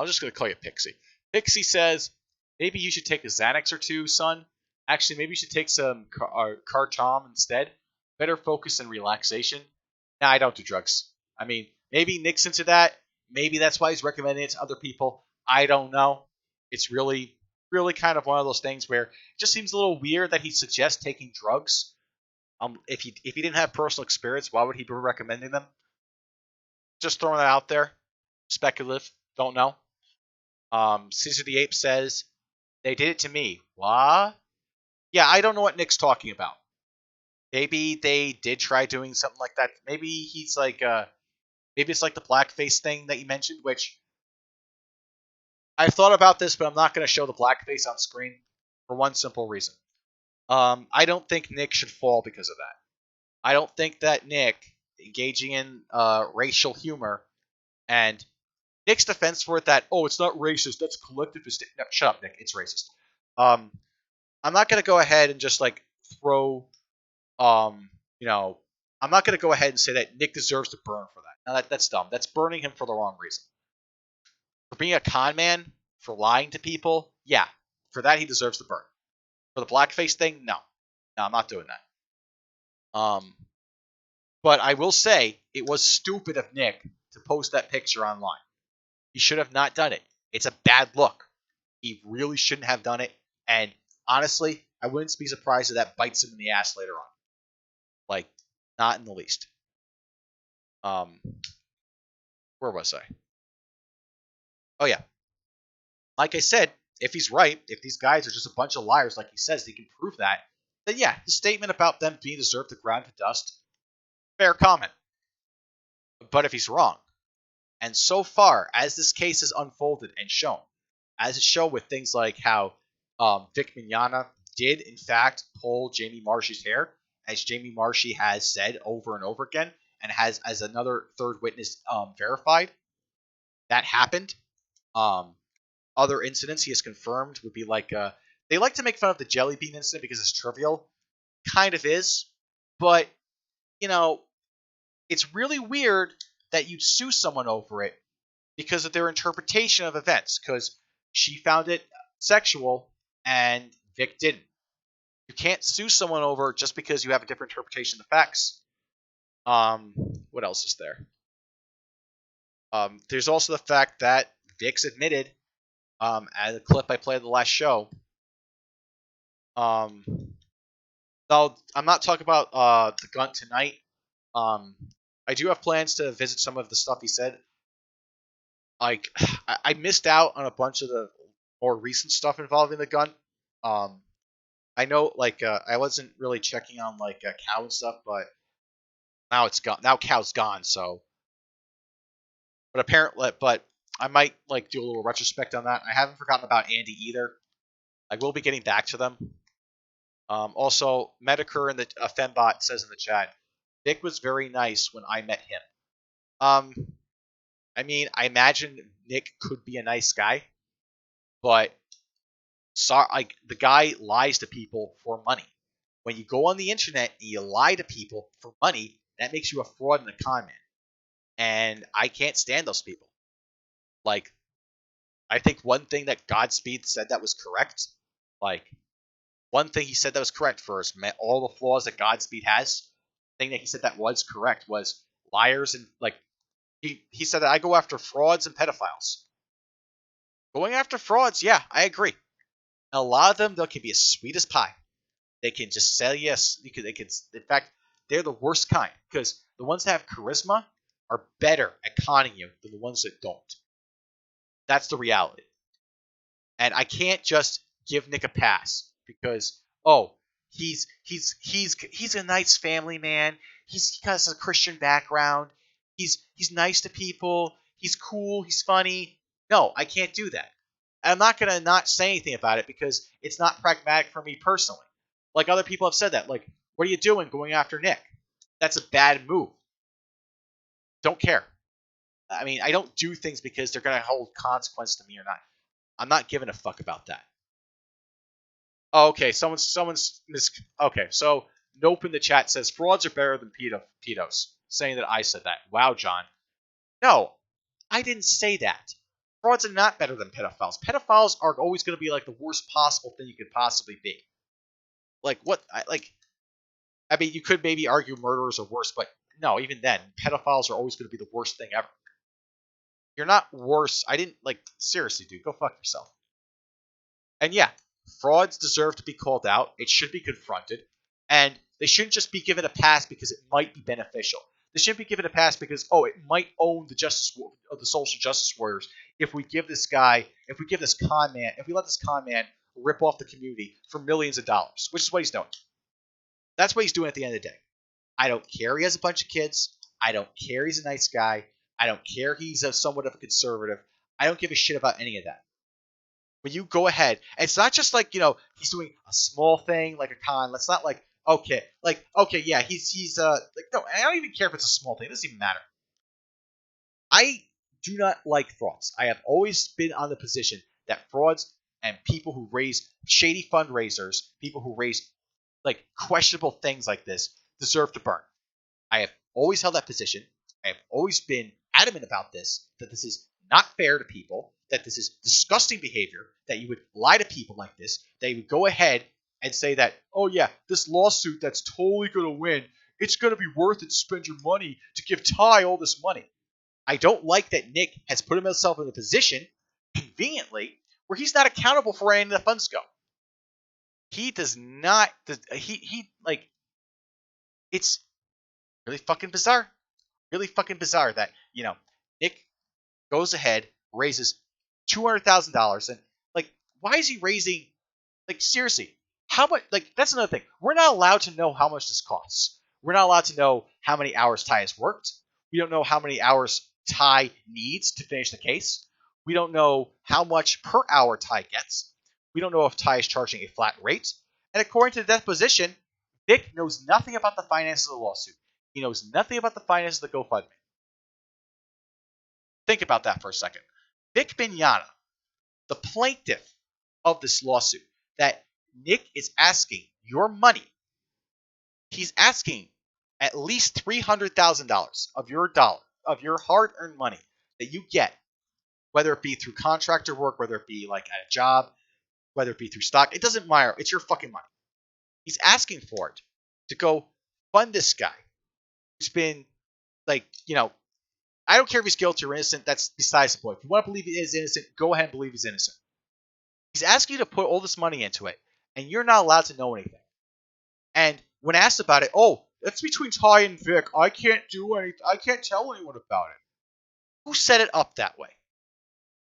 just going to call you Pixie. Pixie says, maybe you should take a Xanax or two, son. Actually, maybe you should take some Cartom instead. Better focus and relaxation. Nah, I don't do drugs. I mean, maybe Nick's into that. Maybe that's why he's recommending it to other people. I don't know. It's really, really kind of one of those things where it just seems a little weird that he suggests taking drugs. If he didn't have personal experience, why would he be recommending them? Just throwing that out there. Speculative. Don't know. Caesar the Ape says, they did it to me. What? Yeah, I don't know what Nick's talking about. Maybe they did try doing something like that. Maybe he's maybe it's like the blackface thing that you mentioned, which I've thought about this, but I'm not going to show the blackface on screen for one simple reason. I don't think Nick should fall because of that. I don't think that Nick engaging in racial humor and Nick's defense for it that, oh, it's not racist, that's collectivist. No, shut up, Nick. It's racist. I'm not going to go ahead and just like throw, you know, I'm not going to go ahead and say that Nick deserves to burn for that. Now that's dumb. That's burning him for the wrong reason. For being a con man, for lying to people, yeah, for that he deserves to burn. For the blackface thing, no, I'm not doing that. But I will say it was stupid of Nick to post that picture online. He should have not done it. It's a bad look. He really shouldn't have done it. And honestly, I wouldn't be surprised if that bites him in the ass later on. Like, not in the least. Where was I? Oh yeah. Like I said, if he's right, if these guys are just a bunch of liars, like he says, he can prove that. Then yeah, his statement about them being deserved to ground to dust, fair comment. But if he's wrong, and so far as this case has unfolded and shown, as it showed with things like how Vic Mignogna did in fact pull Jamie Marsh's hair, as Jamie Marshi has said over and over again, and has as another third witness verified, that happened. Other incidents he has confirmed would be like they like to make fun of the jelly bean incident because it's trivial, kind of is, but it's really weird that you'd sue someone over it because of their interpretation of events, because she found it sexual and Vic didn't. You can't sue someone over just because you have a different interpretation of the facts. What else is there? There's also the fact that Vic's admitted, as a clip I played in the last show. Though I'm not talking about the gun tonight. I do have plans to visit some of the stuff he said. Like, I missed out on a bunch of the more recent stuff involving the gun. I know, like, I wasn't really checking on like Cow and stuff, but now it's gone. Now Cow's gone, so. But apparently, but I might like do a little retrospect on that. I haven't forgotten about Andy either. I will be getting back to them. Also, Medicare and the Fembot says in the chat, Vic was very nice when I met him. I mean, I imagine Nick could be a nice guy, but like the guy lies to people for money. When you go on the internet and you lie to people for money, that makes you a fraud and a con man. And I can't stand those people. Like, I think one thing that Godspeed said that was correct, like, one thing he said that was correct for us, all the flaws that Godspeed has, the thing that he said that was correct was liars and, like, he said that I go after frauds and pedophiles. Going after frauds, yeah, I agree. And a lot of them, they can be as sweet as pie. They can just sell you. They can. In fact, they're the worst kind because the ones that have charisma are better at conning you than the ones that don't. That's the reality. And I can't just give Nick a pass because he's a nice family man. He has a Christian background. He's nice to people. He's cool. He's funny. No, I can't do that. And I'm not gonna not say anything about it because it's not pragmatic for me personally. Like other people have said that. Like, what are you doing going after Nick? That's a bad move. Don't care. I mean, I don't do things because they're gonna hold consequence to me or not. I'm not giving a fuck about that. Oh, okay, someone's okay, so Nope in the chat says frauds are better than pedos, saying that I said that. Wow, John. No, I didn't say that. Frauds are not better than pedophiles. Pedophiles are always going to be like the worst possible thing you could possibly be. Like what? I mean, you could maybe argue murderers are worse, but no, even then, pedophiles are always going to be the worst thing ever. You're not worse. I didn't like seriously, dude. Go fuck yourself. And yeah, frauds deserve to be called out. It should be confronted. And they shouldn't just be given a pass because it might be beneficial. They shouldn't be given a pass because, it might own the social justice warriors if we give this con man, if we let this con man rip off the community for millions of dollars, which is what he's doing. That's what he's doing at the end of the day. I don't care he has a bunch of kids. I don't care he's a nice guy. I don't care he's somewhat of a conservative. I don't give a shit about any of that. when you go ahead, and it's not just like, he's doing a small thing like a con. Let's not like, okay, yeah, he's like, no, I don't even care if it's a small thing. It doesn't even matter. I do not like frauds. I have always been on the position that frauds and people who raise shady fundraisers, people who raise like questionable things like this, deserve to burn. I have always held that position. I have always been adamant about this, that this is not fair to people, that this is disgusting behavior, that you would lie to people like this, that you would go ahead and say that, oh yeah, this lawsuit that's totally going to win, it's going to be worth it to spend your money to give Ty all this money. I don't like that Nick has put himself in a position, conveniently, where he's not accountable for where any of the funds go. He does not. He like. It's really fucking bizarre. Really fucking bizarre that Nick goes ahead, raises $200,000, and like, why is he raising? Like, seriously, how much? Like, that's another thing. We're not allowed to know how much this costs. We're not allowed to know how many hours Ty has worked. We don't know how many hours Ty needs to finish the case. We don't know how much per hour Ty gets. We don't know if Ty is charging a flat rate. And according to the deposition, Vic knows nothing about the finances of the lawsuit. He knows nothing about the finances of the GoFundMe. Think about that for a second. Vic Mignogna, the plaintiff of this lawsuit, that Nick is asking your money. He's asking at least $300,000 of your hard-earned money that you get, whether it be through contractor work, whether it be like at a job, whether it be through stock. It doesn't matter. It's your fucking money. He's asking for it to go fund this guy who's been like, I don't care if he's guilty or innocent. That's besides the point. If you want to believe he is innocent, go ahead and believe he's innocent. He's asking you to put all this money into it, and you're not allowed to know anything. And when asked about it, oh, that's between Ty and Vic. I can't do anything. I can't tell anyone about it. Who set it up that way?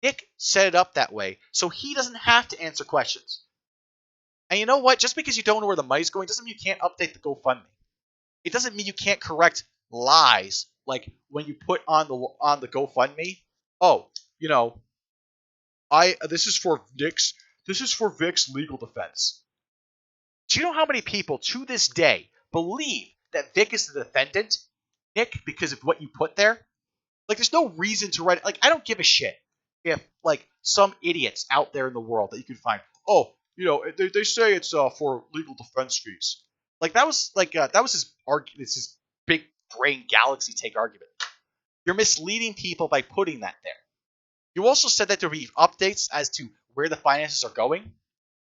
Nick set it up that way so he doesn't have to answer questions. And you know what? Just because you don't know where the money's going doesn't mean you can't update the GoFundMe. It doesn't mean you can't correct lies like when you put on the GoFundMe. Oh, this is for Vic's legal defense. Do you know how many people to this day believe that Vic is the defendant, Nick, because of what you put there? Like, there's no reason to write it. Like, I don't give a shit if, like, some idiots out there in the world that you can find, oh, they say it's for legal defense fees. Like, that was his argument. It's his big brain galaxy take argument. You're misleading people by putting that there. You also said that there will be updates as to where the finances are going.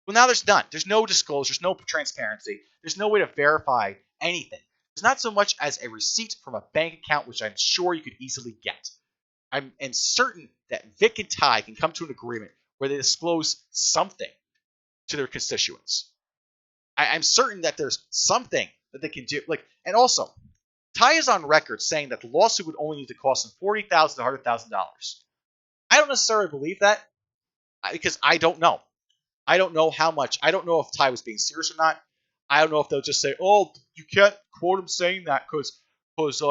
Well, now there's none. There's no disclosure. There's no transparency. There's no way to verify anything. There's not so much as a receipt from a bank account, which I'm sure you could easily get. I'm certain that Vic and Ty can come to an agreement where they disclose something to their constituents. I'm certain that there's something that they can do. And also, Ty is on record saying that the lawsuit would only need to cost him $40,000 to $100,000. I don't necessarily believe that because I don't know. I don't know how much. I don't know if Ty was being serious or not. I don't know if they'll just say, oh, you can't quote him saying that because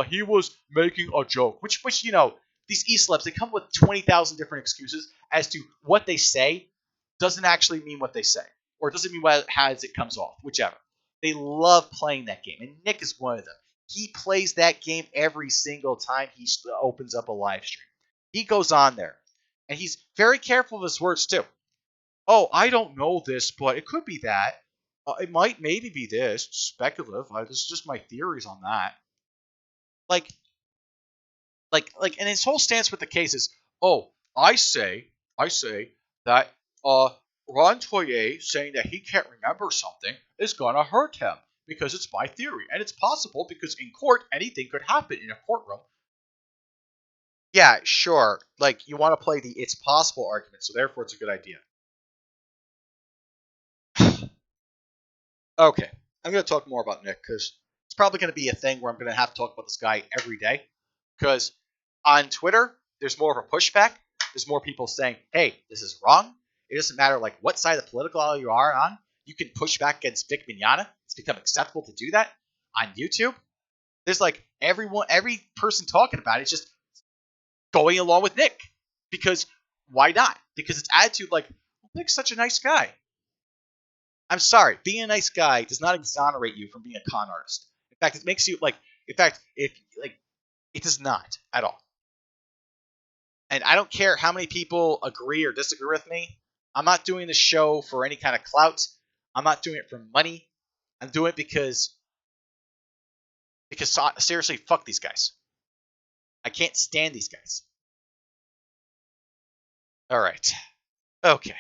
he was making a joke. Which these e-celebs, they come with 20,000 different excuses as to what they say doesn't actually mean what they say. Or it doesn't mean how it comes off, whichever. They love playing that game. And Nick is one of them. He plays that game every single time he opens up a live stream. He goes on there. And he's very careful of his words, too. Oh, I don't know this, but it could be that. It might maybe be this. Speculative. This is just my theories on that. And his whole stance with the case is, oh, I say that Ron Toye saying that he can't remember something is gonna hurt him because it's my theory, and it's possible because in court anything could happen in a courtroom. Yeah, sure. Like, you want to play the it's possible argument, so therefore it's a good idea. Okay, I'm going to talk more about Nick because it's probably going to be a thing where I'm going to have to talk about this guy every day. Because on Twitter, there's more of a pushback. There's more people saying, hey, this is wrong. It doesn't matter like what side of the political aisle you are on. You can push back against Vic Mignogna. It's become acceptable to do that on YouTube. There's like every person talking about it is just going along with Nick. Because why not? Because it's attitude like, Nick's such a nice guy. I'm sorry, being a nice guy does not exonerate you from being a con artist. In fact, it makes you like. In fact, if like, it does not at all. And I don't care how many people agree or disagree with me. I'm not doing the show for any kind of clout. I'm not doing it for money. I'm doing it because seriously, fuck these guys. I can't stand these guys. All right. Okay.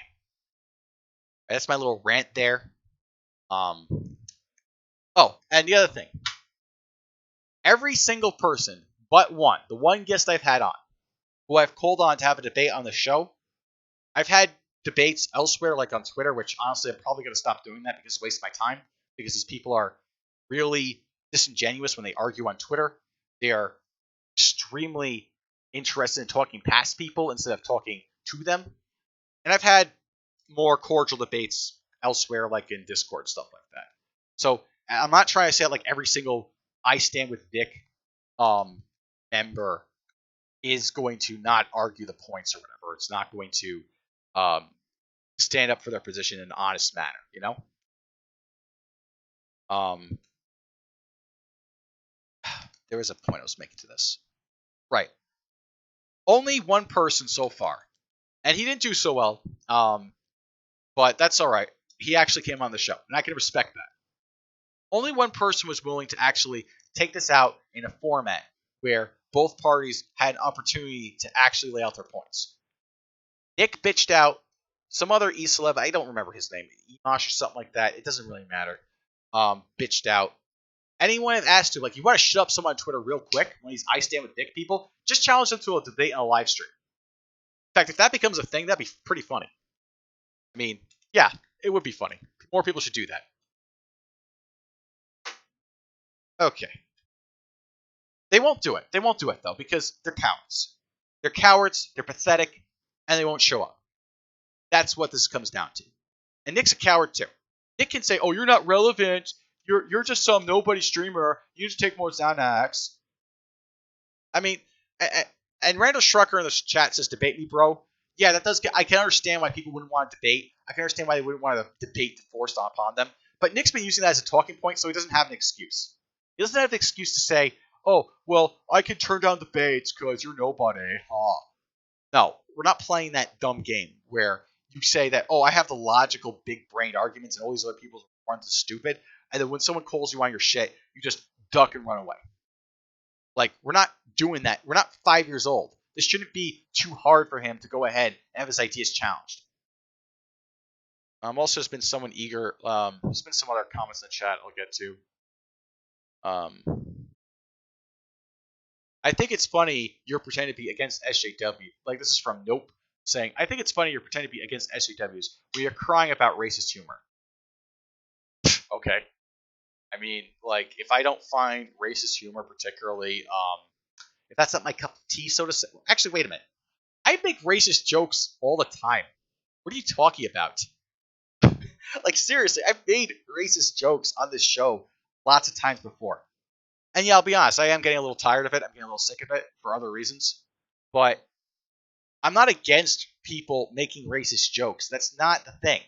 That's my little rant there. Um. Oh, and the other thing. Every single person but one, the one guest I've had on, who I've called on to have a debate on the show, I've had debates elsewhere, like on Twitter, which honestly I'm probably going to stop doing that because it's a waste of my time. Because these people are really disingenuous when they argue on Twitter. They are extremely interested in talking past people instead of talking to them. And I've had more cordial debates elsewhere, like in Discord, stuff like that. So I'm not trying to say like every single I stand with Vic member is going to not argue the points or whatever. It's not going to um, stand up for their position in an honest manner, you know? Um, there was a point I was making to this. Right. Only one person so far, and he didn't do so well, but that's all right. He actually came on the show, and I can respect that. Only one person was willing to actually take this out in a format where both parties had an opportunity to actually lay out their points. Nick bitched out some other E-Celeb, I don't remember his name, Emash or something like that. It doesn't really matter. Bitched out. Anyone I've asked to, like, you want to shut up someone on Twitter real quick when these I stand with Nick people, just challenge them to a debate on a live stream. In fact, if that becomes a thing, that'd be pretty funny. I mean, yeah, it would be funny. More people should do that. Okay. They won't do it. They won't do it, though, because they're cowards. They're cowards, they're pathetic, and they won't show up. That's what this comes down to. And Nick's a coward, too. Nick can say, oh, you're not relevant. You're just some nobody streamer. You need to take more Xanax. I mean, and Randall Schrucker in the chat says, debate me, bro. Yeah, that does get. I can understand why people wouldn't want to debate. I can understand why they wouldn't want to debate forced upon them. But Nick's been using that as a talking point, so he doesn't have an excuse. He doesn't have an excuse to say, oh, well, I can turn down debates because you're nobody. Oh. No, we're not playing that dumb game where you say that, oh, I have the logical, big-brained arguments and all these other people aren't stupid. And then when someone calls you on your shit, you just duck and run away. Like, we're not doing that. We're not 5 years old. This shouldn't be too hard for him to go ahead and have his ideas challenged. Also, there's been someone eager. There's been some other comments in the chat I'll get to. I think it's funny you're pretending to be against SJW. Like, this is from Nope saying, I think it's funny you're pretending to be against SJWs when you're crying about racist humor. Okay. I mean, like, if I don't find racist humor particularly, if that's not my cup of tea, so to say. Actually, wait a minute. I make racist jokes all the time. What are you talking about? Like, seriously, I've made racist jokes on this show lots of times before. And yeah, I'll be honest, I am getting a little tired of it. I'm getting a little sick of it for other reasons. But I'm not against people making racist jokes. That's not the thing.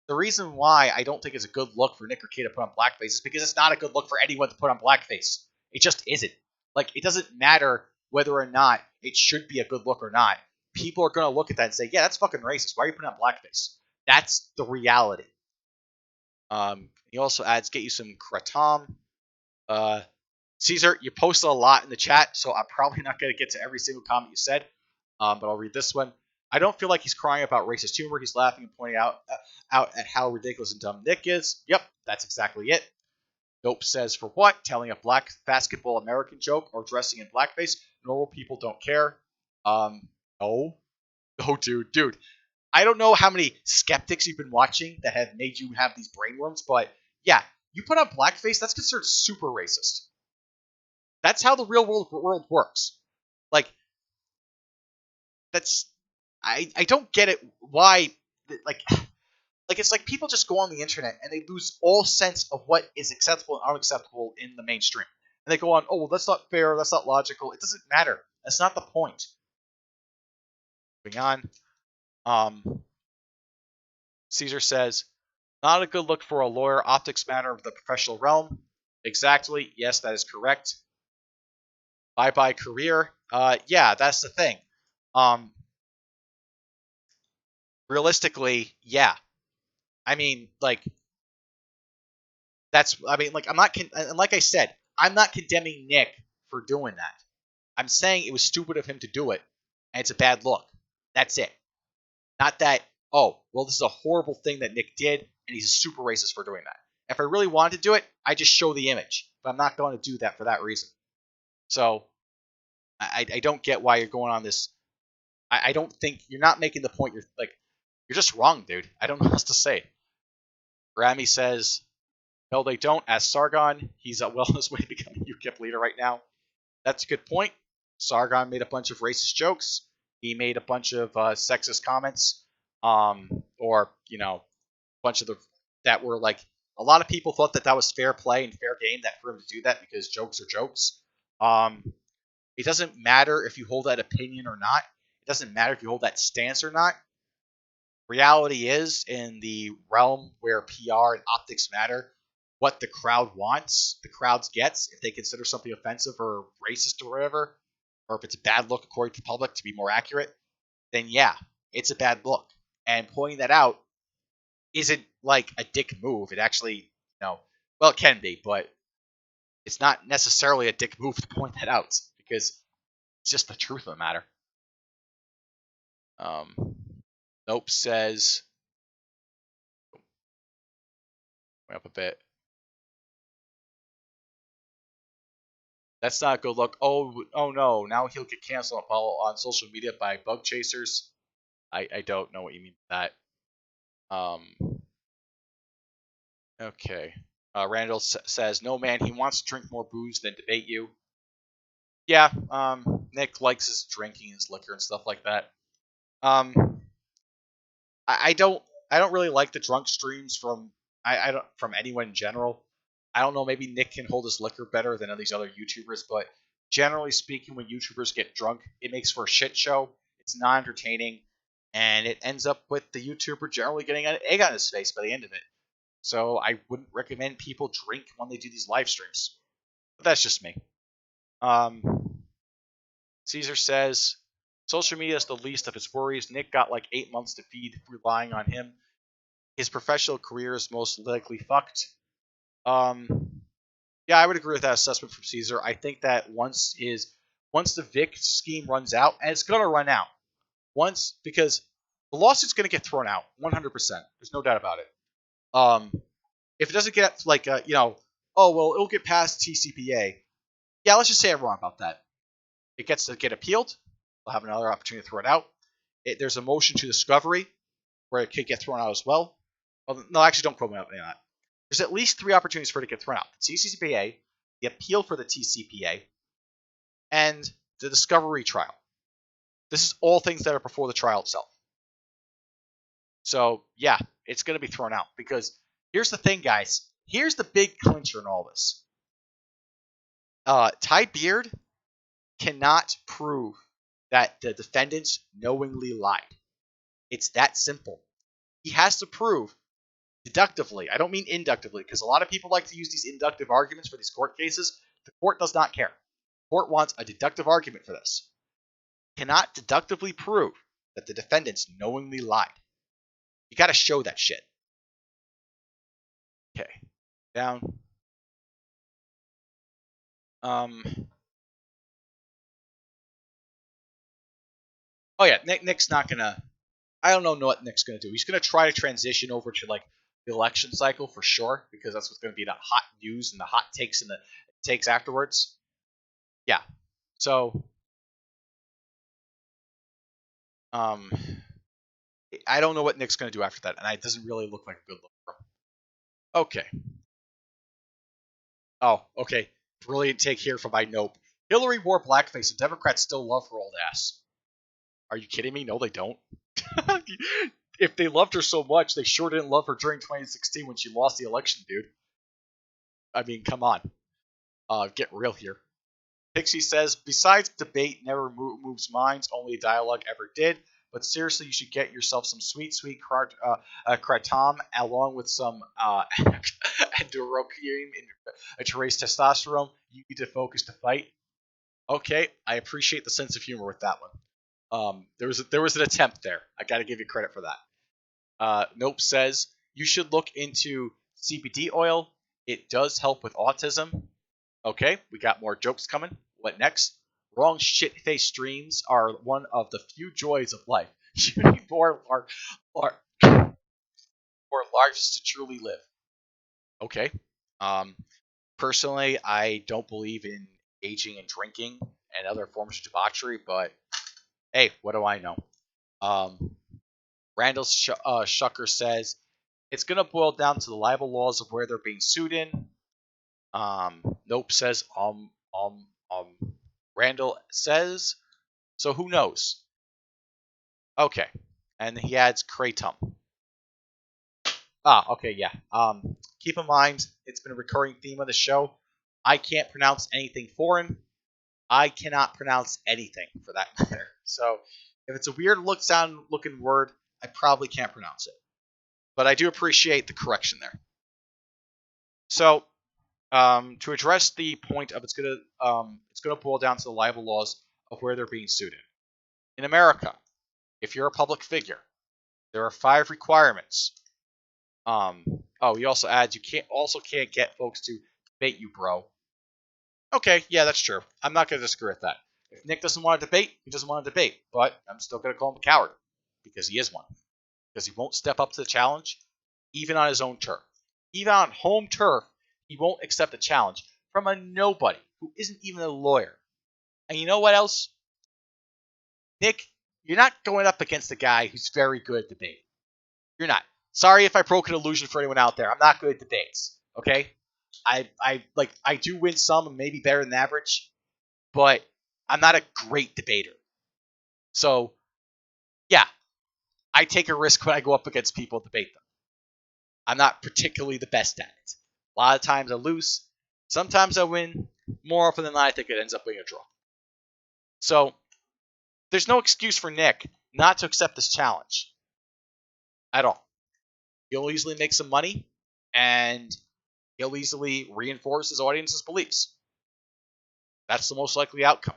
The reason why I don't think it's a good look for Nick Rekieta to put on blackface is because it's not a good look for anyone to put on blackface. It just isn't. Like, it doesn't matter whether or not it should be a good look or not. People are going to look at that and say, yeah, that's fucking racist. Why are you putting on blackface? That's the reality. He also adds, get you some kratom. Caesar, you posted a lot in the chat, so I'm probably not going to get to every single comment you said, but I'll read this one. I don't feel like he's crying about racist humor. He's laughing and pointing out at how ridiculous and dumb Nick is. Yep, that's exactly it. Nope says, for what? Telling a black basketball American joke or dressing in blackface? Normal people don't care. No. Oh, dude. I don't know how many skeptics you've been watching that have made you have these brainworms, but yeah, you put on blackface, that's considered super racist. That's how the real world works. Like, that's I don't get it. Why? Like it's like people just go on the internet and they lose all sense of what is acceptable and unacceptable in the mainstream, and they go on, oh well, that's not fair, that's not logical. It doesn't matter. That's not the point. Moving on. Caesar says, not a good look for a lawyer. Optics matter of the professional realm. Exactly. Yes, that is correct. Bye-bye career. Yeah, that's the thing. Realistically, yeah. I mean, like, I'm not, and like I said, I'm not condemning Nick for doing that. I'm saying it was stupid of him to do it, and it's a bad look. That's it. Not that, oh, well, this is a horrible thing that Nick did, and he's a super racist for doing that. If I really wanted to do it, I just show the image. But I'm not going to do that for that reason. So I don't get why you're going on this. I don't think you're not making the point. You're just wrong, dude. I don't know what else to say. Grammy says, no, they don't. Ask Sargon. He's well on his way to becoming UKIP leader right now. That's a good point. Sargon made a bunch of racist jokes. He made a bunch of sexist comments, or a bunch of that were like a lot of people thought that was fair play and fair game that for him to do that because jokes are jokes. It doesn't matter if you hold that opinion or not. It doesn't matter if you hold that stance or not. Reality is, in the realm where PR and optics matter, what the crowd wants, the crowd gets. If they consider something offensive or racist or whatever, or if it's a bad look according to the public, to be more accurate, then yeah, it's a bad look. And pointing that out isn't like a dick move. It actually, well, it can be, but it's not necessarily a dick move to point that out because it's just the truth of the matter. Nope says, up a bit. That's not a good look. Oh no! Now he'll get canceled on social media by bug chasers. I don't know what you mean by that. Okay. Randall says, no man, he wants to drink more booze than debate you. Yeah. Nick likes his drinking, his liquor, and stuff like that. I don't really like the drunk streams from from anyone in general. I don't know, maybe Nick can hold his liquor better than these other YouTubers, but generally speaking, when YouTubers get drunk, it makes for a shit show. It's not entertaining, and it ends up with the YouTuber generally getting an egg on his face by the end of it. So I wouldn't recommend people drink when they do these live streams. But that's just me. Caesar says, social media is the least of his worries. Nick got like 8 months to feed relying on him. His professional career is most likely fucked. Yeah, I would agree with that assessment from Caesar. I think that once the Vic scheme runs out, and it's gonna run out because the lawsuit's gonna get thrown out 100%. There's no doubt about it. If it doesn't get oh well, it'll get past TCPA. Yeah, let's just say I'm wrong about that. It gets to get appealed. We'll have another opportunity to throw it out. There's a motion to discovery where it could get thrown out as well. No, actually, don't quote me on that. There's at least 3 opportunities for it to get thrown out. The TCPA, the appeal for the TCPA, and the discovery trial. This is all things that are before the trial itself. So, yeah, it's going to be thrown out because here's the thing, guys. Here's the big clincher in all this. Ty Beard cannot prove that the defendants knowingly lied. It's that simple. He has to prove deductively. I don't mean inductively, because a lot of people like to use these inductive arguments for these court cases. The court does not care. The court wants a deductive argument for this. Cannot deductively prove that the defendants knowingly lied. You got to show that shit. Okay. Down. Oh yeah, Nick's not gonna. I don't know what Nick's gonna do. He's gonna try to transition over to like the election cycle for sure, because that's what's gonna be the hot news and the hot takes and the takes afterwards. Yeah. So, I don't know what Nick's gonna do after that, and it doesn't really look like a good look for him. Okay. Oh, okay. Brilliant take here from my Nope. Hillary wore blackface, and Democrats still love her old ass. Are you kidding me? No, they don't. If they loved her so much, they sure didn't love her during 2016 when she lost the election, dude. I mean, come on. Get real here. Pixie says, besides debate never moves minds, only dialogue ever did. but seriously, you should get yourself some sweet kratom along with some endorochrome to raise testosterone. You need to focus to fight. Okay, I appreciate the sense of humor with that one. There was an attempt there. I got to give you credit for that. Nope says you should look into CBD oil. It does help with autism. Okay, we got more jokes coming. What next? Wrong shit-faced dreams are one of the few joys of life. You need more lives to truly live. Okay. Um, Personally, I don't believe in aging and drinking and other forms of debauchery, but hey, what do I know? Um, Randall Shucker says it's going to boil down to the libel laws of where they're being sued in. Nope says Randall says, so who knows? Okay, and he adds kratom. Okay, yeah. Keep in mind, it's been a recurring theme of the show. I can't pronounce anything foreign. I cannot pronounce anything for that matter. So, if it's a weird looking word, I probably can't pronounce it. But I do appreciate the correction there. So, to address the point of it's gonna boil down to the libel laws of where they're being sued in America. If you're a public figure, there are 5 requirements. He also adds you can't get folks to debate you, bro. Okay, yeah, that's true. I'm not gonna disagree with that. If Nick doesn't want to debate, he doesn't want to debate. But I'm still gonna call him a coward because he is one. Because he won't step up to the challenge, even on his own turf. Even on home turf, he won't accept a challenge from a nobody who isn't even a lawyer. And you know what else? Nick, you're not going up against a guy who's very good at debating. You're not. Sorry if I broke an illusion for anyone out there. I'm not good at debates. Okay? I do win some and maybe better than average, but I'm not a great debater. So yeah, I take a risk when I go up against people and debate them. I'm not particularly the best at it. A lot of times I lose. Sometimes I win. More often than not, I think it ends up being a draw. So there's no excuse for Nick not to accept this challenge at all. He'll easily make some money, and he'll easily reinforce his audience's beliefs. That's the most likely outcome.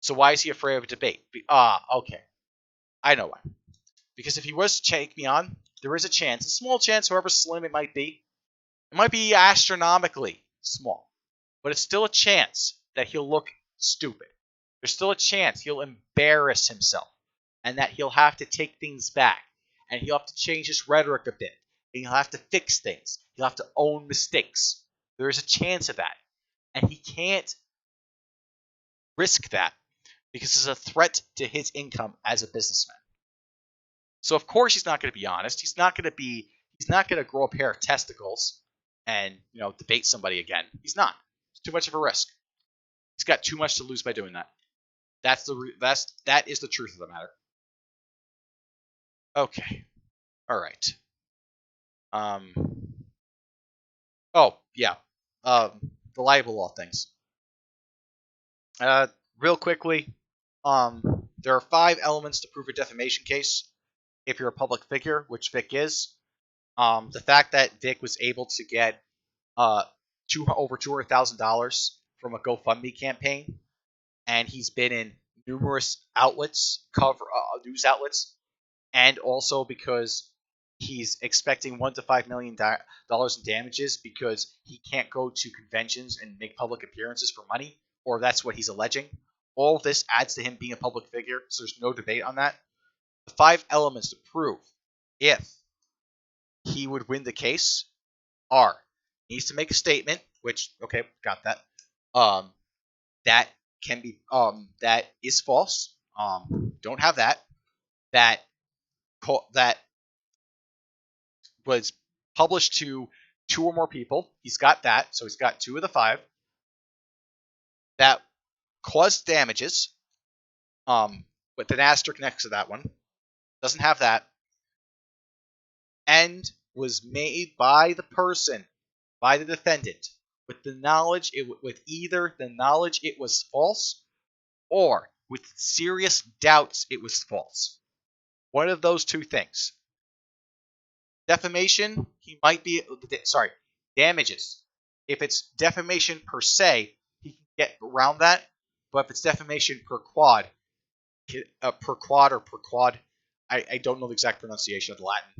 So why is he afraid of a debate? Okay. I know why. Because if he was to take me on, there is a chance, a small chance, however slim it might be astronomically small, but it's still a chance that he'll look stupid. There's still a chance he'll embarrass himself and that he'll have to take things back and he'll have to change his rhetoric a bit and he'll have to fix things. He'll have to own mistakes. There is a chance of that. And he can't risk that because it's a threat to his income as a businessman. So of course he's not going to be honest. He's not going to grow a pair of testicles and, debate somebody again. He's not. It's too much of a risk. He's got too much to lose by doing that. That is the truth of the matter. Okay. All right. Oh, yeah. The libel law things. Real quickly, there are 5 elements to prove a defamation case. If you're a public figure, which Vic is, the fact that Vic was able to get over $200,000 from a GoFundMe campaign, and he's been in numerous news outlets, and also because he's expecting $1 to $5 million in damages because he can't go to conventions and make public appearances for money, or that's what he's alleging. All of this adds to him being a public figure, so there's no debate on that. The 5 elements to prove if he would win the case are: he needs to make a statement, which, okay, got that. That can be that is false. Don't have that. That was published to 2 or more people. He's got that, so he's got 2 of the 5. That caused damages, with an asterisk next to that one. Doesn't have that. And was made by the person, by the defendant, with either the knowledge it was false, or with serious doubts it was false. One of those two things. Defamation, he might be, damages. If it's defamation per se, he can get around that. But if it's defamation per quad, I don't know the exact pronunciation of the Latin.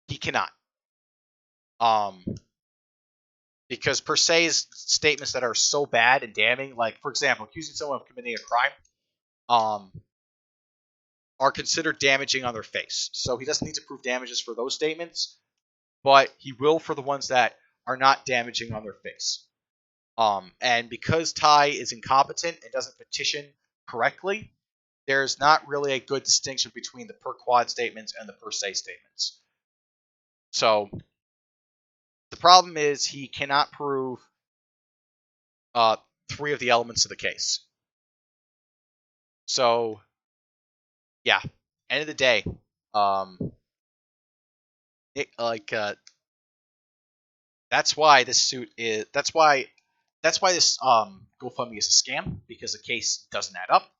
He cannot. Because per se is statements that are so bad and damning, like, for example, accusing someone of committing a crime, are considered damaging on their face. So he doesn't need to prove damages for those statements, but he will for the ones that are not damaging on their face. And because Ty is incompetent and doesn't petition correctly, there's not really a good distinction between the per quad statements and the per se statements. So the problem is he cannot prove three of the elements of the case. So yeah, end of the day, that's why this suit is. That's why this GoFundMe is a scam, because the case doesn't add up.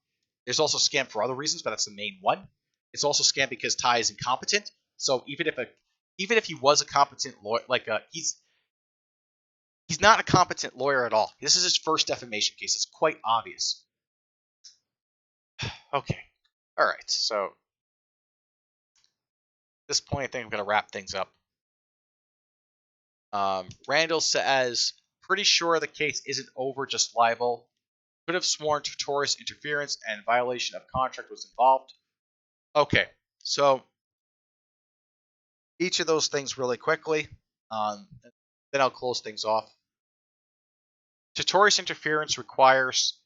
There's also scam for other reasons, but that's the main one. It's also scam because Ty is incompetent. So even if he was a competent lawyer, he's not a competent lawyer at all. This is his first defamation case. It's quite obvious. Okay, all right. So at this point, I think I'm gonna wrap things up. Randall says, pretty sure the case isn't over, just libel. Could have sworn tutorious interference and violation of contract was involved. Okay, so each of those things really quickly. Then I'll close things off. Tutorious interference requires.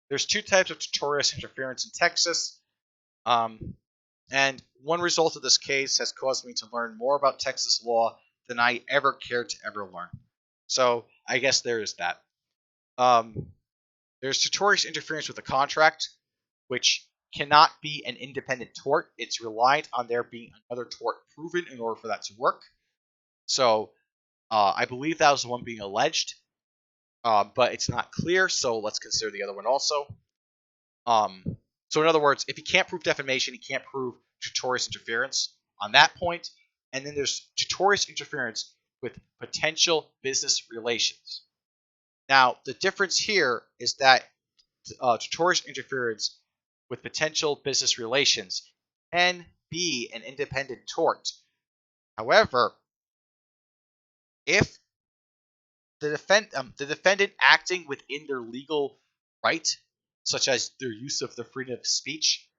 There's two types of tutorious interference in Texas. And one result of this case has caused me to learn more about Texas law than I ever cared to ever learn. So I guess there is that. There's tutorious interference with a contract, which cannot be an independent tort. It's reliant on there being another tort proven in order for that to work. So I believe that was the one being alleged, but it's not clear, so let's consider the other one also. So in other words, if he can't prove defamation, he can't prove tutorious interference on that point. And then there's tutorious interference with potential business relations. Now, the difference here is that tutorious interference with potential business relations can be an independent tort. However, if the defendant acting within their legal right, such as their use of the freedom of speech,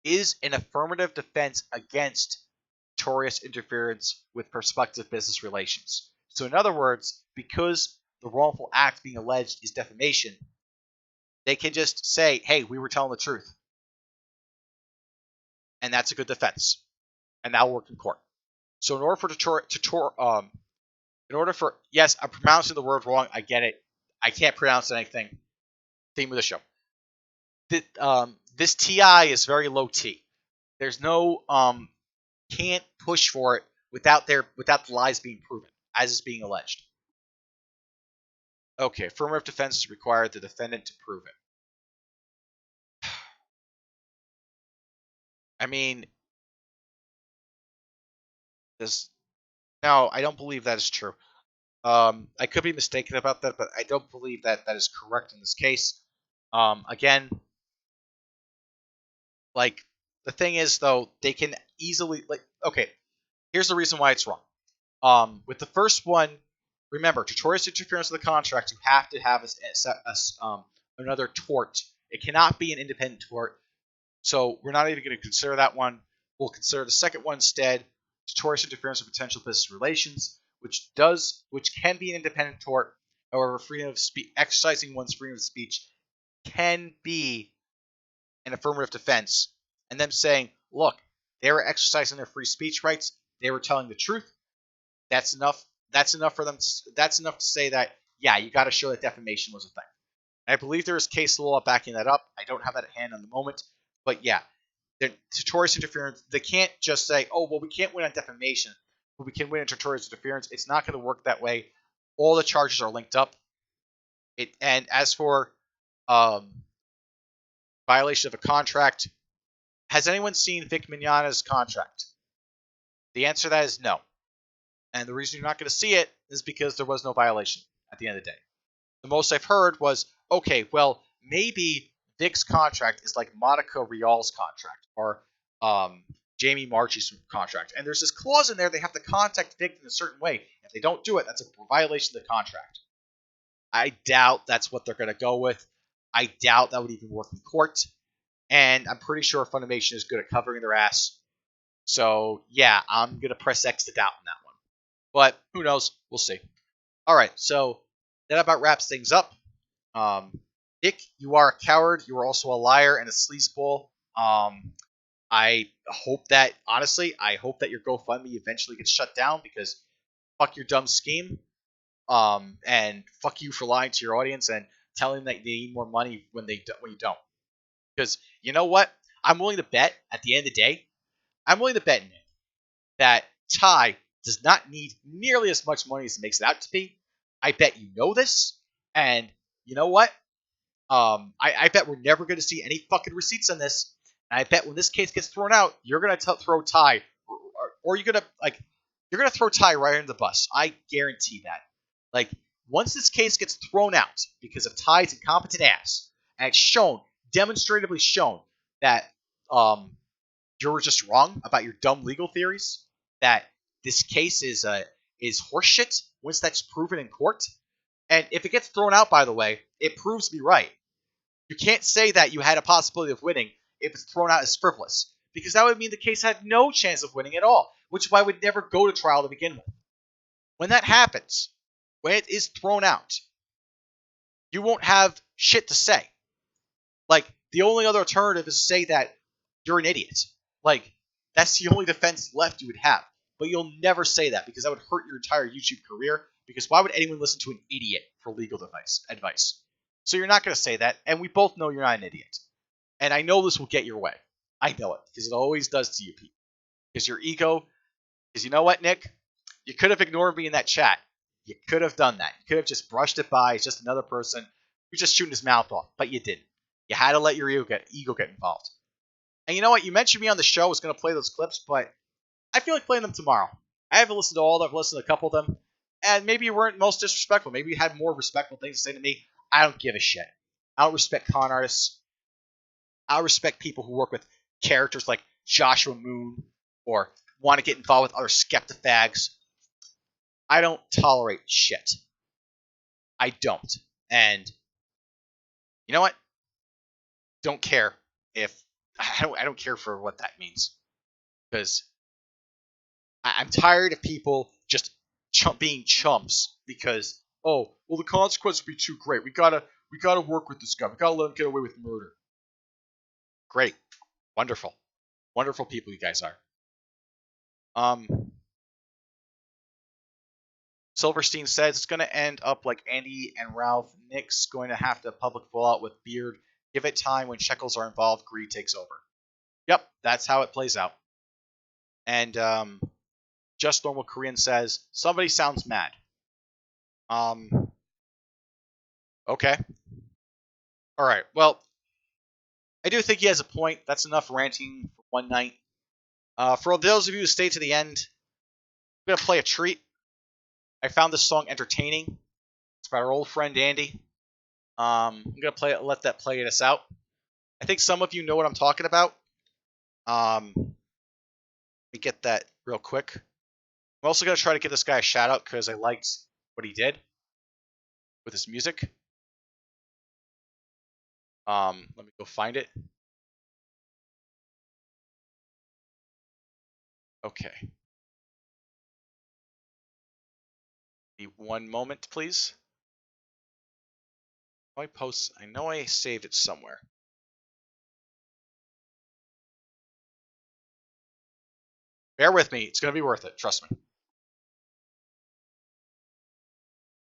is an affirmative defense against tutorious interference with prospective business relations. So in other words, because the wrongful act being alleged is defamation, they can just say, hey, we were telling the truth. And that's a good defense. And that will work in court. So in order for, yes, I'm pronouncing the word wrong. I get it. I can't pronounce anything. Theme of the show. This TI is very low T. There's no can't push for it without the lies being proven, as is being alleged. Okay, affirmative defense is required the defendant to prove it. I mean, no, I don't believe that is true. I could be mistaken about that, but I don't believe that is correct in this case. Again, like, the thing is, though, they can easily, okay, here's the reason why it's wrong. With the first one, remember, tutorious interference with the contract, you have to have another tort. It cannot be an independent tort, so we're not even going to consider that one. We'll consider the second one instead, tutorious interference with potential business relations, which can be an independent tort. However, exercising one's freedom of speech can be an affirmative defense. And them saying, look, they were exercising their free speech rights, they were telling the truth. That's enough. That's enough for them. That's enough to say that, yeah, you got to show that defamation was a thing. And I believe there is case law backing that up. I don't have that at hand on the moment, but yeah, tutorious interference. They can't just say, oh, well, we can't win on defamation, but we can win on tutorious interference. It's not going to work that way. All the charges are linked up. And as for violation of a contract. Has anyone seen Vic Mignogna's contract? The answer to that is no. And the reason you're not going to see it is because there was no violation at the end of the day. The most I've heard was, okay, well, maybe Vic's contract is like Monica Rial's contract or Jamie Marchie's contract. And there's this clause in there they have to contact Vic in a certain way. If they don't do it, that's a violation of the contract. I doubt that's what they're going to go with. I doubt that would even work in court. And I'm pretty sure Funimation is good at covering their ass. So, yeah, I'm going to press X to doubt on that one. But who knows? We'll see. All right, so that about wraps things up. Nick, you are a coward. You are also a liar and a sleazeball. I hope that, honestly, I hope that your GoFundMe eventually gets shut down because fuck your dumb scheme. And fuck you for lying to your audience and telling them that they need more money when you don't. Because you know what? I'm willing to bet at the end of the day, I'm willing to bet, Nick, that Ty does not need nearly as much money as it makes it out to be. I bet you know this, and you know what? I bet we're never going to see any fucking receipts on this. And I bet when this case gets thrown out, you're going to throw Ty, or you're going to you're going to throw Ty right under the bus. I guarantee that. Like, once this case gets thrown out because of Ty's incompetent ass, and it's shown, demonstratively shown, that you're just wrong about your dumb legal theories, that this case is horseshit once that's proven in court. And if it gets thrown out, by the way, it proves me right. You can't say that you had a possibility of winning if it's thrown out as frivolous, because that would mean the case had no chance of winning at all, which is why I would never go to trial to begin with. When that happens, when it is thrown out, you won't have shit to say. Like, the only other alternative is to say that you're an idiot. Like, that's the only defense left you would have. But you'll never say that because that would hurt your entire YouTube career. Because why would anyone listen to an idiot for legal advice? So you're not going to say that, and we both know you're not an idiot. And I know this will get your way. I know it, because it always does to you people. Because your ego, because you know what, Nick? You could have ignored me in that chat. You could have done that. You could have just brushed it by. It's just another person who's just shooting his mouth off, but you didn't. You had to let your ego get involved. And you know what? You mentioned me on the show. I was going to play those clips, but I feel like playing them tomorrow. I haven't listened to all of them. I've listened to a couple of them. And maybe you weren't most disrespectful. Maybe you had more respectful things to say to me. I don't give a shit. I don't respect con artists. I respect people who work with characters like Joshua Moon or want to get involved with other skeptifags. I don't tolerate shit. I don't. And you know what? Don't care if I don't care for what that means, because I'm tired of people just being chumps because, oh, well, the consequence would be too great. We gotta work with this guy. We gotta let him get away with murder. Great, wonderful, wonderful people you guys are. Silverstein says it's gonna end up like Andy and Ralph. Nick's going to have to public fallout with Beard. Give it time. When shekels are involved, greed takes over. Yep, that's how it plays out. And Just Normal Korean says somebody sounds mad. Okay. All right. Well, I do think he has a point. That's enough ranting for one night. For those of you who stay to the end, I'm gonna play a treat. I found this song entertaining. It's by our old friend Andy. I'm gonna let that play us out. I think some of you know what I'm talking about. Let me get that real quick. I'm also gonna try to give this guy a shout out because I liked what he did with his music. Let me go find it. Okay. Give me one moment, please. I know I saved it somewhere. Bear with me. It's going to be worth it. Trust me.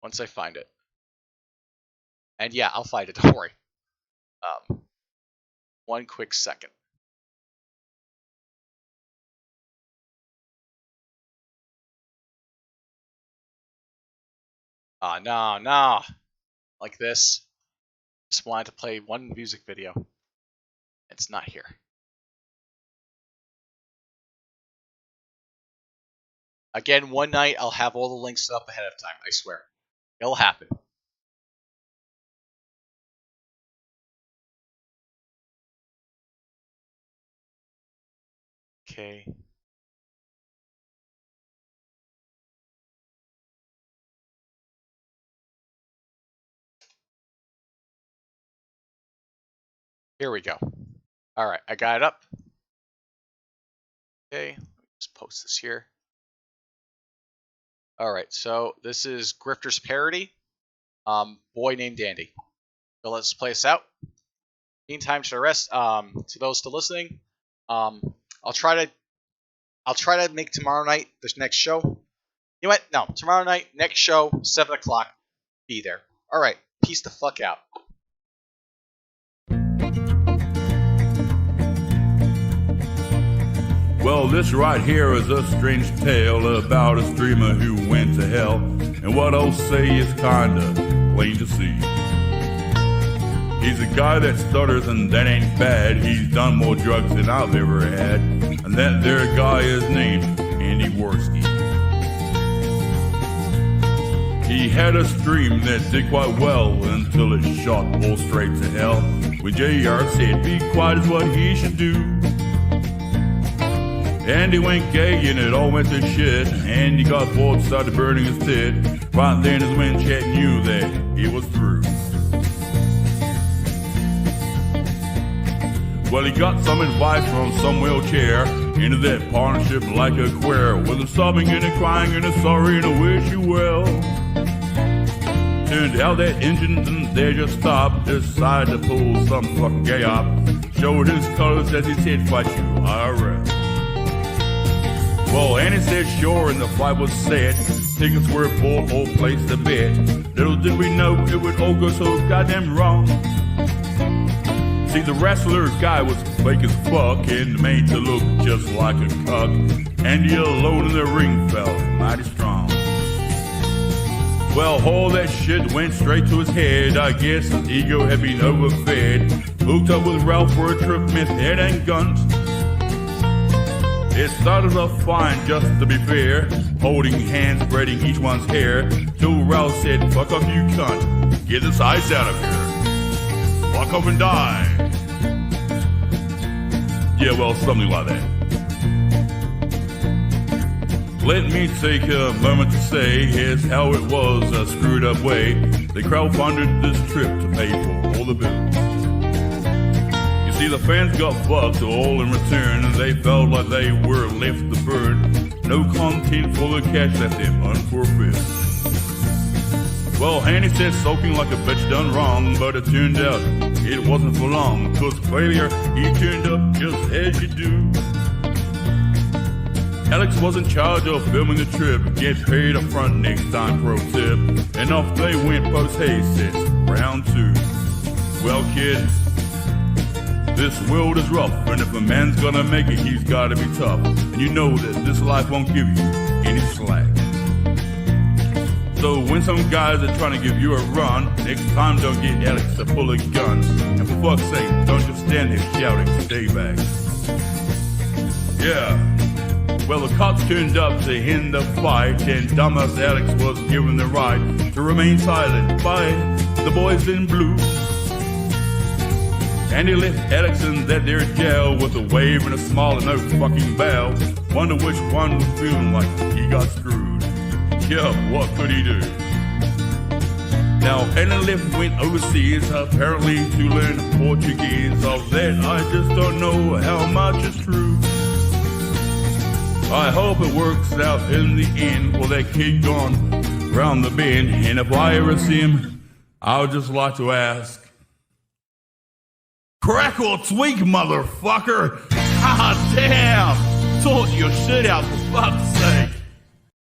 Once I find it. And yeah, I'll find it. Don't worry. One quick second. No. Like this. Just wanted to play one music video. It's not here. Again, one night I'll have all the links up ahead of time. I swear. It'll happen. Okay. Here we go. All right, I got it up. Okay, just post this here. All right, so this is Grifter's parody. Boy named Dandy. So let's play this out. Meantime, to the rest, to those still listening, I'll try to make tomorrow night this next show. You know what? No, tomorrow night, next show, 7 o'clock. Be there. All right, peace the fuck out. Well, this right here is a strange tale about a streamer who went to hell. And what I'll say is kinda plain to see. He's a guy that stutters and that ain't bad. He's done more drugs than I've ever had. And that there guy is named Andy Worski. He had a stream that did quite well until it shot all straight to hell. When JR said be quiet is what he should do. Andy went gay and it all went to shit. Andy got bored, started burning his tit. Right then is when Chet knew that he was through. Well, he got some advice from some wheelchair. Into that partnership like a queer. With a sobbing and a crying and a sorry and a wish you well. Turned out that engine there just stopped. Decided to pull some fucking gay up. Showed his colors as he said, fight you, IRL. Well, Andy said sure, and the flight was set. Tickets were bought, all placed a bet. Little did we know it would all go so goddamn wrong. See, the wrestler guy was fake as fuck and made to look just like a cuck. Andy alone in the ring felt mighty strong. Well, all that shit went straight to his head. I guess his ego had been overfed. Hooked up with Ralph for a trip, meth, head and guns. It started off fine, just to be fair, holding hands, spreading each one's hair, till Ralph said, fuck off you cunt, get this ice out of here, fuck off and die. Yeah, well, something like that. Let me take a moment to say, here's how it was a screwed up way. They crowdfunded this trip to pay for all the bills. See, the fans got bucks all in return, and they felt like they were left to burn. No content for the cash left them unfulfilled. Well, Andy said soaking like a bitch done wrong, but it turned out it wasn't for long. Cause failure, he turned up just as you do. Alex was in charge of filming the trip. Get paid up front next time, pro tip. And off they went post-haste, it's round 2. Well, kids, this world is rough, and if a man's gonna make it, he's gotta be tough. And you know that this life won't give you any slack. So when some guys are trying to give you a run, next time don't get Alex to pull a gun. And for fuck's sake, don't just stand there shouting, stay back. Yeah. Well, the cops turned up to end the fight, and dumbass Alex was given the right to remain silent by the boys in blue. And he left Alex in that there jail with a wave and a smile and no fucking bow. Wonder which one was feeling like he got screwed. Yeah, what could he do? Now, Andy left went overseas, apparently to learn Portuguese. Of that, I just don't know how much is true. I hope it works out in the end for that kid gone round the bend. And if I ever see him, I would just like to ask, crack or tweak, motherfucker! God damn! Sort your shit out for fuck's sake!